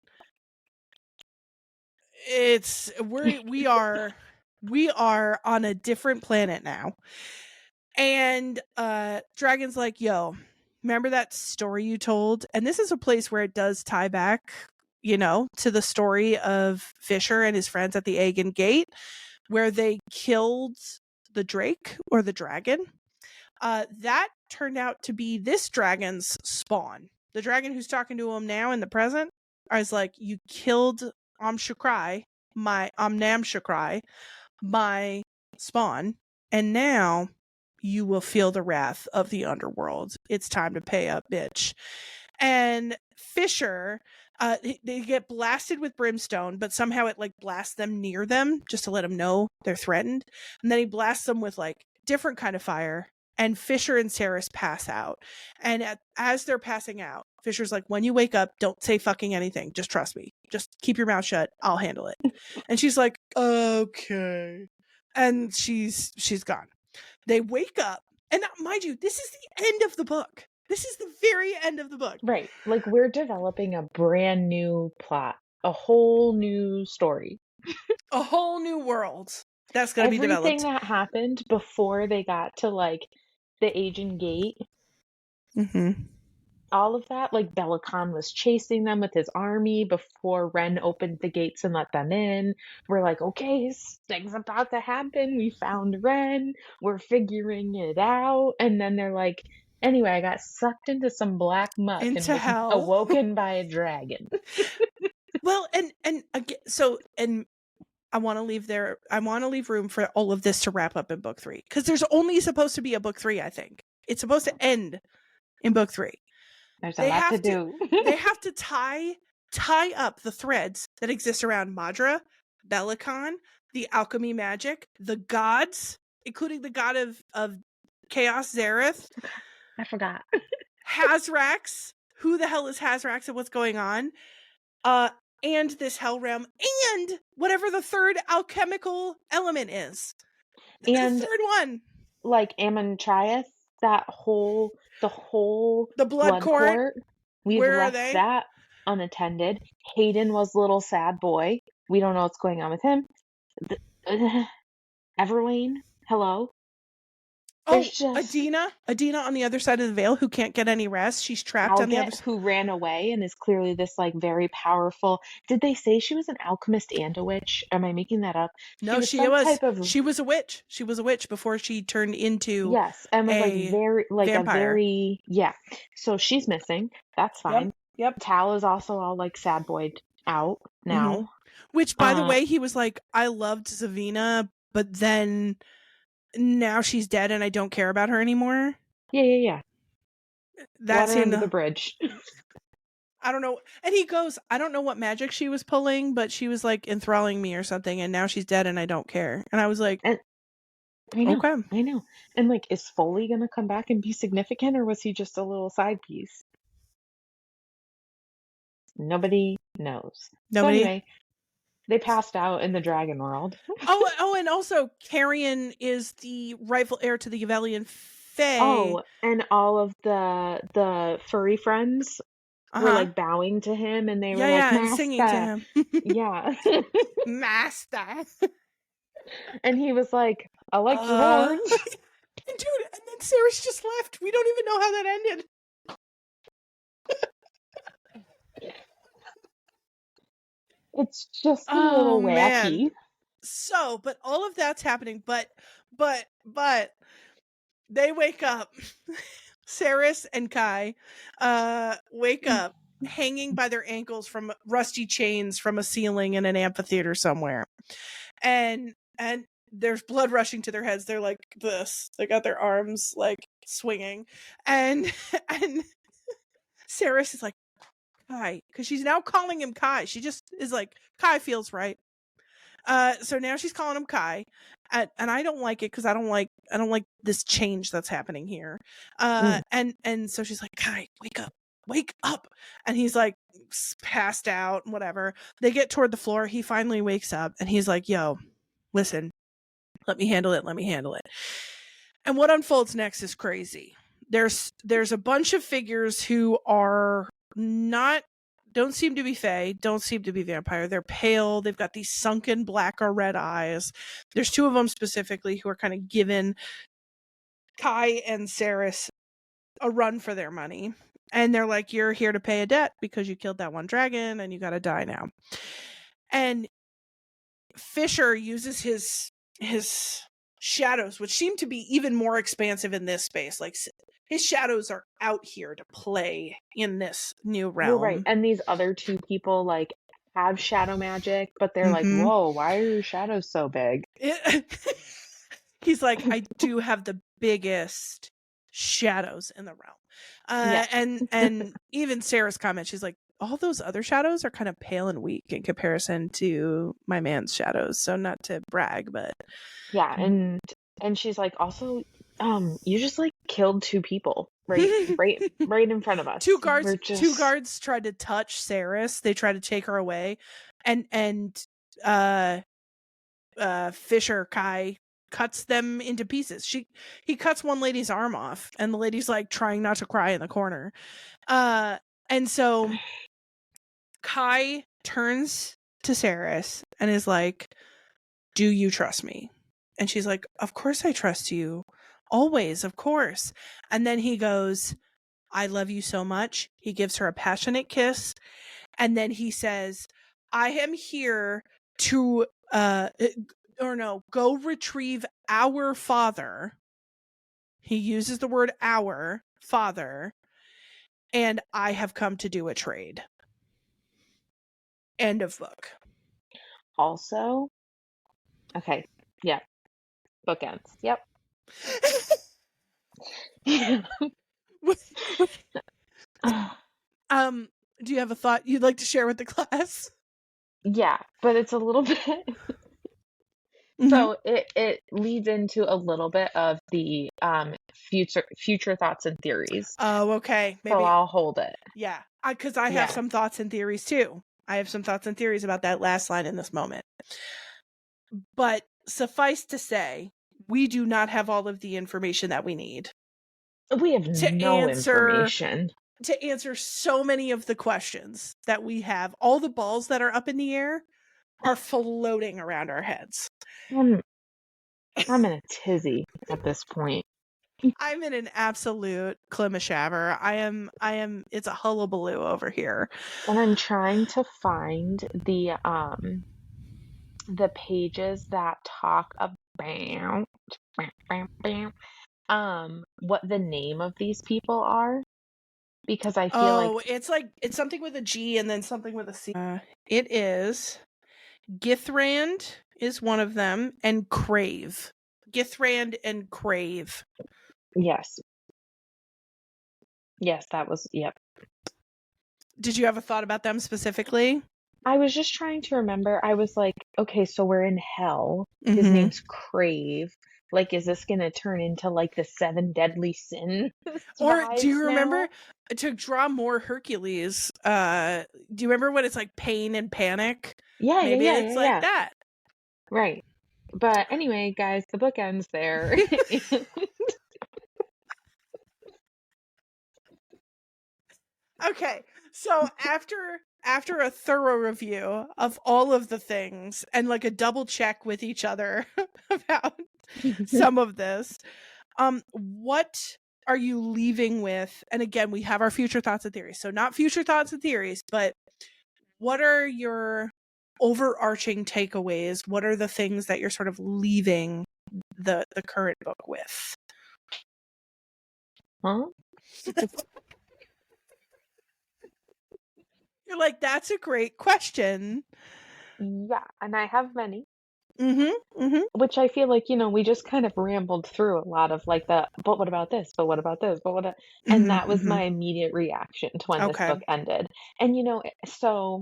We are on a different planet now. And Dragon's like, yo, remember that story you told? And this is a place where it does tie back, to the story of Fisher and his friends at the Aegean Gate, where they killed the drake or the dragon. That turned out to be this dragon's spawn. The dragon who's talking to him now in the present is like, you killed Namshakrai, my spawn, and now you will feel the wrath of the underworld. It's time to pay up, bitch. And Fisher, they get blasted with brimstone, but somehow it like blasts them near them just to let them know they're threatened. And then he blasts them with like different kind of fire. And Fisher and Saeris pass out. And as they're passing out, Fisher's like, when you wake up, don't say fucking anything. Just trust me. Just keep your mouth shut. I'll handle it. And she's like, okay. And she's gone. They wake up. And mind you, this is the end of the book. This is the very end of the book. Right. Like, we're developing a brand new plot, a whole new story. A whole new world that's going to be developed. Everything that happened before they got to, like, the Aegean Gate, all of that, like, Bellicon was chasing them with his army before Ren opened the gates and let them in. We're like, okay, things about to happen. We found Ren. We're figuring it out. And then they're like, anyway, I got sucked into some black muck and was awoken by a dragon. Well, and again, so, and I want to leave room for all of this to wrap up in book 3, because there's only supposed to be a book 3. I think it's supposed to end in book 3. There's a lot to do. They have to tie up the threads that exist around Madra, Bellicon, the alchemy magic, the gods, including the god of chaos, Zareth. I forgot. Hazrax. Who the hell is Hazrax and what's going on? And this hell realm, and whatever the third alchemical element is. And the third one. Like Amontriath, the whole blood court. We've left that unattended. Hayden was little sad boy. We don't know what's going on with him. Everlane, hello. Adina on the other side of the veil, who can't get any rest. She's trapped on the other side. Who ran away and is clearly this like very powerful. Did they say she was an alchemist and a witch? Am I making that up? No, she was. She was a witch. She was a witch before she turned into and was like very like vampire. So she's missing. That's fine. Yep. Tal is also all like sad boyed out now. Mm-hmm. Which, by the way, he was like, I loved Zavina, but then now she's dead and I don't care about her anymore. Yeah. That's in the bridge. I don't know. And he goes, I don't know what magic she was pulling, but she was like enthralling me or something, and now she's dead and I don't care. And I was like, I know. Okay. I know. And like, is Foley gonna come back and be significant, or was he just a little side piece? Nobody knows. So anyway, they passed out in the dragon world. and also Carrion is the rightful heir to the Yevelian Fae. Oh, and all of the furry friends were like bowing to him, and they were like, and singing to him. Yeah. Master. And he was like, I like your horns. Dude, and then Saeris just left. We don't even know how that ended. It's just a little wacky. Man. So, but all of that's happening, but they wake up. Saeris and Kai wake up hanging by their ankles from rusty chains from a ceiling in an amphitheater somewhere. And there's blood rushing to their heads. They're like this. They got their arms like swinging. And Saeris is like, Kai, because she's now calling him Kai. She just is like, Kai feels right. So now she's calling him Kai, and I don't like it because I don't like this change that's happening here. And so she's like, Kai, wake up, and he's like passed out and whatever. They get toward the floor. He finally wakes up, and he's like, yo, listen, let me handle it. And what unfolds next is crazy. There's a bunch of figures who are don't seem to be Fae, don't seem to be vampire. They're pale. They've got these sunken black or red eyes. There's 2 of them specifically who are kind of giving Kai and Saeris a run for their money. And they're like, you're here to pay a debt because you killed that one dragon and you got to die now. And Fisher uses his shadows, which seem to be even more expansive in this space. Like, his shadows are out here to play in this new realm. Well, right. And these other 2 people like have shadow magic, but they're like, whoa, why are your shadows so big? He's like, I do have the biggest shadows in the realm. Yeah. And even Sarah's comment, she's like, all those other shadows are kind of pale and weak in comparison to my man's shadows. So not to brag, but Yeah, and she's like, also, you just like killed two people right in front of us. two We're guards tried to touch Saeris. They tried to take her away, and Fisher Kai cuts them into pieces. He cuts one lady's arm off, and the lady's like trying not to cry in the corner. And so Kai turns to Saeris and is like, "Do you trust me?" And she's like, "Of course I trust you. Always, of course." And then he goes, "I love you so much." He gives her a passionate kiss, and then he says, "I am here to go retrieve our father." He uses the word "our father," and I have come to do a trade. End of book. Also, okay, yeah, bookends. Yep. Do you have a thought you'd like to share with the class? Yeah, but it's a little bit. So it leads into a little bit of the future thoughts and theories. Oh, okay. Maybe So I'll hold it. Yeah, because I have some thoughts and theories too. I have some thoughts and theories about that last line in this moment. But suffice to say, we do not have all of the information that we need. We have no information. To answer so many of the questions that we have. All the balls that are up in the air are floating around our heads. I'm in a tizzy at this point. I'm in an absolute climachabber. I am it's a hullabaloo over here. And I'm trying to find the pages that talk about what the name of these people are, because I feel like it's something with a G and then something with a C. It is Githrand is one of them, and Crave. Githrand and Crave. yes, that was, yep. Did you have a thought about them specifically? I was just trying to remember. I was like, okay, so we're in hell. His name's Crave. Like, is this gonna turn into like the 7 deadly sins? Or do you remember, to draw more Hercules, do you remember when it's like pain and panic? Yeah, Maybe it's like that. Right. But anyway, guys, the book ends there. Okay, so after a thorough review of all of the things and like a double check with each other about some of this, what are you leaving with? And again, we have our future thoughts and theories. So not future thoughts and theories, but what are your overarching takeaways? What are the things that you're sort of leaving the current book with? Huh? You're like, that's a great question. Yeah, and I have many. Mm-hmm. Which I feel like, we just kind of rambled through a lot of like but what about this? But what about this? But what? And that was my immediate reaction to when this book ended. And so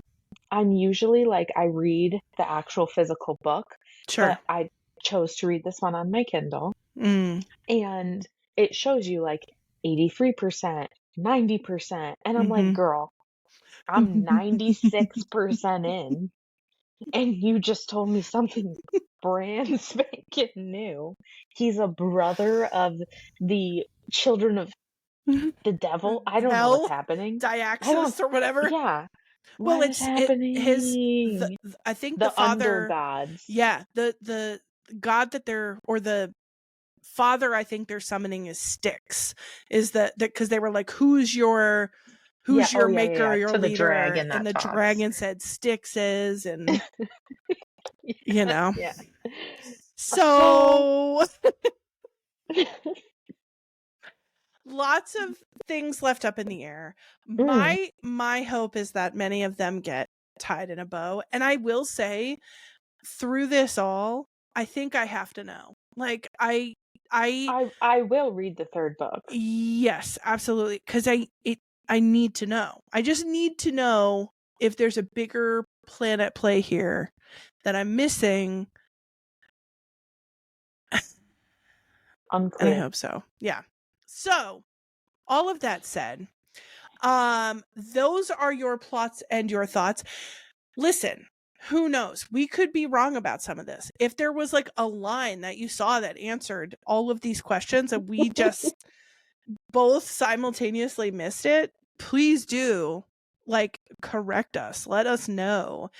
I'm usually like, I read the actual physical book, but I chose to read this one on my Kindle. And it shows you like 83%, 90%. And I'm like, girl, I'm 96% in. And you just told me something brand spanking new. He's a brother of the children of the devil. I don't know what's happening. Diaxis or whatever. Yeah. Well, it's happening. I think the father, undergods. Yeah, the god that the father I think they're summoning is Styx. Is that because they were like, who's your maker, your to leader? The dragon and the talks. dragon said Styx is, and Yeah. So lots of things left up in the air. My hope is that many of them get tied in a bow. And I will say, through this all, I think I have to know. Like, I I will read the third book. Yes, absolutely. Because I need to know. I just need to know if there's a bigger plan at play here that I'm missing. And I Unclear. hope so. Yeah. So, all of that said, those are your plots and your thoughts. Listen, who knows? We could be wrong about some of this. If there was like a line that you saw that answered all of these questions and we just both simultaneously missed it, please do like correct us. Let us know.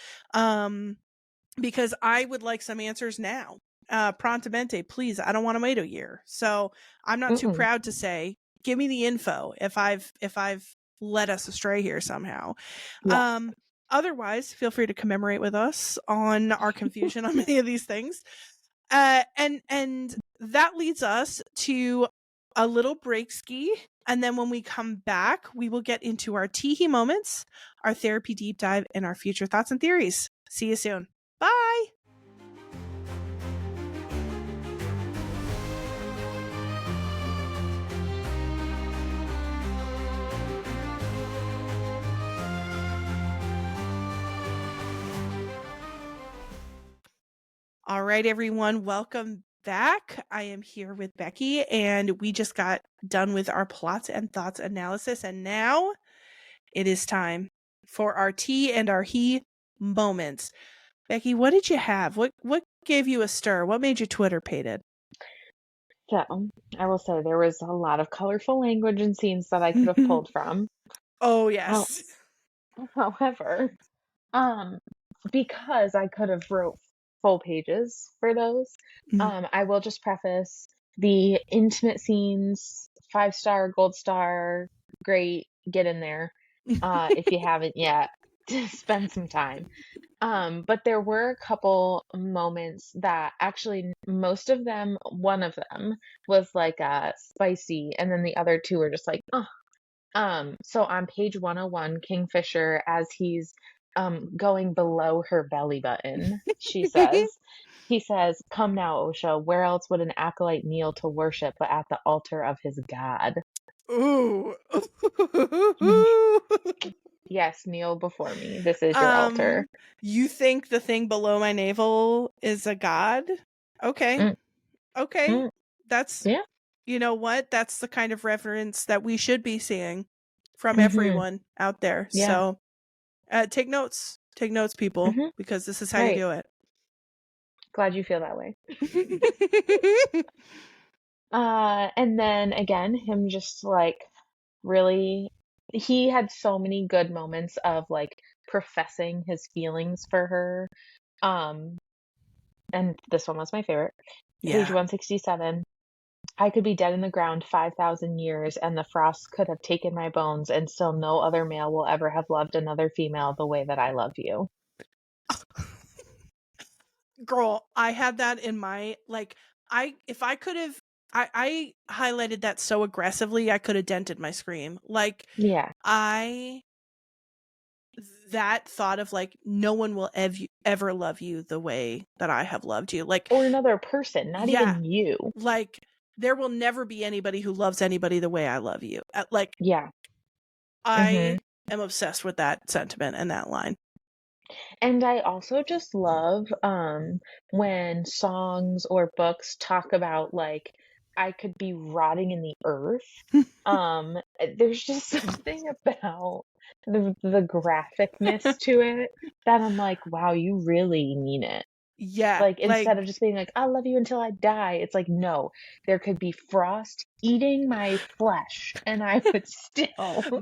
Because I would like some answers now. Prontamente, please. I don't want to wait a year. So I'm not too proud to say, give me the info if I've led us astray here somehow. Yeah. Otherwise, feel free to commemorate with us on our confusion on many of these things. And that leads us to a little break ski. And then when we come back, we will get into our teehee moments, our therapy deep dive, and our future thoughts and theories. See you soon. Bye. All right, everyone, welcome back. I am here with Becky, and we just got done with our plots and thoughts analysis, and now it is time for our tea and our he moments. Becky, what did you have? What gave you a stir? What made you Twitter pated? So I will say there was a lot of colorful language and scenes that I could have pulled from. Oh, yes. However, because I could have wrote full pages for those, I will just preface the intimate scenes, 5-star, gold star, great, get in there. If you haven't yet, spend some time. But there were a couple moments that actually, most of them, one of them was like spicy, and then the other two were just like, oh. So on page 101, Kingfisher, as he's going below her belly button, he says, "Come now, Osha, where else would an acolyte kneel to worship but at the altar of his god?" Ooh. Yes, kneel before me. This is your altar. You think the thing below my navel is a god? Okay. Okay. That's, Yeah. you know what? That's the kind of reference that we should be seeing from everyone out there. Yeah. So take notes. Take notes, people, because this is how you do it. Glad you feel that way. And then again, him just like really, he had so many good moments of like professing his feelings for her. And this one was my favorite. Yeah. Page 167. "I could be dead in the ground 5,000 years, and the frost could have taken my bones, and still no other male will ever have loved another female the way that I love you." Girl, I had that in my, like, if I could have, I highlighted that so aggressively, I could have dented my scream. Like, yeah. That thought of like, no one will ever love you the way that I have loved you. Like, or another person, not even you. Like, there will never be anybody who loves anybody the way I love you. Like, yeah. I am obsessed with that sentiment and that line. And I also just love when songs or books talk about like, I could be rotting in the earth. There's just something about the graphicness to it that I'm like, wow, you really mean it. Yeah. Like, instead of just being like, "I love you until I die," it's like, no, there could be frost eating my flesh, and I would still.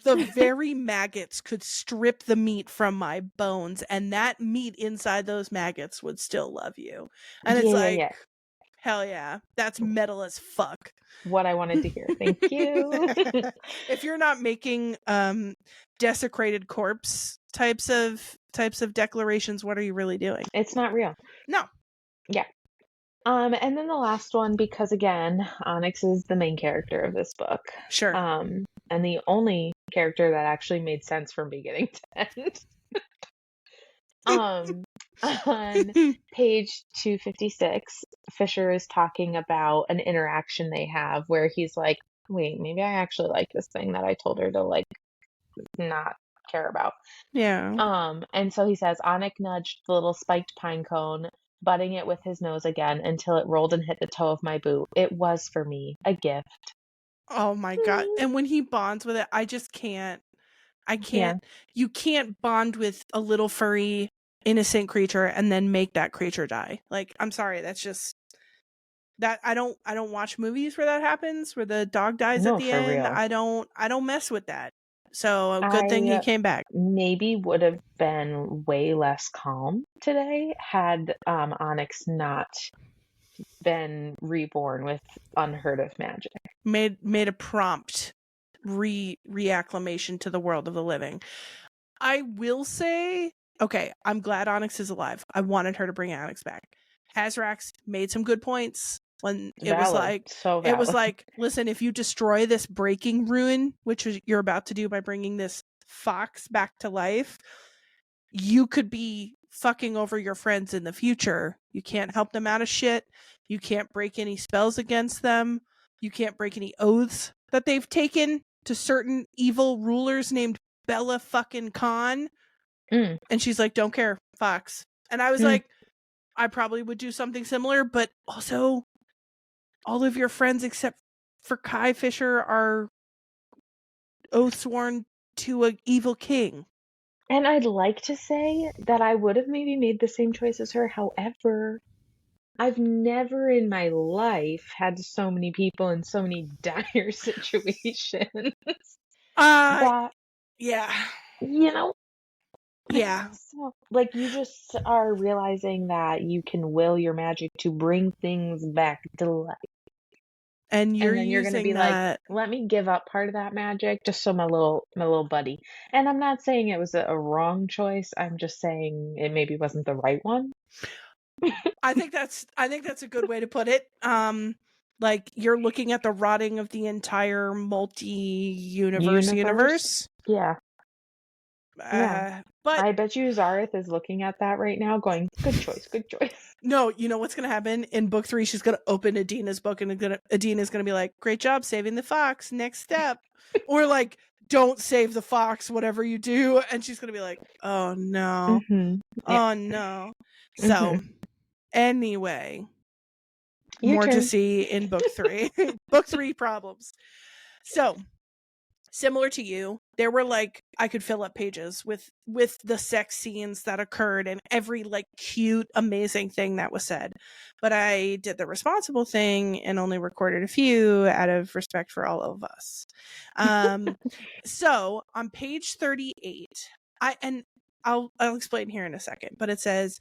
The very maggots could strip the meat from my bones, and that meat inside those maggots would still love you. And it's like, hell yeah, that's metal as fuck. What I wanted to hear. Thank you. If you're not making desecrated corpse types of declarations, what are you really doing? It's not real. No. Yeah. And then the last one, because again, Onyx is the main character of this book. Sure. And the only character that actually made sense from beginning to end. On page 256, Fisher is talking about an interaction they have where he's like, wait, maybe I actually like this thing that I told her to like not care about. Yeah. And so he says, Onyx nudged the little spiked pine cone, butting it with his nose again until it rolled and hit the toe of my boot. It was for me a gift. Oh my God. And when he bonds with it, I just can't. I can't. Yeah. You can't bond with a little furry innocent creature and then make that creature die. Like, I'm sorry, that's just that I don't watch movies where that happens, where the dog dies at No, the for end. real. I don't mess with that. So a good thing he I came back. maybe would have been way less calm today had Onyx not been reborn with unheard of magic. Made a prompt reacclimation to the world of the living. I will say, okay, I'm glad Onyx is alive. I wanted her to bring Onyx back. Hazrax made some good points when it was Valid. like, So valid. listen, if you destroy this breaking ruin, which you're about to do by bringing this fox back to life, you could be fucking over your friends in the future. You can't help them out of shit. You can't break any spells against them. You can't break any oaths that they've taken to certain evil rulers named Bella fucking Khan. Mm. And she's like, don't care, Fox. And I was like, I probably would do something similar, but also all of your friends except for Kingfisher are oath sworn to an evil king. And I'd like to say that I would have maybe made the same choice as her. However, I've never in my life had so many people in so many dire situations that, Yeah. you know, Yeah. so, like, you just are realizing that you can will your magic to bring things back to life. And you're And then you're going to be using like, that. let me give up part of that magic just so my little buddy. And I'm not saying it was a wrong choice. I'm just saying it maybe wasn't the right one. I think that's a good way to put it. Like you're looking at the rotting of the entire universe. Yeah. Yeah. But I bet you Zareth is looking at that right now going, good choice, good choice. No, you know what's going to happen? In book 3, she's going to open Adina's book and Adina's going to be like, great job saving the fox. Next step. Or like, don't save the fox, whatever you do. And she's going to be like, oh no. Mm-hmm. Oh no. Mm-hmm. So anyway, Your more turn. to see in book 3. Book 3 problems. So similar to you, there were like I could fill up pages with the sex scenes that occurred and every like cute amazing thing that was said, but I did the responsible thing and only recorded a few out of respect for all of us. So on page 38, I'll explain here in a second, but it says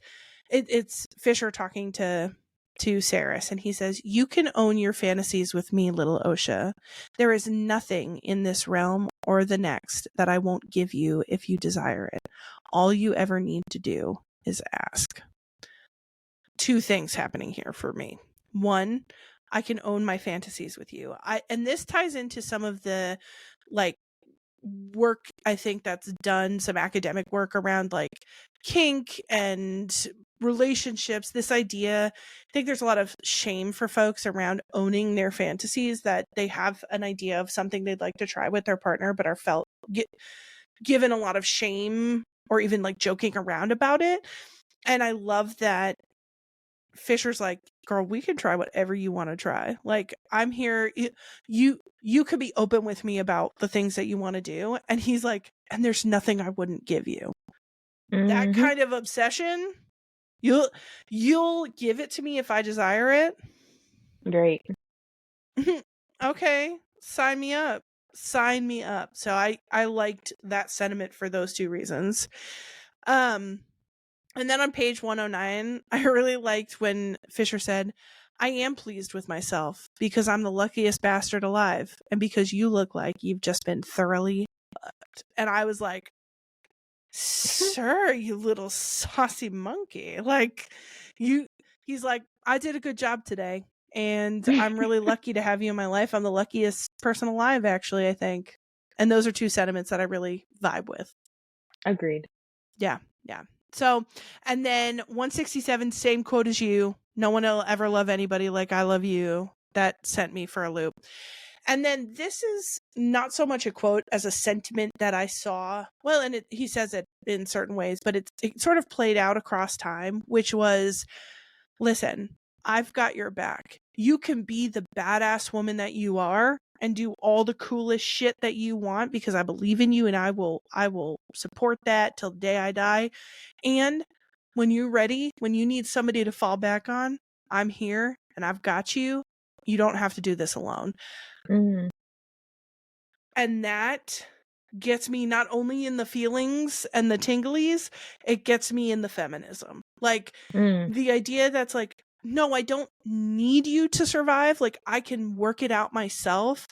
it's Fisher talking to Saeris, and he says, you can own your fantasies with me, little Osha. There is nothing in this realm or the next that I won't give you if you desire it. All you ever need to do is ask. 2 things happening here for me. 1, I can own my fantasies with you. And this ties into some of the like work I think that's done, some academic work around like kink and relationships. This idea, I think there's a lot of shame for folks around owning their fantasies, that they have an idea of something they'd like to try with their partner but are given a lot of shame or even like joking around about it. And I love that Fisher's like, girl, we can try whatever you want to try. Like, I'm here. You could be open with me about the things that you want to do. And he's like, and there's nothing I wouldn't give you. Mm-hmm. That kind of obsession, you'll give it to me if I desire it. Great. Okay, sign me up. Sign me up. So I liked that sentiment for those 2 reasons. And then on page 109, I really liked when Fisher said, I am pleased with myself because I'm the luckiest bastard alive and because you look like you've just been thoroughly fucked. And I was like, sir, you little saucy monkey. Like, he's like, I did a good job today and I'm really lucky to have you in my life. I'm the luckiest person alive, actually, I think. And those are 2 sentiments that I really vibe with. Agreed. Yeah. So, and then 167, same quote as you. No one will ever love anybody like I love you. That sent me for a loop. And then this is not so much a quote as a sentiment that I saw. Well, and he says it in certain ways, but it sort of played out across time, which was, listen, I've got your back. You can be the badass woman that you are and do all the coolest shit that you want because I believe in you and I will support that till the day I die. And when you're ready, when you need somebody to fall back on, I'm here and I've got you. You don't have to do this alone. Mm. And that gets me not only in the feelings and the tinglies, it gets me in the feminism. Like the idea that's like, no, I don't need you to survive. Like I can work it out myself,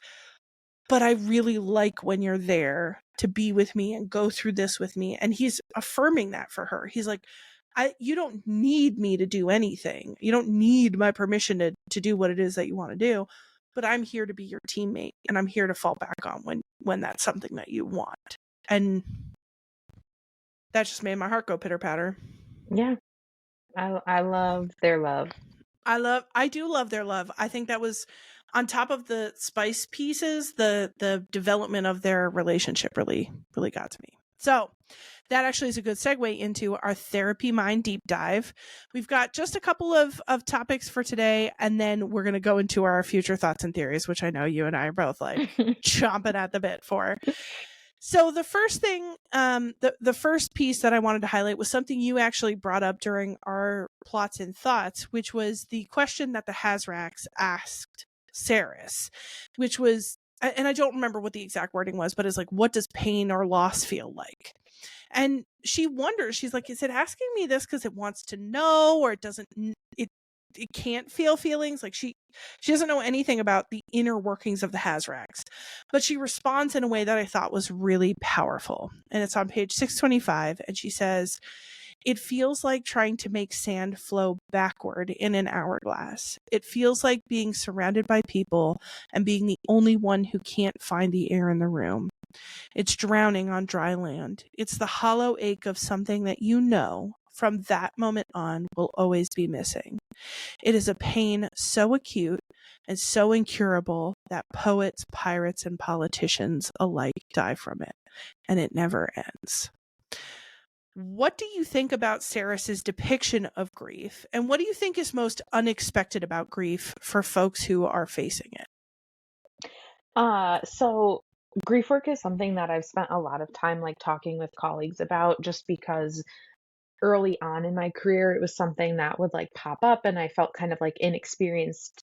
but I really like when you're there to be with me and go through this with me. And he's affirming that for her. He's like, you don't need me to do anything. You don't need my permission to do what it is that you want to do, but I'm here to be your teammate and I'm here to fall back on when that's something that you want. And that just made my heart go pitter patter. Yeah. I love their love. I do love their love. I think that was on top of the spice pieces, the development of their relationship really got to me. So that actually is a good segue into our therapy mind deep dive. We've got just a couple of topics for today, and then we're going to go into our future thoughts and theories, which I know you and I are both like chomping at the bit for. So the first thing, the first piece that I wanted to highlight was something you actually brought up during our plots and thoughts, which was the question that the Hazrax asked Saeris, which was, and I don't remember what the exact wording was, but it's like, what does pain or loss feel like? And she wonders, she's like, is it asking me this because it wants to know, or it doesn't, it can't feel feelings? Like she doesn't know anything about the inner workings of the Hazrax, but she responds in a way that I thought was really powerful. And it's on page 625. And she says, it feels like trying to make sand flow backward in an hourglass. It feels like being surrounded by people and being the only one who can't find the air in the room. It's drowning on dry land. It's the hollow ache of something that you know from that moment on will always be missing. It is a pain so acute and so incurable that poets, pirates, and politicians alike die from it, and it never ends. What do you think about Saeris's depiction of grief, and what do you think is most unexpected about grief for folks who are facing it? So grief work is something that I've spent a lot of time like talking with colleagues about just because early on in my career it was something that would like pop up and I felt kind of like inexperienced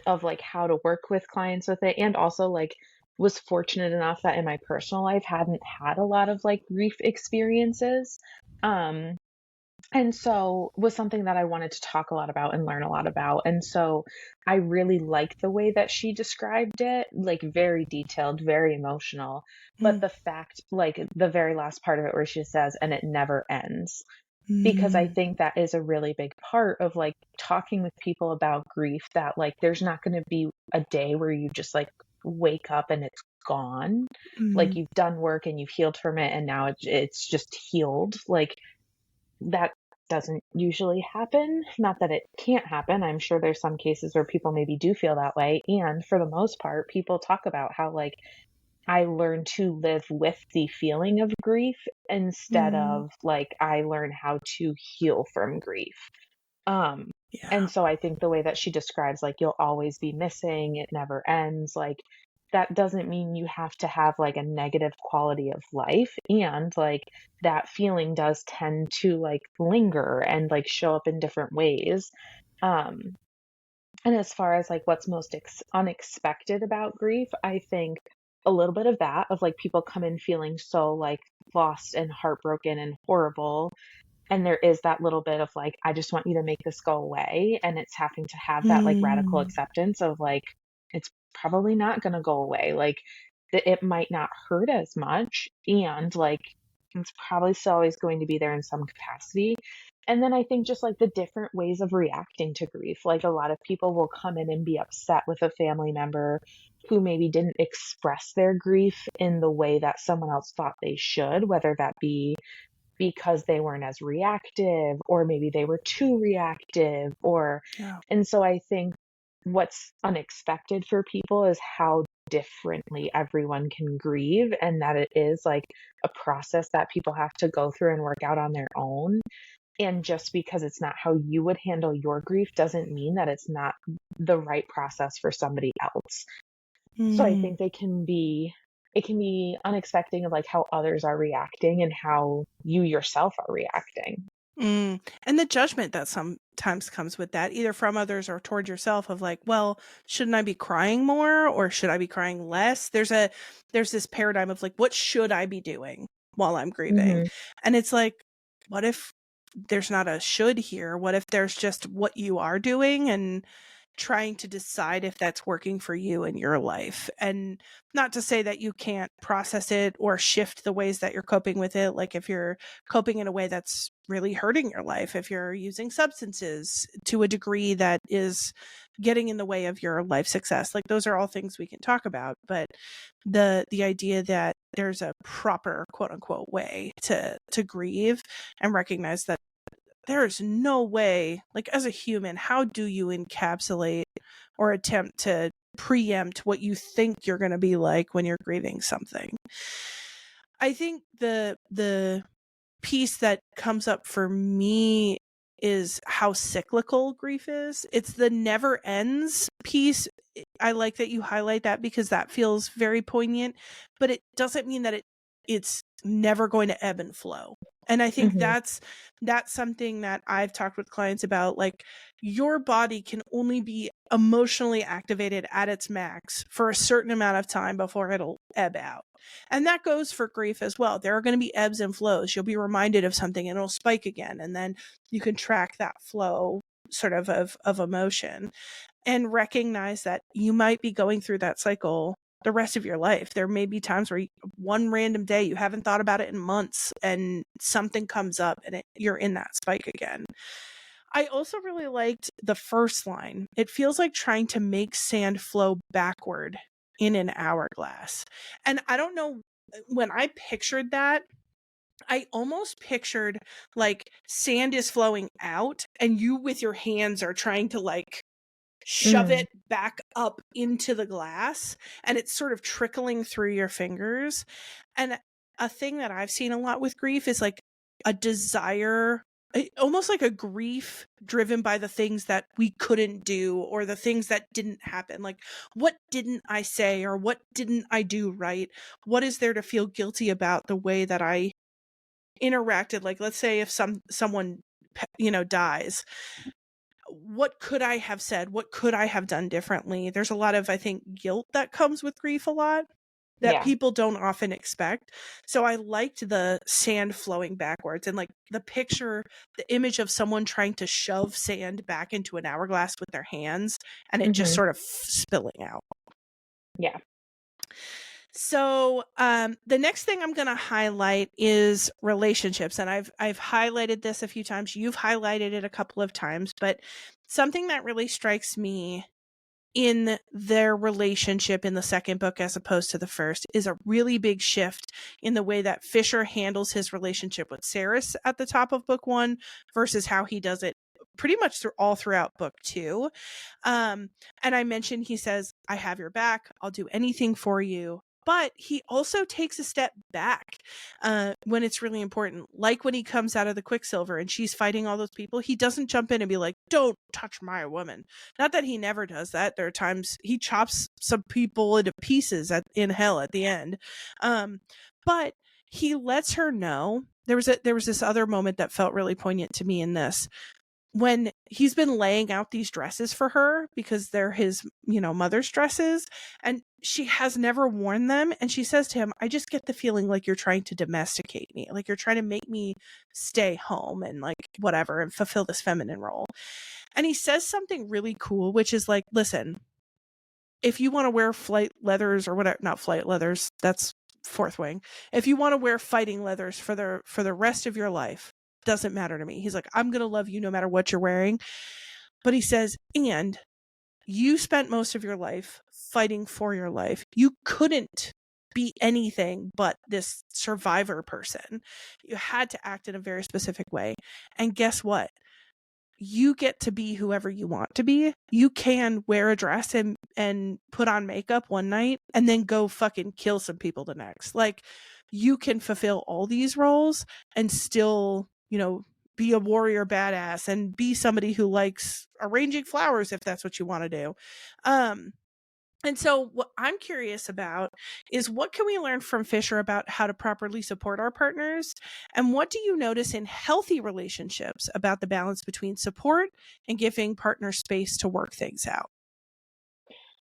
of like how to work with clients with it, and also like was fortunate enough that in my personal life hadn't had a lot of like grief experiences. Um and so was something that I wanted to talk a lot about and learn a lot about. And so I really liked the way that she described it, like very detailed, very emotional. But Mm. the fact, like the very last part of it where she says, and it never ends, because I Mm. think that is a really big part of like talking with people about grief, that like there's not going to be a day where you just like wake up and it's gone. Like Mm. you've done work and you've healed from it and now it's just healed. Like that doesn't usually happen. Not that it can't happen. I'm sure there's some cases where people maybe do feel that way. And for the most part, people talk about how, like, I learned to live with the feeling of grief instead Mm. of like I learn how to heal from grief. Um, Yeah. and so I think the way that she describes, like, you'll always be missing, it never ends, like, that doesn't mean you have to have like a negative quality of life. And like that feeling does tend to like linger and like show up in different ways. Um, and as far as like what's most unexpected about grief, I think a little bit of that, of like people come in feeling so like lost and heartbroken and horrible, and there is that little bit of like, I just want you to make this go away. And it's having to have that like radical Mm. acceptance of like, it's probably not going to go away. Like, it might not hurt as much. And like, it's probably still always going to be there in some capacity. And then I think just like the different ways of reacting to grief. Like, a lot of people will come in and be upset with a family member who maybe didn't express their grief in the way that someone else thought they should, whether that be because they weren't as reactive, or maybe they were too reactive, or Yeah. and so I think what's unexpected for people is how differently everyone can grieve, and that it is like a process that people have to go through and work out on their own. And just because it's not how you would handle your grief doesn't mean that it's not the right process for somebody else. So I Mm. think it can be unexpected of like how others are reacting and how you yourself are reacting. Mm. And the judgment that sometimes comes with that, either from others or toward yourself, of like, well, shouldn't I be crying more or should I be crying less? There's this paradigm of like, what should I be doing while I'm grieving? Mhm. And it's like, what if there's not a should here? What if there's just what you are doing and trying to decide if that's working for you in your life? And not to say that you can't process it or shift the ways that you're coping with it. Like if you're coping in a way that's really hurting your life, if you're using substances to a degree that is getting in the way of your life success, like those are all things we can talk about. But the idea that there's a proper quote unquote way to grieve and recognize that there's no way, like as a human, how do you encapsulate or attempt to preempt what you think you're going to be like when you're grieving something? I think the piece that comes up for me is how cyclical grief is. It's the never ends piece. I like that you highlight that because that feels very poignant, but it doesn't mean that it's never going to ebb and flow. And I think Mhm. that's something that I've talked with clients about. Like, your body can only be emotionally activated at its max for a certain amount of time before it'll ebb out. And that goes for grief as well. There are going to be ebbs and flows. You'll be reminded of something and it'll spike again. And then you can track that flow sort of emotion and recognize that you might be going through that cycle the rest of your life. There may be times where one random day you haven't thought about it in months and something comes up and you're in that spike again. I also really liked the first line. It feels like trying to make sand flow backward in an hourglass. And I don't know, when I pictured that, I almost pictured like sand is flowing out and you with your hands are trying to like shove Mm. it back up into the glass and it's sort of trickling through your fingers. And a thing that I've seen a lot with grief is like a desire, almost like a grief driven by the things that we couldn't do or the things that didn't happen. Like, what didn't I say or what didn't I do right? What is there to feel guilty about the way that I interacted? Like, let's say if someone dies, what could I have said? What could I have done differently? There's a lot of, I think, guilt that comes with grief a lot that Yeah. people don't often expect. So I liked the sand flowing backwards and like the picture, the image of someone trying to shove sand back into an hourglass with their hands and it just Mhm. sort of spilling out. Yeah. So the next thing I'm going to highlight is relationships, and I've highlighted this a few times. You've highlighted it a couple of times, but something that really strikes me in their relationship in the second book as opposed to the first is a really big shift in the way that Fisher handles his relationship with Saeris at the top of book one versus how he does it pretty much all throughout book two. And I mentioned, he says, I have your back. I'll do anything for you. But he also takes a step back when it's really important. Like when he comes out of the Quicksilver and she's fighting all those people, he doesn't jump in and be like, don't touch my woman. Not that he never does that. There are times he chops some people into pieces in hell at the end. But he lets her know. There was this other moment that felt really poignant to me in this, when he's been laying out these dresses for her because they're his, mother's dresses, and she has never worn them. And she says to him, I just get the feeling like you're trying to domesticate me, like you're trying to make me stay home and like whatever and fulfill this feminine role. And he says something really cool, which is like, listen, if you want to wear flight leathers or whatever, not flight leathers, that's Fourth Wing. If you want to wear fighting leathers for the rest of your life, doesn't matter to me. He's like, I'm going to love you no matter what you're wearing. But he says, and you spent most of your life fighting for your life. You couldn't be anything but this survivor person. You had to act in a very specific way. And guess what? You get to be whoever you want to be. You can wear a dress and put on makeup one night and then go fucking kill some people the next. Like, you can fulfill all these roles and still, you know, be a warrior badass and be somebody who likes arranging flowers if that's what you want to do. And so what I'm curious about is, what can we learn from Fisher about how to properly support our partners? And what do you notice in healthy relationships about the balance between support and giving partners space to work things out?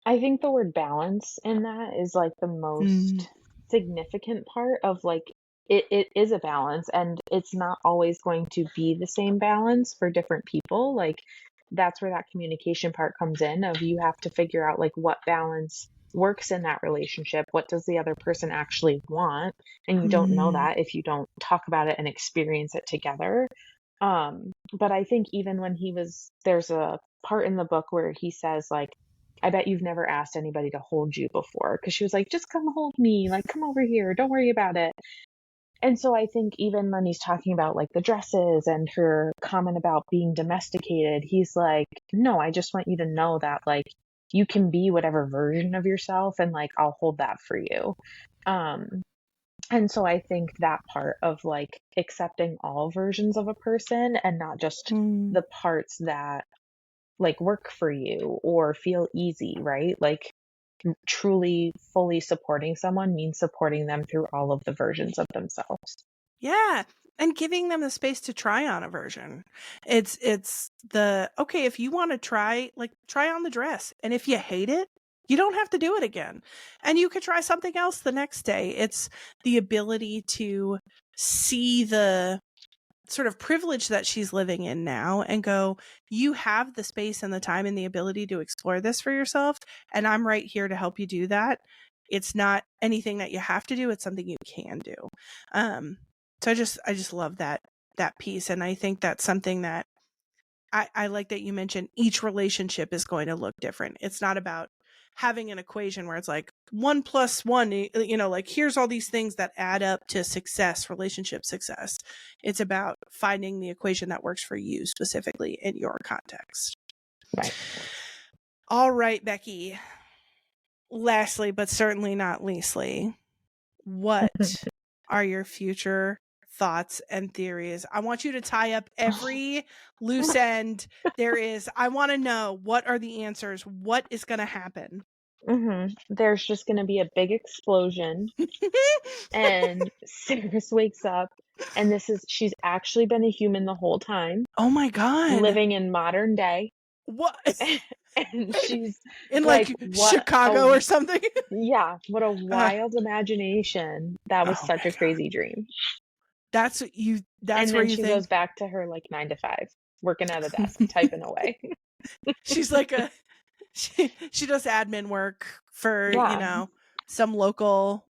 I think the word balance in that is like the most significant part of like it is a balance, and it's not always going to be the same balance for different people. Like that's where that communication part comes in, of you have to figure out like what balance works in that relationship. What does the other person actually want? And you don't know that if you don't talk about it and experience it together. But I think even when there's a part in the book where he says like, I bet you've never asked anybody to hold you before. Because she was like, just come hold me. Like, come over here. Don't worry about it. And so I think even when he's talking about like the dresses and her comment about being domesticated, he's like, no, I just want you to know that like you can be whatever version of yourself, and like I'll hold that for you. Um, and so I think that part of like accepting all versions of a person and not just the parts that like work for you or feel easy, right? Like truly fully supporting someone means supporting them through all of the versions of themselves. Yeah. And giving them the space to try on a version. It's the, okay, if you want to try, like, try on the dress. And if you hate it, you don't have to do it again. And you could try something else the next day. It's the ability to see the sort of privilege that she's living in now and go, you have the space and the time and the ability to explore this for yourself, and I'm right here to help you do that. It's not anything that you have to do, it's something you can do. So I just love that piece, and I think that's something that I like that you mentioned. Each relationship is going to look different. It's not about having an equation where it's like 1 + 1, you know, like here's all these things that add up to success, relationship success. It's about finding the equation that works for you specifically in your context. Right. All right, Becky. Lastly, but certainly not leastly, what are your future thoughts and theories? I want you to tie up every loose end there is. I want to know, what are the answers? What is going to happen? There's just going to be a big explosion, and Saeris wakes up, and she's actually been a human the whole time, Oh my God. living in modern day. What? And she's In like Chicago or something? Yeah, what a wild imagination. That was such a crazy dream. That's And where then you she think goes back to her like 9 to 5, working at a desk, typing away. she's like she does admin work for, you Yeah. know, some local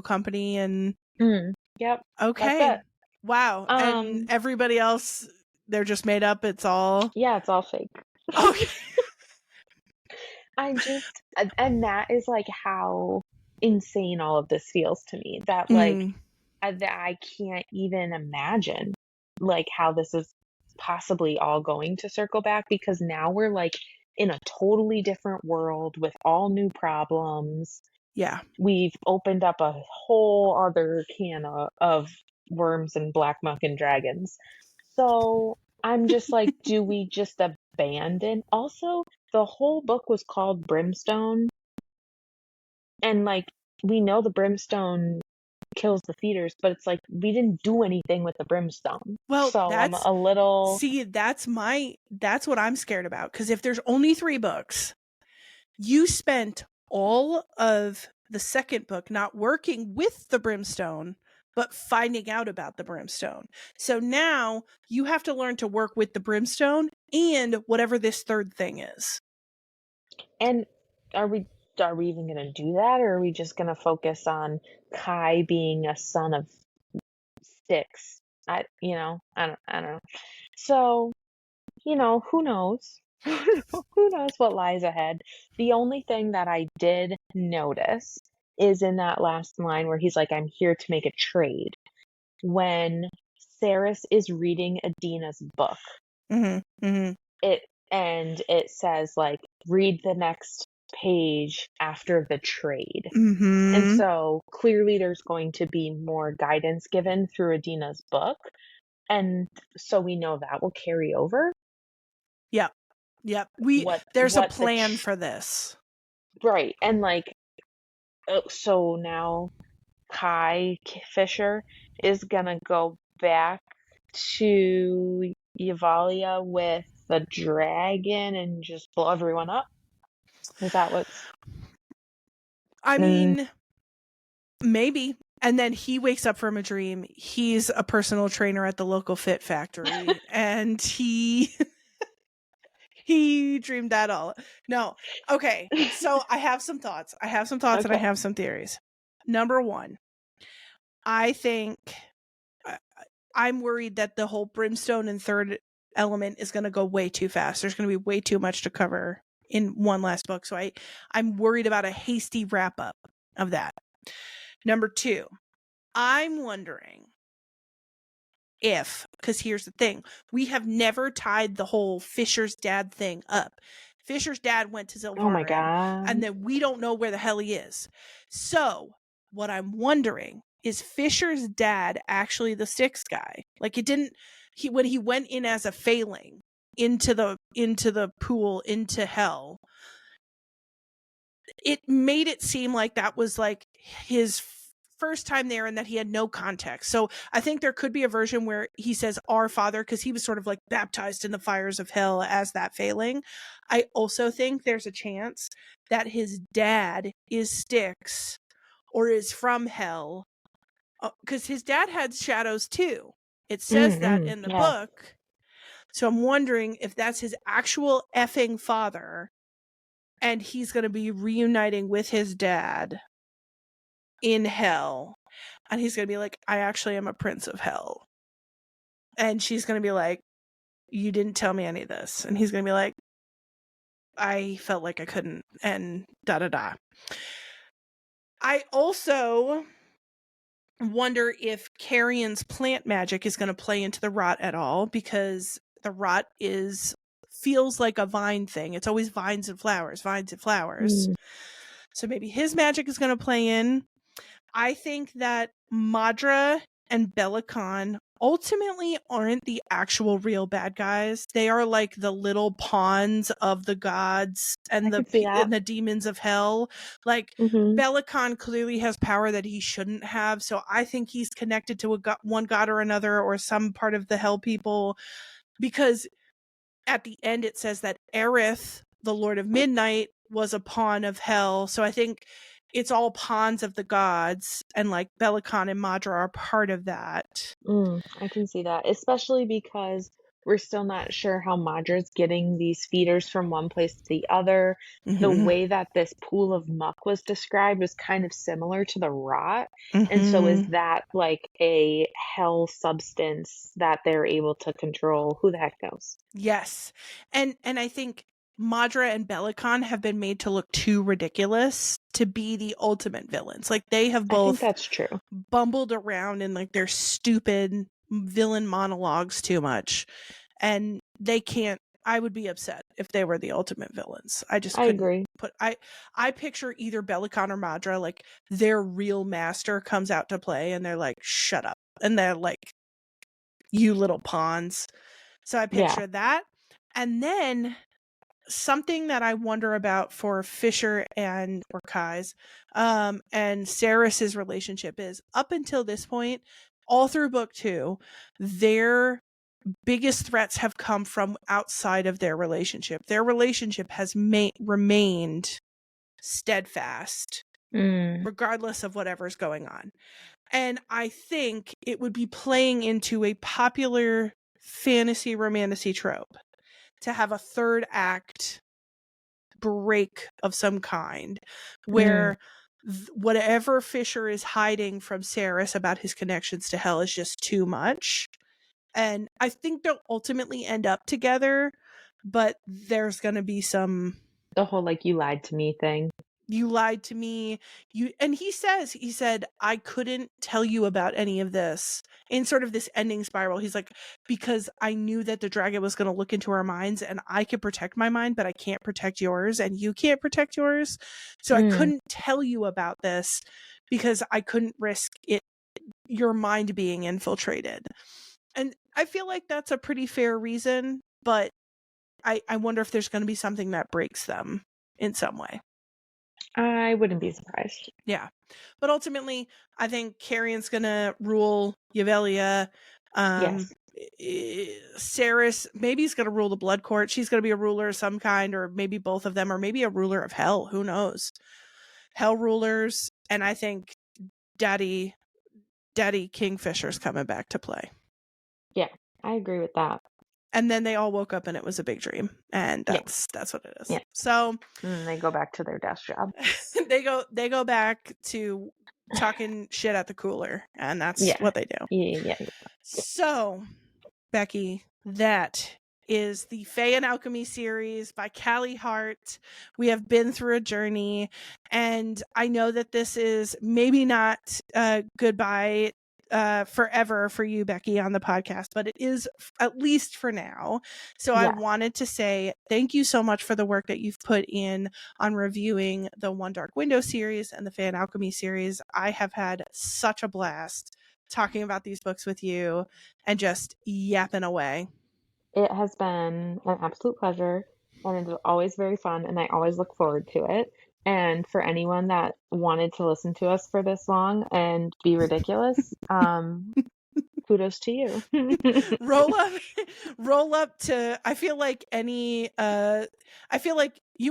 company, and Yep. That's okay. it. Wow. And everybody else, they're just made up. It's all Yeah, it's all fake. okay. And that is like how insane all of this feels to me. That like that I can't even imagine like how this is possibly all going to circle back, because now we're like in a totally different world with all new problems. Yeah. We've opened up a whole other can of worms and black muck and dragons. So I'm just like, do we just abandon? Also, the whole book was called Brimstone, and like we know the brimstone kills the feeders, but it's like we didn't do anything with the brimstone. Well, So I'm that's a little that's what I'm scared about, because if there's only 3 books, you spent all of the second book not working with the brimstone, but finding out about the brimstone. So now you have to learn to work with the brimstone and whatever this third thing is. And are we even going to do that, or are we just going to focus on Kai being a son of Styx? I don't know. So, who knows? Who knows what lies ahead? The only thing that I did notice is in that last line where he's like, I'm here to make a trade. When Saeris is reading Adina's book, it and it says like, read the next page after the trade. And so clearly there's going to be more guidance given through Adina's book. And so we know that will carry over. Yep. There's a plan for this. Right. And like, so now Kingfisher is gonna go back to Yavalia with the dragon and just blow everyone up? Is that what's... I mean, maybe. And then he wakes up from a dream. He's a personal trainer at the local fit factory. And he dreamed that all. No. Okay. So I have some thoughts. And I have some theories. Number one, I think I'm worried that the whole Brimstone and third element is going to go way too fast. There's going to be way too much to cover in one last book. So I'm worried about a hasty wrap up of that. Number two, I'm wondering if, because here's the thing, we have never tied the whole Fisher's dad thing up. Fisher's dad went to Zilvarin. Oh my God. And then we don't know where the hell he is. So what I'm wondering is Fisher's dad actually the Styx guy? Like when he went in as a failing into the pool, into hell, it made it seem like that was like his first time there and that he had no context. So I think there could be a version where he says our father, because he was sort of like baptized in the fires of hell as that failing. I also think there's a chance that his dad is Styx or is from hell, because his dad had shadows too. It says that in the book. So I'm wondering if that's his actual effing father and he's going to be reuniting with his dad in hell. And he's going to be like, I actually am a prince of hell. And she's going to be like, you didn't tell me any of this. And he's going to be like, I felt like I couldn't, and da-da-da. I also wonder if Carrion's plant magic is going to play into the rot at all, because the rot feels like a vine thing. It's always vines and flowers. So maybe his magic is going to play in. I think that Madra and Belicon ultimately aren't the actual real bad guys. They are like the little pawns of the gods and the demons of hell. Like Belicon clearly has power that he shouldn't have. So I think he's connected to one god or another, or some part of the hell people, because at the end it says that Aerith, the Lord of Midnight, was a pawn of hell. So I think it's all pawns of the gods, and like Belicon and Madra are part of that. I can see that, especially because we're still not sure how Madra's getting these feeders from one place to the other. The way that this pool of muck was described was kind of similar to the rot. And so is that like a hell substance that they're able to control? Who the heck knows? Yes. And I think Madra and Belicon have been made to look too ridiculous to be the ultimate villains. Like they have both, I think that's true, bumbled around in like their stupid villain monologues too much, and they can't. I would be upset if they were the ultimate villains. I agree. I picture either Belicon or Madra, like their real master comes out to play and they're like, shut up, and they're like, you little pawns. So I picture that. And then something that I wonder about for Fisher and Kai's and Saeris' relationship is, up until this point, all through book 2, their biggest threats have come from outside of their relationship. Their relationship has remained steadfast, regardless of whatever's going on. And I think it would be playing into a popular fantasy romantasy trope to have a third act break of some kind where whatever Fisher is hiding from Saeris about his connections to hell is just too much. And I think they'll ultimately end up together, but there's going to be the whole like, you lied to me thing. You lied to me. And he said, I couldn't tell you about any of this in sort of this ending spiral. He's like, because I knew that the dragon was going to look into our minds and I could protect my mind, but I can't protect yours and you can't protect yours. So I couldn't tell you about this because I couldn't risk your mind being infiltrated. And I feel like that's a pretty fair reason, but I wonder if there's going to be something that breaks them in some way. I wouldn't be surprised. Yeah. But ultimately, I think Carrion's going to rule Yavelia. Yes. Saeris, maybe he's going to rule the Blood Court. She's going to be a ruler of some kind, or maybe both of them, or maybe a ruler of Hell. Who knows? Hell rulers. And I think Daddy Kingfisher's coming back to play. Yeah, I agree with that. And then they all woke up and it was a big dream. And that's what it is. Yeah. So they go back to their desk job. they go back to talking shit at the cooler. And that's what they do. Yeah. So, Becky, that is the Fae and Alchemy series by Callie Hart. We have been through a journey. And I know that this is maybe not goodbye forever for you, Becky, on the podcast, but it is at least for now. So I wanted to say thank you so much for the work that you've put in on reviewing the One Dark Window series and the Fae and Alchemy series. I have had such a blast talking about these books with you and just yapping away. It has been an absolute pleasure, and it's always very fun, and I always look forward to it. And for anyone that wanted to listen to us for this long and be ridiculous, kudos to you. roll up to, I feel like you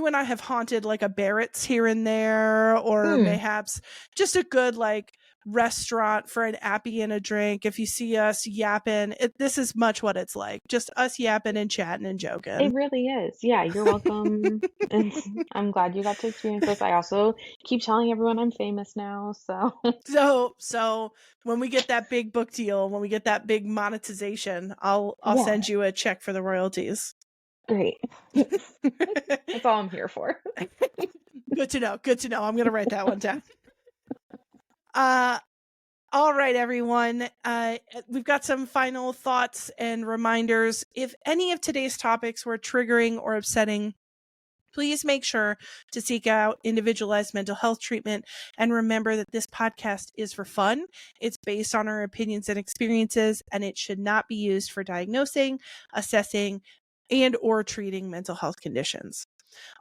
and I have haunted like a Barrett's here and there, or mayhaps just a good like restaurant for an appy and a drink. If you see us yapping, this is much what it's like, just us yapping and chatting and joking. It really is. Yeah, you're welcome. And I'm glad you got to experience this. I also keep telling everyone I'm famous now, so when we get that big book deal, when we get that big monetization, I'll send you a check for the royalties. Great. That's all I'm here for. Good to know. I'm gonna write that one down. All right, everyone. We've got some final thoughts and reminders. If any of today's topics were triggering or upsetting, please make sure to seek out individualized mental health treatment. And remember that this podcast is for fun. It's based on our opinions and experiences, and it should not be used for diagnosing, assessing, and or treating mental health conditions.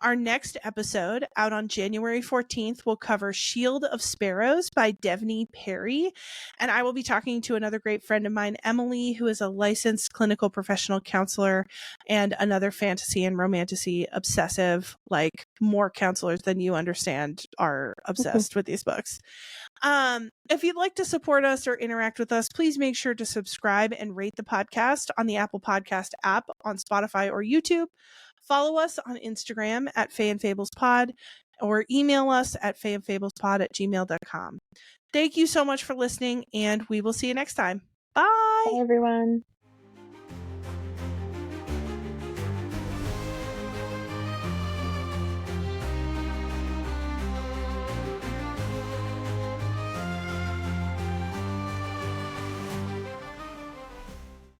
Our next episode, out on January 14th, will cover Shield of Sparrows by Devney Perry. And I will be talking to another great friend of mine, Emily, who is a licensed clinical professional counselor and another fantasy and romantasy obsessive, like more counselors than you understand are obsessed with these books. If you'd like to support us or interact with us, please make sure to subscribe and rate the podcast on the Apple Podcast app, on Spotify or YouTube. Follow us on Instagram at Fae and Fables Pod, or email us at faeandfablespod@gmail.com. Thank you so much for listening, and we will see you next time. Bye. Bye, everyone.